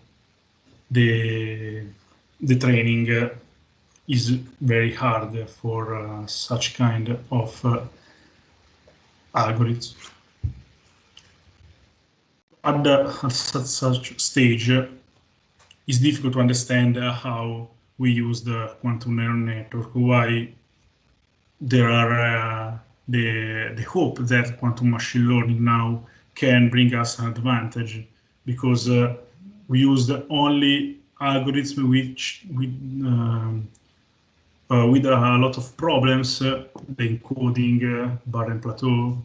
the training is very hard for such kind of algorithms. At such stage, it's difficult to understand how we use the quantum neural network, why there are the hope that quantum machine learning now can bring us an advantage, because we used only algorithms with a lot of problems, the encoding, barren plateau,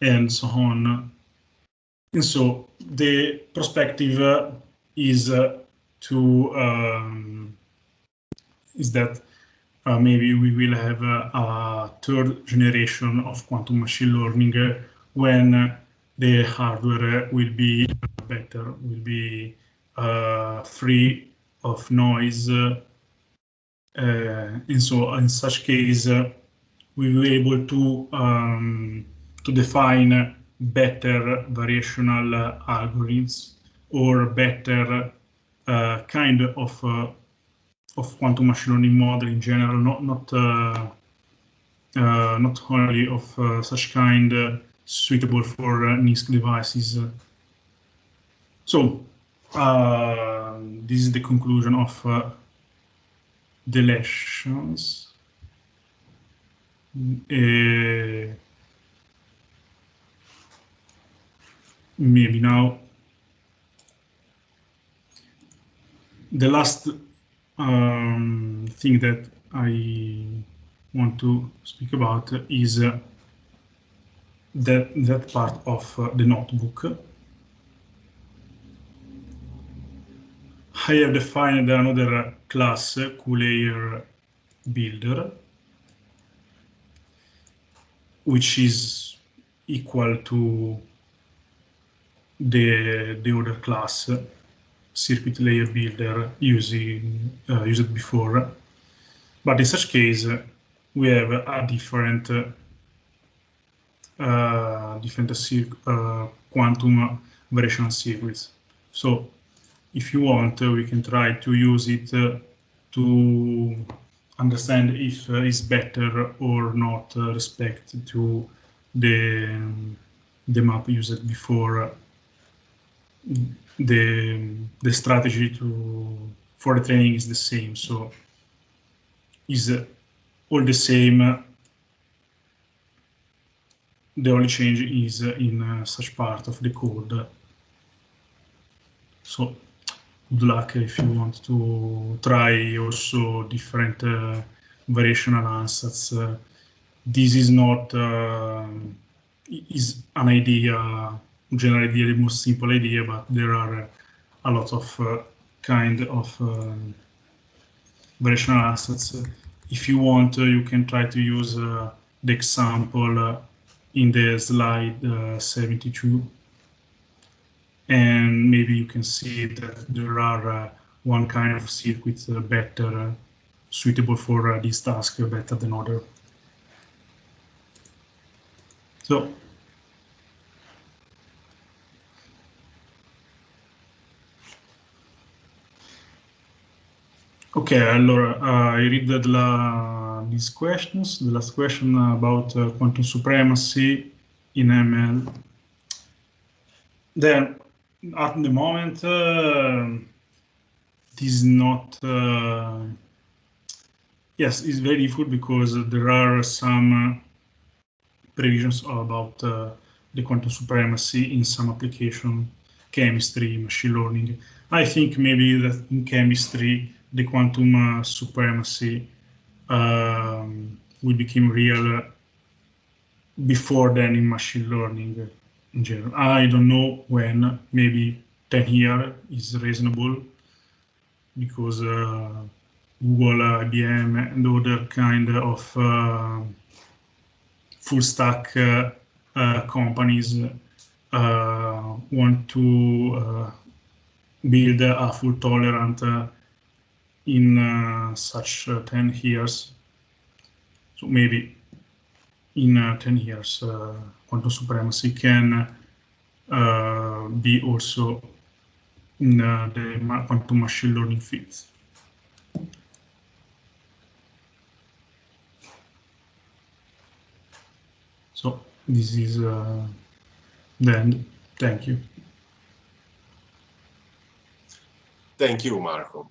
and so on. And so the perspective is that maybe we will have a third generation of quantum machine learning when the hardware will be better, will be free of noise. And so in such case, we will be able to define better variational algorithms, or better kind of quantum machine learning model in general, not only of such kind suitable for NISQ devices. So this is the conclusion of the lessons. Maybe now the last thing that I want to speak about is that part of the notebook. I have defined another class, QLayer builder, which is equal to the other class, circuit layer builder, used before. But in such case, we have a different quantum variational circuits. So if you want, we can try to use it to understand if it's better or not respect to the map used before. The strategy for the training is the same, so is all the same. The only change is in such part of the code. So good luck if you want to try also different variational ansatz. This is not is an idea, general idea, the most simple idea, but there are a lot of kind of variational ansatz. If you want, you can try to use the example in the slide 72. And maybe you can see that there are one kind of circuit better suitable for this task better than other. So okay, allora I read these questions. The last question about quantum supremacy in ML. Then at the moment, this is not. Yes, it's very difficult because there are some previsions about the quantum supremacy in some application, chemistry, machine learning. I think maybe that in chemistry, the quantum supremacy will become real before then in machine learning in general. I don't know when, maybe 10 years is reasonable, because Google, IBM, and other kind of full stack companies want to build a full tolerant in such 10 years. So maybe in 10 years, quantum supremacy can be also in the quantum machine learning field. So this is the end. Thank you. Thank you, Marco.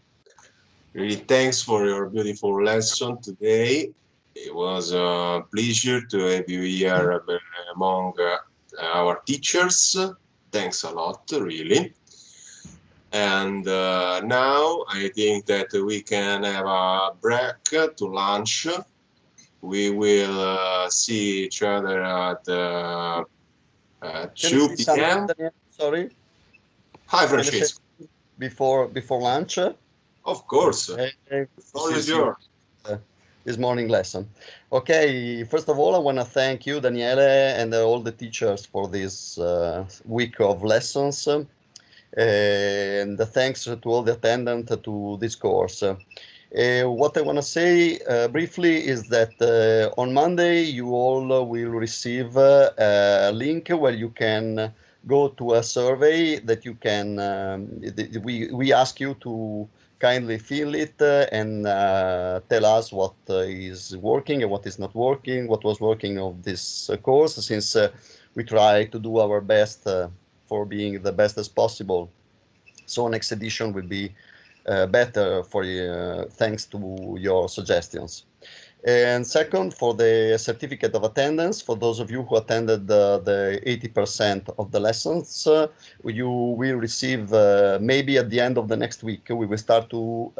Really, thanks for your beautiful lesson today. It was a pleasure to have you here among our teachers. Thanks a lot, really. And now I think that we can have a break to lunch. We will see each other at 2 p.m. Sorry. Hi, Francesco. Before lunch? Of course. The floor is yours. This morning lesson. Okay, first of all, I want to thank you, Daniele, and all the teachers for this week of lessons. And thanks to all the attendants to this course. What I want to say briefly is that on Monday you all will receive a link where you can go to a survey that you can, we ask you to kindly fill it and tell us what is working and what is not working, what was working of this course, since we try to do our best for being the best as possible. So next edition will be better for you, thanks to your suggestions. And second, for the certificate of attendance, for those of you who attended the 80% of the lessons, you will receive, maybe at the end of the next week, we will start to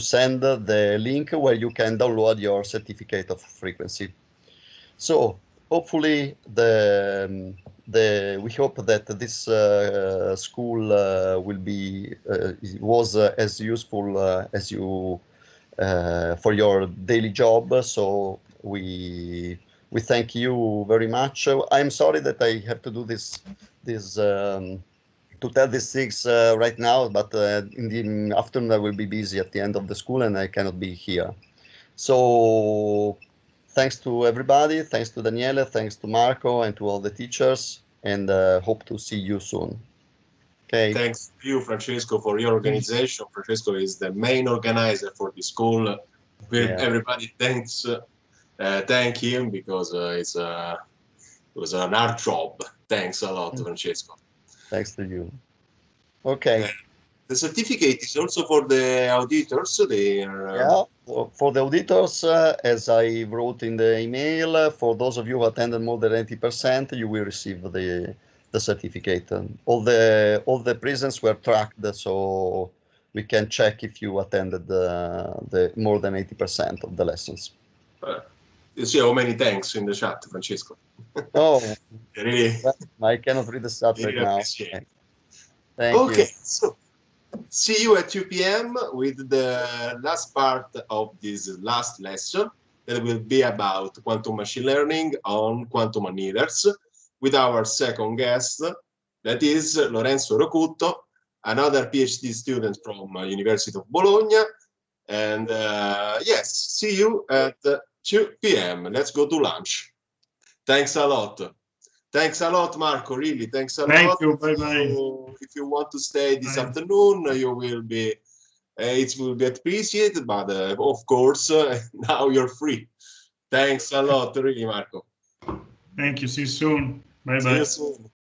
send the link where you can download your certificate of frequency. So hopefully we hope that this school will be was as useful as you for your daily job. So we thank you very much. I'm sorry that I have to do this to tell these things right now, but in the afternoon I will be busy at the end of the school and I cannot be here. So thanks to everybody, thanks to Daniele, thanks to Marco and to all the teachers, and hope to see you soon. Okay. Thanks to you, Francesco, for your organization. Francesco is the main organizer for the school. Everybody thank him because it was an hard job. Thanks a lot, Francesco. Thanks to you. Okay. The certificate is also for the auditors. Yeah, for the auditors, as I wrote in the email, for those of you who attended more than 80%, you will receive the certificate. All the presents were tracked, so we can check if you attended the more than 80% of the lessons. You see how many thanks in the chat, Francesco. Oh, really? I cannot read the chat right now. Thank you. Okay, so see you at 2 p.m. with the last part of this last lesson that will be about quantum machine learning on quantum annealers with our second guest, that is Lorenzo Rocutto, another PhD student from University of Bologna. And yes, see you at 2 p.m. Let's go to lunch. Thanks a lot. Thanks a lot, Marco. Really, thanks a lot. Thank you. Bye-bye. If you want to stay this afternoon, you will be. It will be appreciated, but of course, now you're free. Thanks a lot, really, Marco. Thank you. See you soon. Bye-bye. See you soon.